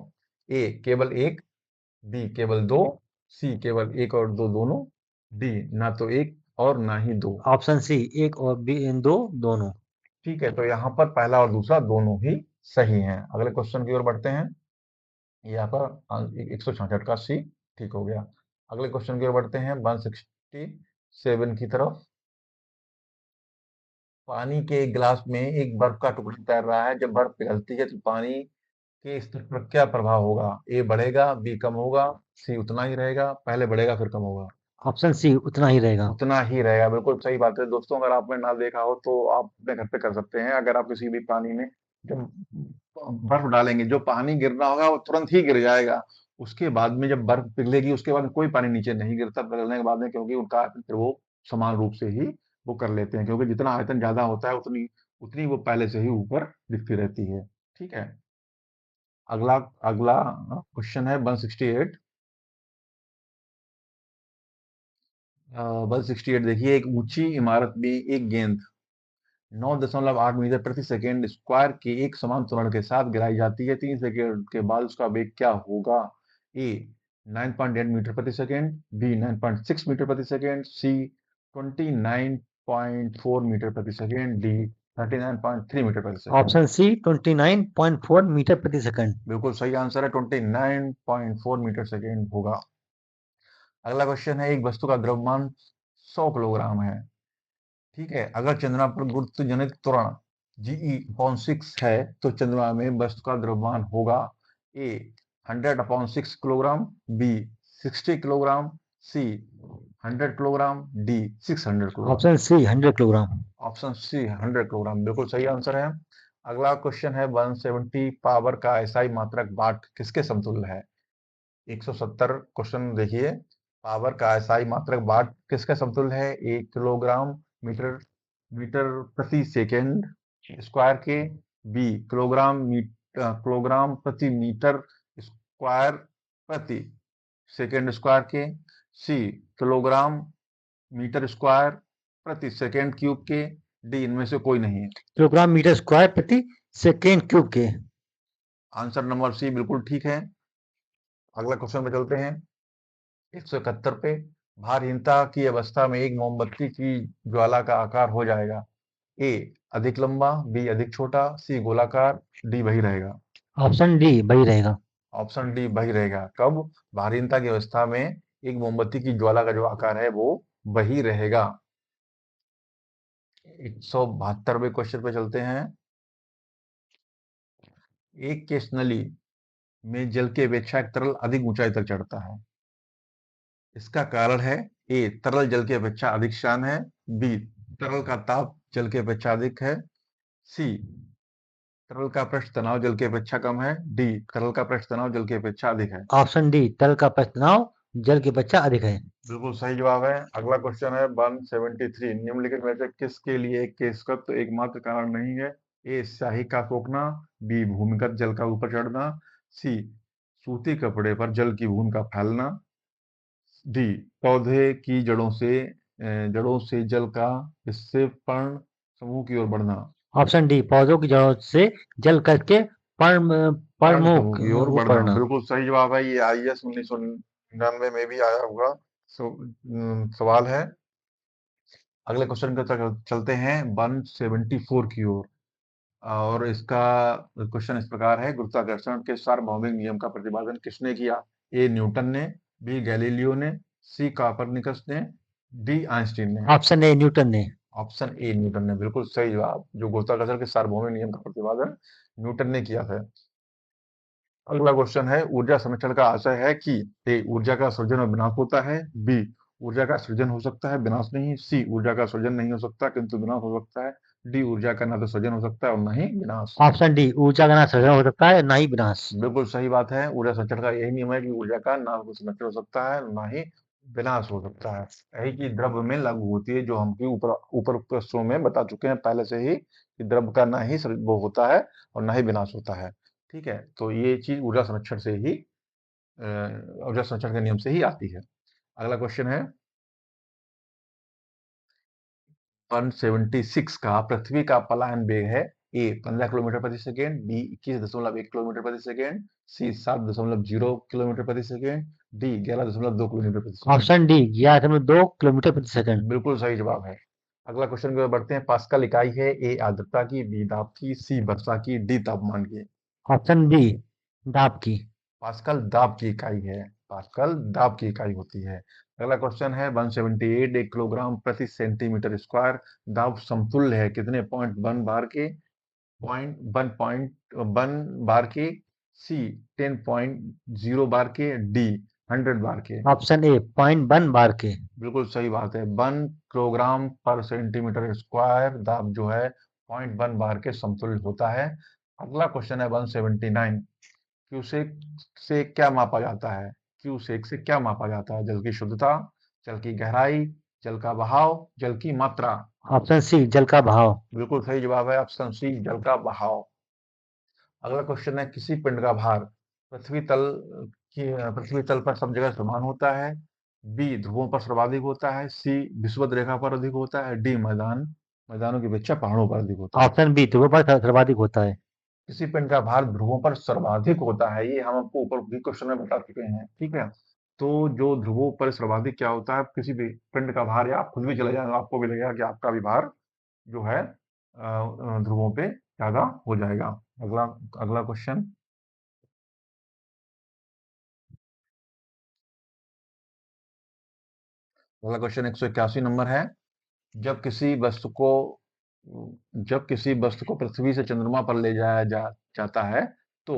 [SPEAKER 1] ए केवल एक, बी केवल दो, सी केवल एक और दो दोनों, डी ना तो एक और ना ही दो।
[SPEAKER 2] ऑप्शन सी एक और बी दो दोनों।
[SPEAKER 1] ठीक है, तो यहाँ पर पहला और दूसरा दोनों ही सही हैं। अगले क्वेश्चन की ओर बढ़ते हैं। यहाँ पर 166 का सी ठीक हो गया। अगले क्वेश्चन की ओर बढ़ते हैं 167 की तरफ। पानी के एक गिलास में एक बर्फ का टुकड़ा तैर रहा है, जब बर्फ पिघलती है तो पानी के स्तर पर क्या प्रभाव होगा? ए बढ़ेगा, बी कम होगा, सी उतना ही रहेगा, पहले बढ़ेगा फिर कम होगा।
[SPEAKER 2] ऑप्शन सी उतना ही रहेगा।
[SPEAKER 1] उतना ही रहेगा, बिल्कुल सही बात है दोस्तों। अगर आपने ना देखा हो तो आप अपने घर पे कर सकते हैं। अगर आप किसी भी पानी में जब बर्फ डालेंगे, जो पानी गिरना होगा वो तुरंत ही गिर जाएगा। उसके बाद में जब बर्फ पिघलेगी उसके बाद कोई पानी नीचे नहीं गिरता पिघलने के बाद में, क्योंकि उनका आयतन फिर वो समान रूप से ही वो कर लेते हैं, क्योंकि जितना आयतन ज्यादा होता है उतनी उतनी वो पहले से ही ऊपर दिखती रहती है। ठीक है। अगला अगला क्वेश्चन है 168, 168 देखिए, एक ऊंची इमारत में एक गेंद 9.8 मीटर प्रति सेकेंड स्क्वायर के एक समान त्वरण के साथ गिराई जाती है। 3 सेकेंड के बाद उसका वेग क्या होगा? ए 9.8 मीटर प्रति सेकेंड, बी 9.6 मीटर प्रति सेकेंड, सी 29.4 मीटर प्रति सेकेंड, डी 39.3 मीटर प्रति सेकेंड।
[SPEAKER 2] ऑप्शन सी 29.4 मीटर प्रति सेकंड।
[SPEAKER 1] बिल्कुल सही आंसर है, 29.4 मीटर सेकेंड होगा। अगला क्वेश्चन है, एक वस्तु का द्रव्यमान 100 किलोग्राम है। ठीक है, अगर चंद्रमा पर गुरुत्व जनित त्वरण Ge/6 है तो चंद्रमा में वस्तु का द्रव्यमान होगा A 100/6 kilogram, B 60 kilogram, C 100 kilogram, D 600 kilogram.
[SPEAKER 2] Option C 100 kilogram.
[SPEAKER 1] Option C 100 kilogram बिल्कुल सही आंसर है। अगला क्वेश्चन है, 170 पावर का एसआई मात्रक वाट किसके समतुल्य है? 170 क्वेश्चन देखिए, पावर का एसआई मात्रक वाट किसके समतुल्य है? ए किलोग्राम मीटर मीटर प्रति सेकेंड स्क्वायर के, बी किलोग्राम प्रति मीटर स्क्वायर प्रति सेकेंड स्क्वायर के, सी किलोग्राम मीटर स्क्वायर प्रति सेकेंड क्यूब के, डी इनमें से कोई नहीं है।
[SPEAKER 2] किलोग्राम मीटर स्क्वायर प्रति सेकेंड क्यूब के।
[SPEAKER 1] आंसर नंबर सी बिल्कुल ठीक है। अगला क्वेश्चन पे चलते हैं, 171 पे, भारहीनता की अवस्था में एक मोमबत्ती की ज्वाला का आकार हो जाएगा। ए अधिक लंबा, बी अधिक छोटा, सी गोलाकार, डी वही रहेगा।
[SPEAKER 2] ऑप्शन डी वही रहेगा।
[SPEAKER 1] ऑप्शन डी वही रहेगा। कब? भारहीनता की अवस्था में एक मोमबत्ती की ज्वाला का जो आकार है वो वही रहेगा। 172वें क्वेश्चन पे चलते हैं, एक केस नली में जल की अपेक्षा एक तरल अधिक ऊंचाई तक चढ़ता है। इसका कारण है, ए तरल जल की अपेक्षा अधिक शान है, बी तरल का ताप जल की अपेक्षा अधिक है, सी तरल का पृष्ठ तनाव जल की अपेक्षा कम है, डी तरल का पृष्ठ तनाव जल की अपेक्षा अधिक है।
[SPEAKER 2] ऑप्शन डी तरल का पृष्ठ तनाव जल की अपेक्षा अधिक है।
[SPEAKER 1] बिल्कुल सही जवाब है। अगला क्वेश्चन है 173, निम्नलिखित में से किसके लिए एक केशकत्व एकमात्र कारण नहीं है? ए स्याही का सोखना, बी भूमिगत जल का ऊपर चढ़ना, सी सूती कपड़े पर जल की बूंद का फैलना, डी पौधे की जड़ों से जल का इससे पर्ण समूह की ओर बढ़ना।
[SPEAKER 2] ऑप्शन डी पौधों की जड़ों से जल करके
[SPEAKER 1] पर्ण समूह
[SPEAKER 2] परमुख
[SPEAKER 1] की ओर
[SPEAKER 2] वो
[SPEAKER 1] बढ़ना
[SPEAKER 2] पड़ना।
[SPEAKER 1] बिल्कुल सही जवाब है। ये आईएएस 1999 में भी आया हुआ सवाल है। अगले क्वेश्चन की तरफ चलते हैं 174 की ओर, और इसका क्वेश्चन इस प्रकार है, गुरुत्वाकर्षण के सार्वभौमिक नियम का प्रतिपादन किसने किया? ए न्यूटन ने, बी गैलीलियो ने, सी कोपरनिकस ने, डी आइंस्टीन ने।
[SPEAKER 2] ऑप्शन ए न्यूटन ने।
[SPEAKER 1] ऑप्शन ए न्यूटन ने बिल्कुल सही जवाब। जो गुरुत्वाकर्षण के सार्वभौमिक नियम का प्रतिपादन न्यूटन ने किया था। अगला क्वेश्चन है, ऊर्जा संरक्षण का आशय है कि ए ऊर्जा का सृजन और विनाश होता है, बी ऊर्जा का सृजन हो सकता है विनाश नहीं, सी ऊर्जा का सृजन नहीं हो सकता किंतु विनाश हो सकता है, डी ऊर्जा का ना तो सृजन हो सकता है और ना ही विनाश।
[SPEAKER 2] ऑप्शन डी ऊर्जा का ना सृजन हो सकता है ना ही विनाश।
[SPEAKER 1] बिल्कुल सही बात है। ऊर्जा संरक्षण का यही नियम है कि ऊर्जा का ना तो संरक्षण हो सकता है ना ही विनाश हो सकता है। यही की द्रव्य में लागू होती है, जो हम भी ऊपर ऊपर प्रश्नों में बता चुके हैं पहले से ही, कि द्रव्य का ना ही वो होता है और ना ही विनाश होता है। ठीक है, तो ये चीज ऊर्जा संरक्षण से ही ऊर्जा संरक्षण के नियम से ही आती है। अगला क्वेश्चन है 176 का, पृथ्वी का पलायन वेग है ए 15 किलोमीटर प्रति सेकेंड, बी 21.1 किलोमीटर प्रति सेकेंड, सी 7.0 किलोमीटर प्रति सेकेंड, डी 11.2 किलोमीटर प्रति सेकेंड।
[SPEAKER 2] ऑप्शन डी 11.2 किलोमीटर प्रति सेकंड।
[SPEAKER 1] बिल्कुल सही जवाब है। अगला क्वेश्चन की ओर बढ़ते हैं, पास्कल इकाई है ए आर्द्रता की, बी दाब की, सी वर्षा की, डी तापमान की।
[SPEAKER 2] ऑप्शन बी दाब की।
[SPEAKER 1] पास्कल दाब की इकाई है। पास्कल दाब की इकाई होती है। अगला क्वेश्चन है 178, 1 किलोग्राम प्रति सेंटीमीटर स्क्वायर दाब समतुल्य है कितने पॉइंट 1 बार के? पॉइंट 1 बार के, सी 10.0 बार के, डी 100 बार के।
[SPEAKER 2] ऑप्शन ए 0.1 बार के।
[SPEAKER 1] बिल्कुल सही बात है। 1 किलोग्राम पर सेंटीमीटर स्क्वायर दाब जो है 0.1 बार के समतुल्य होता है। अगला क्वेश्चन है 179, क्यूसेक से क्या मापा जाता है? क्यूसेक से क्या मापा जाता है? जल की शुद्धता, जल की गहराई, जल का बहाव, जल की मात्रा।
[SPEAKER 2] ऑप्शन सी जल का बहाव।
[SPEAKER 1] बिल्कुल सही जवाब है, ऑप्शन सी जल का बहाव। अगला क्वेश्चन है, किसी पिंड का भार पृथ्वी तल पृथ्वी तल पर सब जगह समान होता है? बी ध्रुवों पर सर्वाधिक होता है, सी विषुवत रेखा पर अधिक होता है, डी मैदानों की अपेक्षा पहाड़ों पर अधिक होता है।
[SPEAKER 2] ऑप्शन बी ध्रुव पर सर्वाधिक होता है।
[SPEAKER 1] किसी पिंड का भार ध्रुवों पर सर्वाधिक होता है, ये हम आपको ऊपर भी क्वेश्चन में बता चुके हैं, ठीक है। तो जो ध्रुवों पर सर्वाधिक क्या होता है, किसी भी पिंड का भार, या आप खुद भी चले जाए आपको भी लगेगा कि आपका भी भार जो है ध्रुवों पे ज्यादा हो जाएगा। अगला अगला क्वेश्चन, अगला क्वेश्चन 181 नंबर है। जब किसी वस्तु को जब किसी वस्तु को पृथ्वी से चंद्रमा पर ले जाया जाता है तो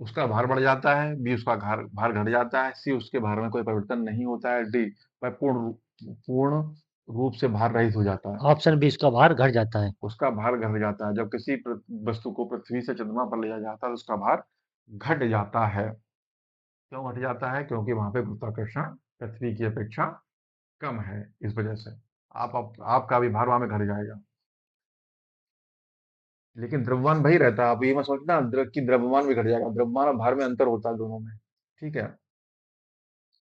[SPEAKER 1] उसका भार बढ़ जाता है, बी उसका भार घट जाता है, सी उसके भार में कोई परिवर्तन नहीं होता है, डी वह पूर्ण रूप से भार रहित हो जाता है।
[SPEAKER 2] ऑप्शन बी इसका भार घट जाता है।
[SPEAKER 1] उसका भार घट जाता है। जब किसी वस्तु को पृथ्वी से चंद्रमा पर ले जाया जाता है तो उसका भार घट जाता है। क्यों घट जाता है? क्योंकि वहां पे गुरुत्वाकर्षण पृथ्वी की अपेक्षा कम है, इस वजह से आपका भी भार वहां में घट जाएगा। लेकिन द्रव्यमान वही रहता है, आप ये मत सोचना कि द्रव्यमान भी घट जाएगा, द्रव्यमान और भार में अंतर होता है दोनों में, ठीक है।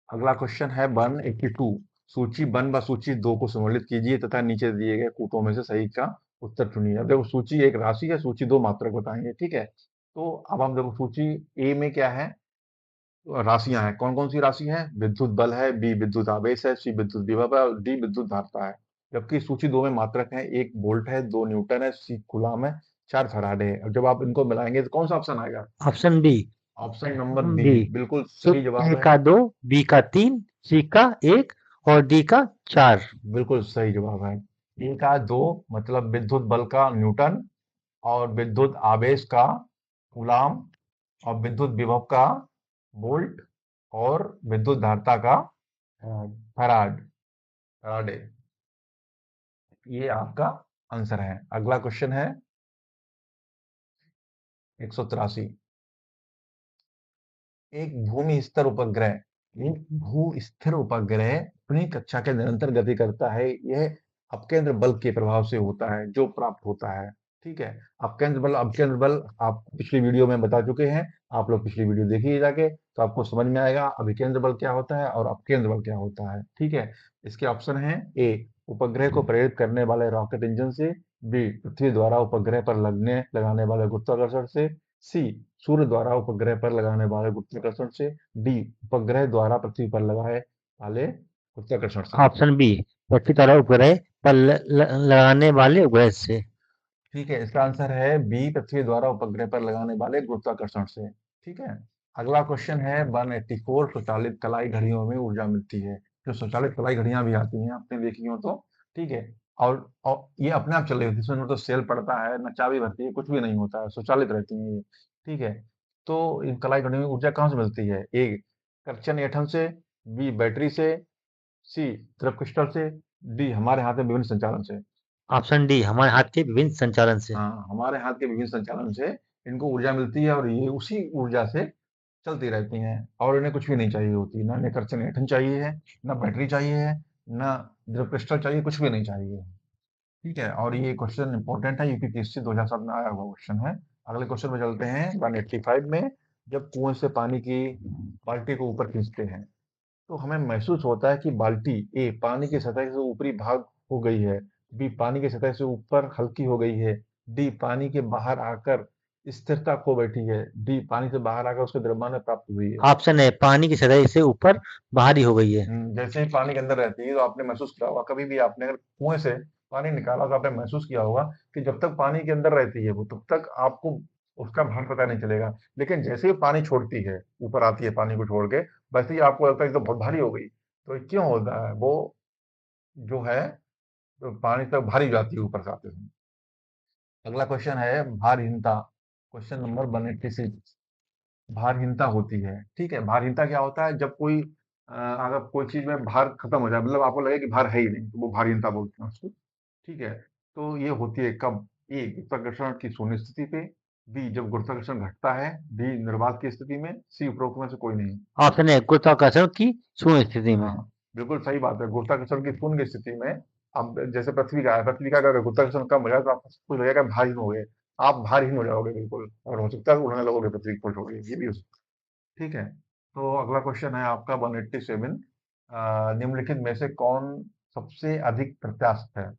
[SPEAKER 1] अगला क्वेश्चन है 182। सूची 1 व सूची 2 को सम्मिलित कीजिए तथा नीचे दिए गए कूटों में से सही का उत्तर चुनिए। अब देखो सूची एक राशि है, सूची दो मात्रक बताएंगे, ठीक है। तो अब हम देखो सूची ए में क्या है, राशियां हैं। कौन कौन सी राशि है? विद्युत बल है, बी विद्युत आवेश है, सी विद्युत विभव है और डी विद्युत धारिता है। जबकि सूची दो में मात्रक है, एक वोल्ट है, दो न्यूटन है, सी कूलाम है, चार फराडे है। और जब आप इनको मिलाएंगे तो कौन सा ऑप्शन आएगा?
[SPEAKER 2] Option B.
[SPEAKER 1] Option number B
[SPEAKER 2] B.
[SPEAKER 1] बिल्कुल
[SPEAKER 2] तो
[SPEAKER 1] सही जवाब
[SPEAKER 2] ए
[SPEAKER 1] है।
[SPEAKER 2] का 2, बी का 3, सी का 1 और डी का 4।
[SPEAKER 1] बिल्कुल सही जवाब है। ए का दो मतलब विद्युत बल का न्यूटन, और विद्युत आवेश का कूलाम, और विद्युत विभव का वोल्ट, और विद्युत धारिता का फराड फराडे। ये आपका आंसर है। अगला क्वेश्चन है 183। एक भूमि स्तर उपग्रह एक भू स्थिर उपग्रह अपनी कक्षा के निरंतर गति करता है। यह अपकेंद्र बल के प्रभाव से होता है जो प्राप्त होता है, ठीक है। अपकेंद्र बल आप पिछली वीडियो में बता चुके हैं, आप लोग पिछली वीडियो देखिए जाके, तो आपको समझ में आएगा अभिकेंद्र बल क्या होता है और अपकेंद्र बल क्या होता है, ठीक है। इसके ऑप्शन है ए उपग्रह को प्रेरित करने वाले रॉकेट इंजन से, बी पृथ्वी द्वारा उपग्रह पर लगाने वाले गुरुत्वाकर्षण से, सी सूर्य द्वारा उपग्रह पर लगाने वाले गुरुत्वाकर्षण से, डी उपग्रह द्वारा पृथ्वी पर लगाए वाले गुरुत्वाकर्षण से।
[SPEAKER 2] ऑप्शन बी पृथ्वी द्वारा उपग्रह पर लगाने वाले उपग्रह से।
[SPEAKER 1] ठीक है, इसका आंसर है बी पृथ्वी द्वारा उपग्रह पर लगाने वाले गुरुत्वाकर्षण से, ठीक है। अगला क्वेश्चन है 184। स्वचालित कलाई घड़ियों में ऊर्जा मिलती है। जो स्वचालित कलाई घड़ियां भी आती हैं, आपने देखी हो तो, ठीक है। और ये अपने आप चल रही होती है, इसमें तो सेल पड़ता है ना, चाबी भरती है, कुछ भी नहीं होता है, स्वचालित रहती है ये, ठीक है। तो इन कलाई घड़ियों में ऊर्जा कहाँ से मिलती है? ए कर्षण ऐठन से, बी बैटरी से, सी ध्रुव क्रिस्टल से, डी हमारे हाथ में विभिन्न संचालन से।
[SPEAKER 2] ऑप्शन डी हमारे हाथ के विभिन्न संचालन से।
[SPEAKER 1] हाँ, हमारे हाथ के विभिन्न संचालन से इनको ऊर्जा मिलती है, और ये उसी ऊर्जा से चलती रहती हैं, और इन्हें कुछ भी नहीं चाहिए होती, ना इन्हें कर्षण ऐंठन चाहिए है, ना बैटरी चाहिए है, ना ध्रुव क्रिस्टल चाहिए, कुछ भी नहीं चाहिए, ठीक है। और ये क्वेश्चन इंपॉर्टेंट है, यूपीपीएससी 2007 में आया हुआ क्वेश्चन है। अगले क्वेश्चन में चलते हैं 185 में। जब कुएं से पानी की बाल्टी को ऊपर खींचते हैं तो हमें महसूस होता है कि बाल्टी ए पानी की सतह से ऊपरी भाग हो गई है, बी पानी की सतह से ऊपर हल्की हो गई है, डी पानी के बाहर आकर स्थिरता खो बैठी है, डी पानी से बाहर आकर उसके द्रव्यमान में प्राप्त हुई है।
[SPEAKER 2] ऑप्शन है पानी की सतह से ऊपर बाहरी हो गई है।
[SPEAKER 1] जैसे ही पानी के अंदर रहती है तो आपने महसूस किया होगा, कभी भी आपने अगर कुएं से पानी निकाला तो आपने महसूस किया होगा कि जब तक पानी के अंदर रहती है वो, तब तक आपको उसका भार पता नहीं चलेगा। लेकिन जैसे ही पानी छोड़ती है, ऊपर आती है पानी को छोड़ के, वैसे ही आपको लगता है कि तो बहुत भारी हो गई। तो ये क्यों होता है? वो जो है तो पानी तक भारी हो जाती है ऊपर से आते समय। अगला क्वेश्चन है भारहीनता। Question number 186। भारहीनता होती है, ठीक है। भारहीनता क्या होता है? जब कोई अगर कोई चीज में भार खत्म हो जाए, मतलब आपको लगे कि भार है ही नहीं, तो वो भारहीनता बोलते हैं उसको, ठीक है। तो ये होती है कब? ए गुरुत्वाकर्षण की शून्य स्थिति पे, बी जब गुरुत्वाकर्षण घटता है, डी निर्वात की स्थिति में, सी उपरोक्त में से कोई नहीं।
[SPEAKER 2] ऑप्शन है गुरुत्वाकर्षण की शून्य स्थिति में।
[SPEAKER 1] हाँ, बिल्कुल सही बात है। गुरुत्वाकर्षण की शून्य की स्थिति में, अब जैसे पृथ्वी का है, पृथ्वी का अगर गुरुत्वाकर्षण कम हो जाए तो आपको लगेगा भारहीन हो गए, आप भारहीन हो जाओगे बिल्कुल, और हो सकता है उड़ने लगोगे पृथ्वी को छोड़ के, ये भी हो सकता है, ठीक है। तो अगला क्वेश्चन है आपका 187। निम्नलिखित में से कौन सबसे अधिक प्रत्यास्थ है?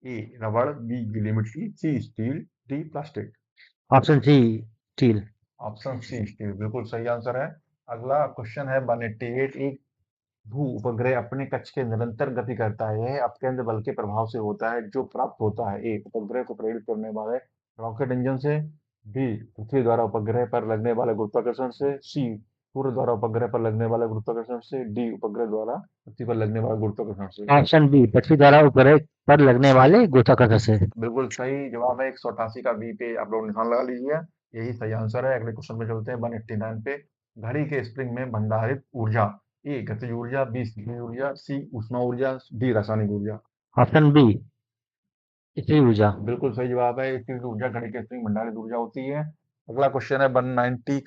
[SPEAKER 1] ए रबड़, बी गीली मिट्टी, C steel, D plastic.
[SPEAKER 2] Option C steel.
[SPEAKER 1] Option C steel बिल्कुल सही आंसर है। अगला क्वेश्चन है 188। एक भू उपग्रह अपने कक्ष के निरंतर गति करता है, यह अपकेंद्र बल के प्रभाव से होता है जो प्राप्त होता है। ए उपग्रह को प्रेरित करने वाले रॉकेट इंजन से, बी पृथ्वी द्वारा उपग्रह पर लगने वाले गुरुत्वाकर्षण से, सी सूर्य द्वारा उपग्रह पर लगने वाले गुरुत्वाकर्षण से, डी उपग्रह द्वारा पृथ्वी पर लगने वाले गुरुत्वाकर्षण से।
[SPEAKER 2] ऑप्शन बी पृथ्वी द्वारा उपग्रह पर लगने वाले गुरुत्वाकर्षण से।
[SPEAKER 1] बिल्कुल सही जवाब है। 188 का बी पे आप लोग निशान लगा लीजिए, यही सही आंसर है। अगले क्वेश्चन पे चलते हैं 189 पे। घड़ी के स्प्रिंग में भंडारित ऊर्जा, ए गतिज ऊर्जा, बी स्थितिज ऊर्जा, सी ऊष्मा ऊर्जा, डी रासायनिक ऊर्जा।
[SPEAKER 2] ऑप्शन बी स्थिर ऊर्जा।
[SPEAKER 1] बिल्कुल सही जवाब है। स्थितिज ऊर्जा घड़ी के स्प्रिंग भंडारित ऊर्जा होती है। अगला क्वेश्चन है 190।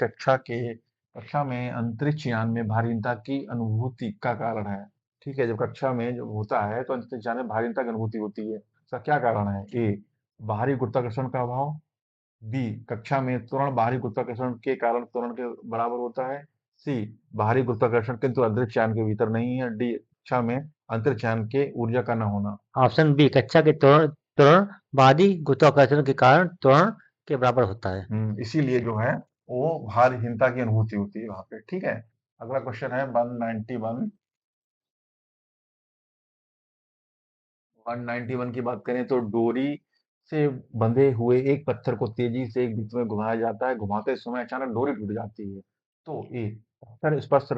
[SPEAKER 1] कक्षा में अंतरिक्ष यान में भारीनता की अनुभूति का कारण है। ठीक है, जब कक्षा में जो होता है तो अंतरिक्ष यान में भारीनता की अनुभूति होती है, इसका क्या कारण है? ए बाहरी गुरुत्वाकर्षण का अभाव, बी कक्षा में त्वरण बाहरी गुरुत्वाकर्षण के कारण त्वरण के बराबर होता है, सी बाहरी गुरुत्वाकर्षण किंतु अंतरिक्ष यान के भीतर नहीं है, डी कक्षा में अंतरिक्ष यान के ऊर्जा का न होना।
[SPEAKER 2] ऑप्शन बी कक्षा के त्वरण त्वरण बादी गुरुत्वाकर्षण के कारण त्वरण के बराबर होता है।
[SPEAKER 1] इसीलिए जो है वो भारहीनता की अनुभूति होती है वहां पे। ठीक है, अगला क्वेश्चन है 191। 191 की बात करें तो डोरी से बंधे हुए एक पत्थर को तेजी से एक वृत्त में घुमाया जाता है, घुमाते समय अचानक डोरी टूट जाती है, तो ए पत्थर स्पर्श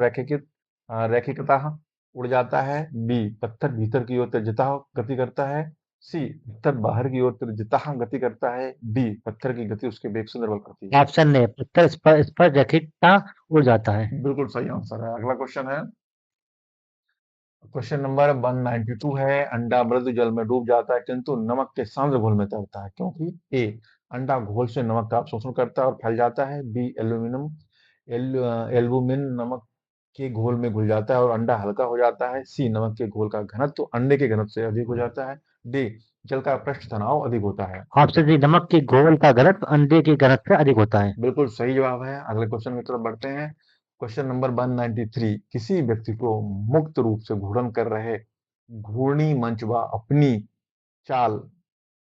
[SPEAKER 1] रैखिकतः उड़ जाता है, बी पत्थर भीतर की ओर तेजतः गति करता है, सी पत्थर बाहर की ओर तेजतः गति करता है, डी पत्थर की गति उसके वेग से निर्भर करती है।
[SPEAKER 2] ऑप्शन ए पत्थर स्पर्श रैखिकता उड़ जाता है।
[SPEAKER 1] बिल्कुल सही आंसर है। अगला क्वेश्चन है क्वेश्चन नंबर 192 है। अंडा मृदु जल में डूब जाता है किंतु नमक के सांद्र घोल में तैरता है, क्योंकि ए अंडा घोल से नमक का अवशोषण करता है और फैल जाता है, बी एल्बुमिन नमक के घोल में घुल जाता है और अंडा हल्का हो जाता है, सी नमक के घोल का घनत्व तो अंडे के घनत्व से अधिक हो जाता है, डी जल का पृष्ठ तनाव अधिक होता है।
[SPEAKER 2] ऑप्शन डी नमक के घोल का घनत्व अंडे के घनत्व से अधिक होता है।
[SPEAKER 1] बिल्कुल सही जवाब है। अगले क्वेश्चन की तरफ बढ़ते हैं। Question number 193। किसी व्यक्ति को मुक्त रूप से घूर्णन कर रहे घूर्णी मंच व अपनी चाल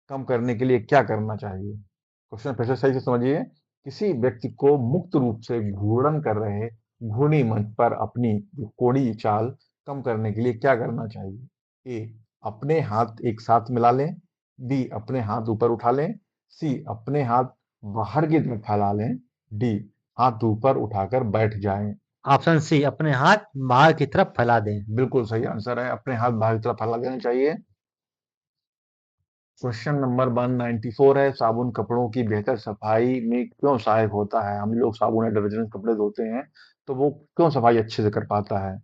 [SPEAKER 1] कम करने के लिए क्या करना चाहिए? क्वेश्चन फिर से सही से समझिए। किसी व्यक्ति को मुक्त रूप से घूर्णन कर रहे घूर्णी मंच पर अपनी कोड़ी चाल कम करने के लिए क्या करना चाहिए? ए अपने हाथ एक साथ मिला लें, बी अपने हाथ ऊपर उठा लें, सी अपने हाथ बाहर की तरफ फैला लें, डी हाथ ऊपर उठाकर बैठ जाएं।
[SPEAKER 2] ऑप्शन सी अपने हाथ बाहर की तरफ फैला दें।
[SPEAKER 1] बिल्कुल सही आंसर है, अपने हाथ बाहर की तरफ फैला देना चाहिए। क्वेश्चन नंबर 194 है। साबुन कपड़ों की बेहतर सफाई में क्यों सहायक होता है? हम लोग साबुन या डिटर्जेंट से कपड़े धोते हैं, तो वो क्यों सफाई अच्छे से कर पाता है?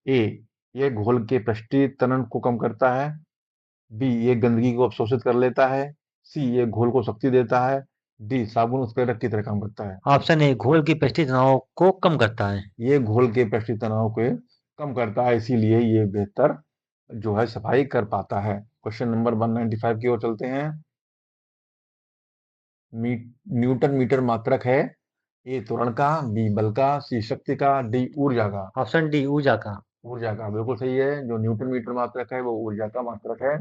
[SPEAKER 1] ए ये घोल के पृष्ठीय तनन को कम करता है, बी ये गंदगी को अवशोषित कर लेता है, सी ये घोल को शक्ति देता है, डी साबुन उत्प्रेरक की तरह काम करता है।
[SPEAKER 2] ऑप्शन ए घोल की पेस्टी तनाव को कम करता है।
[SPEAKER 1] ये घोल के पृष्ठीय तनाव को कम करता है, इसीलिए ये बेहतर जो है सफाई कर पाता है। क्वेश्चन नंबर 195 की ओर चलते हैं। न्यूटन मीटर मात्रक है, ए त्वरण का, बी बल का, सी शक्ति का, डी ऊर्जा का।
[SPEAKER 2] ऑप्शन डी ऊर्जा का।
[SPEAKER 1] ऊर्जा का बिल्कुल सही है। जो न्यूटन मीटर मात्रक है वो ऊर्जा का मात्रक है।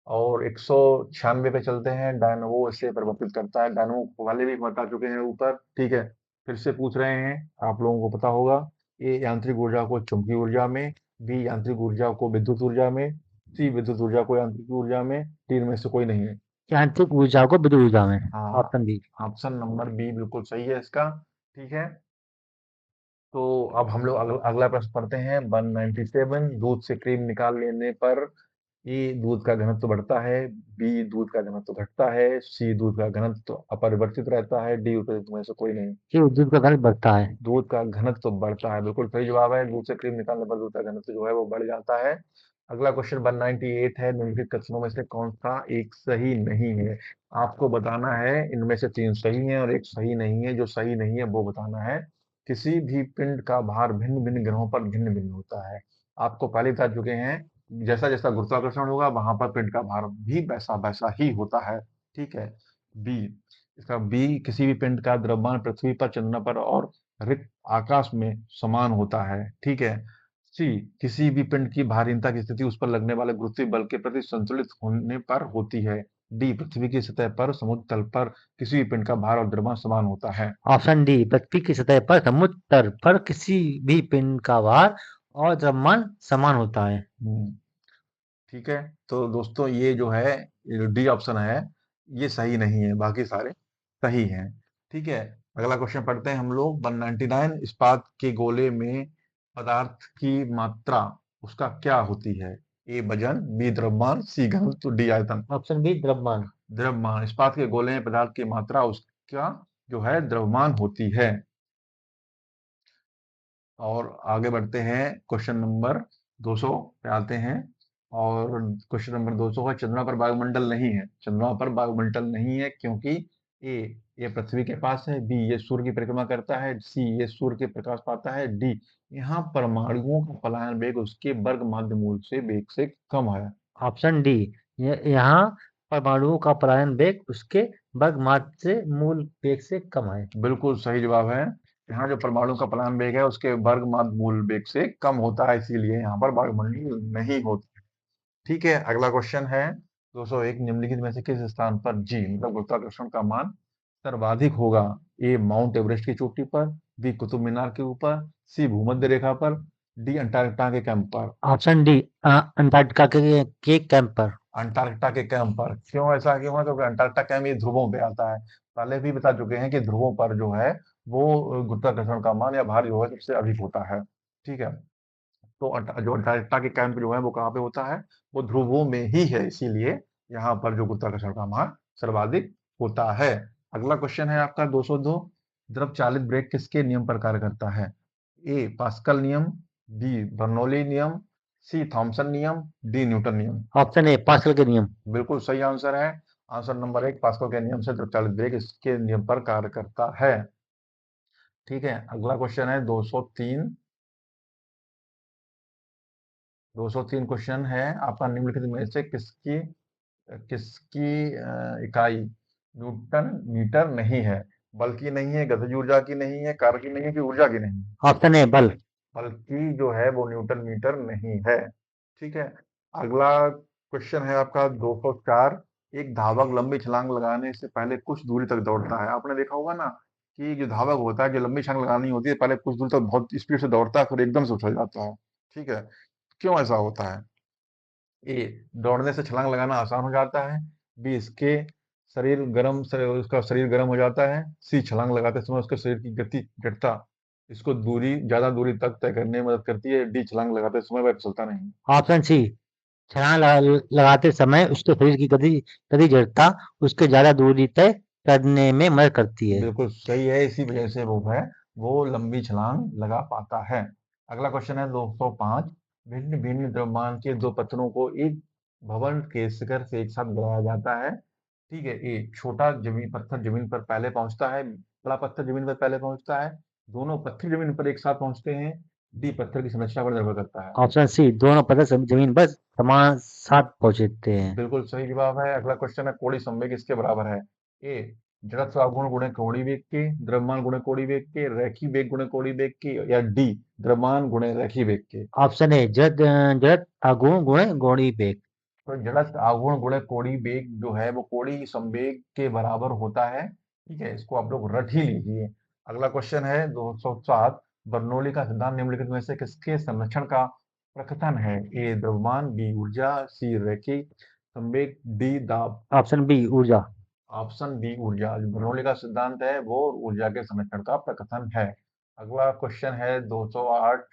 [SPEAKER 1] और 196 पे चलते हैं। डायनमो इसे परिवर्तित करता है। डायनमो पहले भी बता चुके हैं ऊपर, ठीक है, फिर से पूछ रहे हैं, आप लोगों को पता होगा। ए यांत्रिक ऊर्जा को चुंबकीय ऊर्जा में, बी यांत्रिक ऊर्जा को विद्युत ऊर्जा में, सी विद्युत ऊर्जा को यांत्रिक ऊर्जा में, तीन में से कोई नहीं है।
[SPEAKER 2] यांत्रिक ऊर्जा को विद्युत ऊर्जा में।
[SPEAKER 1] हाँ,
[SPEAKER 2] option B.
[SPEAKER 1] Option number B बिल्कुल सही है इसका। ठीक है, तो अब हम लोग अगला प्रश्न पढ़ते हैं 197। दूध से क्रीम निकाल लेने पर ए दूध का घनत्व बढ़ता है, बी दूध का घनत्व घटता है, सी दूध का घनत्व अपरिवर्तित रहता है, डी उपरोक्त में से कोई नहीं।
[SPEAKER 2] ये विद्युत का घनत्व बढ़ता है।
[SPEAKER 1] दूध का घनत्व बढ़ता है, बिल्कुल सही जवाब है। दूध से क्रीम निकालने पर दूध का घनत्व जो है वो बढ़ जाता है। अगला क्वेश्चन 198 है। निम्नलिखित कथनों में से कौन सा एक सही नहीं है? आपको बताना है इनमें से तीन सही हैं और एक सही नहीं है। जो सही नहीं है वो बताना है। किसी भी पिंड का भार भिन्न भिन्न ग्रहों पर भिन्न भिन्न होता है। आपको पहले बता चुके हैं, जैसा जैसा गुरुत्वाकर्षण होगा वहां पर पिंड का भार भी वैसा वैसा ही होता है। ठीक है, बी इसका बी किसी भी पिंड का द्रव्यमान पृथ्वी पर, चंद्रमा पर और रिक्त आकाश में समान होता है। ठीक है, सी, किसी भी पिंड की भारीनता की स्थिति उस पर लगने वाले गुरुत्वीय बल के प्रति संतुलित होने पर होती है। डी, पृथ्वी की सतह पर समुद्र तल पर किसी भी पिंड का भार और द्रव्यमान समान होता है।
[SPEAKER 2] ऑप्शन डी, पृथ्वी की सतह पर समुद्र तल पर किसी भी पिंड का भार और द्रव्यमान समान होता है।
[SPEAKER 1] ठीक है, तो दोस्तों ये जो है, ये जो डी ऑप्शन है, ये सही नहीं है, बाकी सारे सही हैं। ठीक है, अगला क्वेश्चन पढ़ते हैं हम लोग। 199 इस्पात के गोले में पदार्थ की मात्रा उसका क्या होती है? ए वजन, बी द्रव्यमान, सी घनत्व, डी आयतन।
[SPEAKER 2] ऑप्शन बी, द्रव्यमान।
[SPEAKER 1] द्रव्यमान, इस्पात के गोले में पदार्थ की मात्रा उसका जो है द्रव्यमान होती है। और आगे बढ़ते हैं, क्वेश्चन नंबर 200 पे आते हैं। और क्वेश्चन नंबर 200 है, चंद्रमा पर वायुमंडल नहीं है। चंद्रमा पर वायुमंडल नहीं है क्योंकि ए, ये पृथ्वी के पास है, बी, ये सूर्य की परिक्रमा करता है, सी, ये सूर्य के प्रकाश पाता है, डी, यहाँ परमाणुओं का पलायन वेग उसके वर्ग माध्य मूल से वेग से कम है।
[SPEAKER 2] ऑप्शन डी, यहाँ परमाणुओं का पलायन वेग उसके वर्ग मात्र से मूल वेग से कम है।
[SPEAKER 1] बिल्कुल सही जवाब है। यहाँ जो परमाणु का पलायन वेग है उसके वर्ग माध्य मूल वेग से कम होता है, इसीलिए यहाँ पर वायुमंडल नहीं होता। ठीक है, अगला क्वेश्चन है 201, निम्नलिखित में से किस स्थान पर जी मतलब गुरुत्वाकर्षण का मान सर्वाधिक होगा? ए, माउंट एवरेस्ट की चोटी पर, बी, कुतुब मीनार के ऊपर, सी, भूमध्य रेखा पर, डी, अंटार्कटिका के कैंप पर।
[SPEAKER 2] ऑप्शन डी, अंटार्कटिका के कैंप पर।
[SPEAKER 1] अंटार्कटिका के कैंप पर क्यों, ऐसा क्यों है? क्योंकि अंटार्कटिका कैंप ये ध्रुवों पे आता है। पहले भी बता चुके हैं कि ध्रुवों पर जो है वो गुरुत्वाकर्षण का मान या भार जो है सबसे अधिक होता है। ठीक है, तो जो अंटार्कटिका के कैंप जो है वो कहाँ पे होता है? वो ध्रुवों में ही है, इसीलिए यहाँ पर जो गुरुत्वाकर्षण का मान सर्वाधिक होता है। अगला क्वेश्चन है आपका 202, द्रव चालित ब्रेक किसके नियम पर कार्य करता है? ए, पास्कल नियम, बी, बर्नौली नियम, सी, थॉमसन नियम, डी, न्यूटन नियम।
[SPEAKER 2] ऑप्शन ए, पास्कल के नियम।
[SPEAKER 1] बिल्कुल सही आंसर है। आंसर नंबर एक, पास्कल के नियम से द्रव चालित ब्रेक इसके नियम पर कार्य करता है। ठीक है, अगला क्वेश्चन है 203। 203 क्वेश्चन है आपका, निम्नलिखित में से किसकी किसकी इकाई न्यूटन मीटर नहीं है? बल की नहीं है, गतिज ऊर्जा की नहीं है, कार्य की नहीं है, कि ऊर्जा की नहीं है?
[SPEAKER 2] ऑप्शन ए, बल।
[SPEAKER 1] बल की जो है वो न्यूटन मीटर नहीं है। ठीक है, अगला क्वेश्चन है आपका 204, एक धावक लंबी छलांग लगाने से पहले कुछ दूरी तक दौड़ता है। आपने देखा होगा ना कि जो धावक होता है, जो लंबी छलांग लगानी होती है, पहले कुछ दूरी तक बहुत स्पीड से दौड़ता है, फिर एकदम से उछल जाता है। ठीक है, क्यों ऐसा होता है? ए, दौड़ने से छलांग लगाना आसान हो जाता है, बी, इसके उसका शरीर गर्म हो जाता है, सी, छलांग लगाते समय उसके शरीर की गति जड़ता इसको ज्यादा दूरी तक तय करने में मदद करती है, डी, छलांग लगाते समय वह फिसलता नहीं।
[SPEAKER 2] ऑप्शन सी, छलांग लगाते समय उसके शरीर की गति गति जड़ता उसके ज्यादा दूरी तय करने में मदद करती है।
[SPEAKER 1] बिल्कुल सही है, इसी वजह से वो लंबी छलांग लगा पाता है। अगला क्वेश्चन है 205, भिन्न भिन्न द्रव्यमान के दो पत्थरों को एक भवन के शिखर से एक साथ गिराया जाता है। ठीक है, ए, छोटा जमीन पत्थर जमीन पर पहले पहुंचता है, बड़ा पत्थर जमीन पर पहले पहुंचता है, दोनों पत्थर जमीन पर एक साथ पहुंचते हैं, डी, पत्थर की संरचना पर निर्भर करता है।
[SPEAKER 2] ऑप्शन सी, दोनों पत्थर जमीन पर समान साथ पहुंचते हैं।
[SPEAKER 1] बिल्कुल सही जवाब है। अगला क्वेश्चन है, कोणीय संवेग इसके बराबर है? ए, जड़त्व आघूर्ण गुणे कोणीय वेग के, द्रव्यमान गुणे कोणीय वेग के, रेखीय वेग गुणे कोणीय वेग के, या डी, द्रव्यमान गुणे रेखीय वेग के।
[SPEAKER 2] ऑप्शन ए, जड़त आघूर्ण गुणे कोणीय वेग।
[SPEAKER 1] तो जड़त्व आघूर्ण गुणे कोणीय वेग जो है वो कोणीय संवेग के बराबर होता है। ठीक है, इसको आप लोग रट ही लीजिए। अगला क्वेश्चन है 207, बर्नौली का सिद्धांत निम्नलिखित में से किसके संरक्षण का प्रकथन है? ए, द्रव्यमान, बी, ऊर्जा, सी, रैखिक संवेग, डी, दाब।
[SPEAKER 2] ऑप्शन बी, ऊर्जा।
[SPEAKER 1] ऑप्शन बी, ऊर्जा। जो बर्नौली का सिद्धांत है वो ऊर्जा के संरक्षण का प्रकथन है। अगला क्वेश्चन है 208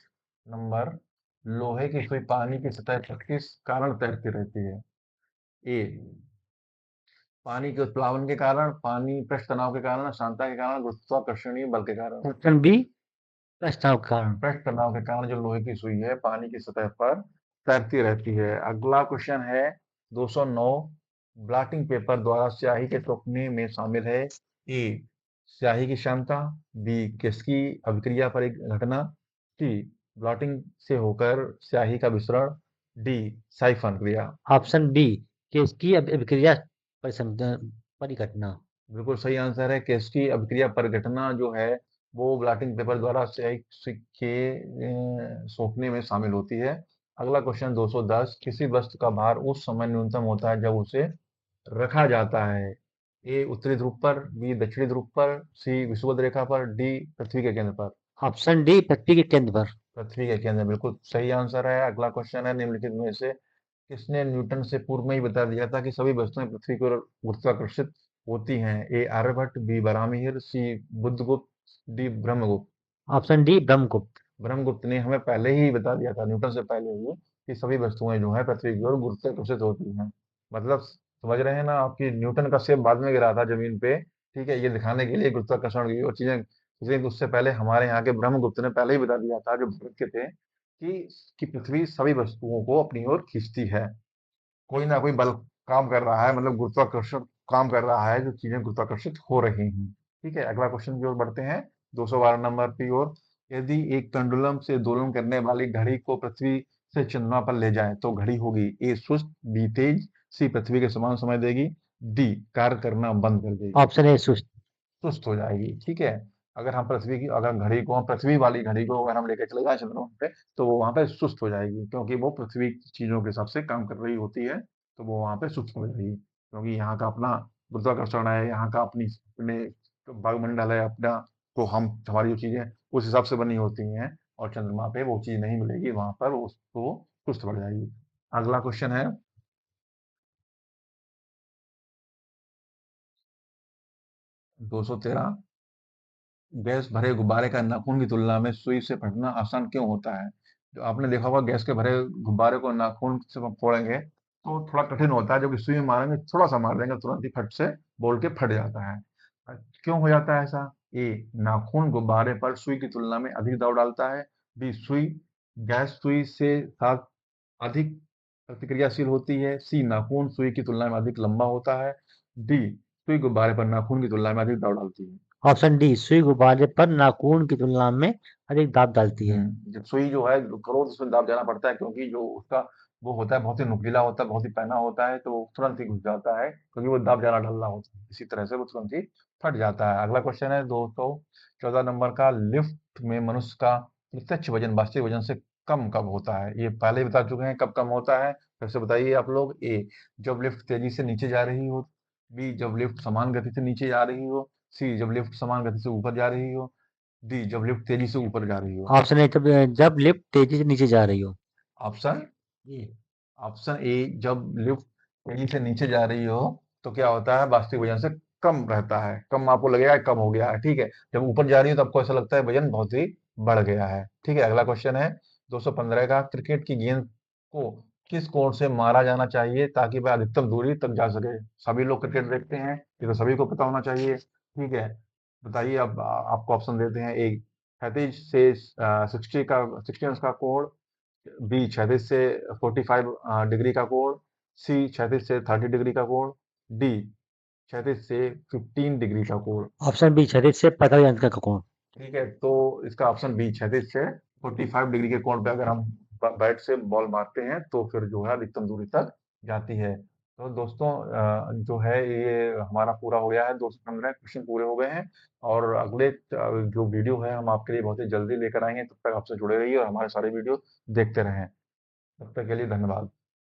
[SPEAKER 1] नंबर, लोहे की सुई पानी की सतह पर किस कारण तैरती रहती है? ए, पानी के उत्प्लावन के कारण, पानी पृष्ठ तनाव के कारण, सांद्रता के कारण, गुरुत्वाकर्षणीय बल के कारण।
[SPEAKER 2] ऑप्शन बी, प्रस्ताव के कारण।
[SPEAKER 1] पृष्ठ तनाव के कारण जो लोहे की सुई है पानी की सतह पर तैरती रहती है। अगला क्वेश्चन है 209, ब्लॉटिंग पेपर द्वारा स्याही के टोकने में शामिल है? ए, स्याही की क्षमता, बी, किसकी अभिक्रिया पर एक घटना, सी, ब्लॉटिंग से होकर स्याही का विसरण, डी, साइफन क्रिया।
[SPEAKER 2] ऑप्शन बी, केश अभिक्रिया परिघटना।
[SPEAKER 1] बिल्कुल सही आंसर है, किसकी अभिक्रिया पर घटना जो है वो ब्लॉटिंग पेपर द्वारा स्याही सिक्के सौंपने में शामिल होती है। अगला क्वेश्चन 210, किसी वस्तु का भार उस समय न्यूनतम होता है जब उसे रखा जाता है। ए उत्तरी ध्रुव पर, बी दक्षिणी ध्रुव पर, सी विषुवत रेखा पर, डी पृथ्वी के केंद्र पर।
[SPEAKER 2] ऑप्शन डी पृथ्वी के केंद्र पर।
[SPEAKER 1] पृथ्वी के केंद्र, बिल्कुल सही आंसर है। अगला क्वेश्चन है, निम्नलिखित में से किसने न्यूटन से पूर्व में ही बता दिया था कि सभी वस्तुएं पृथ्वी की ओर गुरुत्वाकर्षित होती हैं? A Aryabhata, B Varahamihira, C Buddhagupta, D Brahmagupta.
[SPEAKER 2] Option D Brahmagupta.
[SPEAKER 1] Brahmagupta ने हमें पहले ही बता दिया था, न्यूटन से पहले ही, कि सभी वस्तुएं जो है पृथ्वी की ओर गुरुत्वाकर्षित होती हैं। मतलब समझ रहे हैं ना, आपकी न्यूटन का सेब बाद में गिरा था जमीन पे, ठीक है, ये दिखाने के लिए गुरुत्वाकर्षण की और चीजें, इसलिए उससे पहले हमारे यहाँ के ब्रह्मगुप्त ने पहले ही बता दिया था, जो भारत के थे, कि पृथ्वी सभी वस्तुओं को अपनी ओर खींचती है। कोई ना कोई बल काम कर रहा है, मतलब गुरुत्वाकर्षण काम कर रहा है, जो चीजें गुरुत्वाकर्षित हो रही हैं। ठीक है, अगला क्वेश्चन की ओर बढ़ते हैं, 212 नंबर की ओर। यदि एक पेंडुलम से दोलन करने वाली घड़ी को पृथ्वी से चंद्रमा पर ले जाए तो घड़ी होगी ए सुस्त, बी तेज, सी पृथ्वी के समान समय देगी, डी कार्य करना बंद कर देगी।
[SPEAKER 2] ऑप्शन ए सुस्त।
[SPEAKER 1] सुस्त हो जाएगी। ठीक है, अगर हम पृथ्वी की, अगर घड़ी को, हम पृथ्वी वाली घड़ी को अगर हम लेकर चले जाए चंद्रमा पे, तो वो वहां पे सुस्त हो जाएगी, क्योंकि वो पृथ्वी की चीजों के हिसाब से काम कर रही होती है, तो वो वहां पे सुस्त हो जाएगी, क्योंकि यहाँ का अपना गुरुत्वाकर्षण है, यहाँ का अपनी अपने वायुमंडल है अपना, तो हम, हमारी जो चीजें उस हिसाब से बनी होती हैं, और चंद्रमा पे वो चीज नहीं मिलेगी, वहां पर उसको सुस्त पड़ जाएगी। अगला क्वेश्चन है 213, गैस भरे गुब्बारे का नाखून की तुलना में सुई से फटना आसान क्यों होता है? जो आपने देखा होगा, गैस के भरे गुब्बारे को नाखून से हम फोड़ेंगे तो थोड़ा कठिन होता है, जबकि सुई में मारेंगे, थोड़ा सा मार देंगे, तुरंत ही फट से बोल के फट जाता है। क्यों हो जाता है ऐसा? ए, नाखून गुब्बारे पर सुई की तुलना में अधिक दबाव डालता है। बी, सुई गैस सुई से साथ अधिक प्रतिक्रियाशील होती है। सी, नाखून सुई की तुलना में अधिक लंबा होता है। डी, सुई गुब्बारे पर नाखून की तुलना में अधिक दबाव डालती है।
[SPEAKER 2] ऑप्शन डी सुई गुब्बारे पर नाखून की तुलना में अधिक दाब डालती है।
[SPEAKER 1] जब सुई जो है करो तो उसमें दाब देना पड़ता है, क्योंकि जो उसका वो होता है, बहुत ही नुकीला होता है, बहुत ही पैना होता है, तो वो तुरंत ही घुस जाता है, क्योंकि वो दाब ज्यादा डालना होता है, इसी तरह से वो तुरंत ही फट जाता है। अगला क्वेश्चन है 214 नंबर का, लिफ्ट में मनुष्य का प्रत्यक्ष वजन वास्तविक वजन से कम कब होता है? ये पहले ही बता चुके हैं कब कम होता है, फिर से बताइए आप लोग। ए, जब लिफ्ट तेजी से नीचे जा रही हो। बी, जब लिफ्ट समान गति से नीचे जा रही हो। सी, जब लिफ्ट समान गति से ऊपर जा रही हो। डी, जब लिफ्ट तेजी से ऊपर जा रही हो।
[SPEAKER 2] ऑप्शन ए जब लिफ्ट तेजी से नीचे जा रही हो।
[SPEAKER 1] ऑप्शन ए, ऑप्शन ए, जब लिफ्ट तेजी से नीचे जा रही हो तो क्या होता है, वास्तविक वजन से कम रहता है, कम आपको लगेगा कम हो गया है, ठीक है। जब ऊपर जा रही हो तो आपको ऐसा लगता है वजन बहुत ही बढ़ गया है, ठीक है। अगला क्वेश्चन है 215 का, क्रिकेट की गेंद को किस कोण से मारा जाना चाहिए ताकि वह अधिकतम दूरी तक जा सके? सभी लोग क्रिकेट देखते हैं, ये तो सभी को पता होना चाहिए, ठीक है। बताइए, अब आपको ऑप्शन देते हैं। एक, 35 से 60 अंश का कोण। बी, 36 से 45 डिग्री का कोण। सी, 36 से 30 डिग्री का कोण। डी, 36 से 15 डिग्री का कोण।
[SPEAKER 2] ऑप्शन बी 36 से 45 अंक का कोण।
[SPEAKER 1] ठीक है, तो इसका ऑप्शन बी, 36 से 45 डिग्री के कोण पे अगर हम बैट से बॉल मारते हैं तो फिर जो है अधिकतम दूरी तक जाती है। तो दोस्तों, जो है ये हमारा पूरा हो गया है, 215 क्वेश्चन पूरे हो गए हैं, और अगले जो वीडियो है हम आपके लिए बहुत ही जल्दी लेकर आएंगे। तब तक आपसे जुड़े रहिए और हमारे सारे वीडियो देखते रहें। तब तक के लिए धन्यवाद।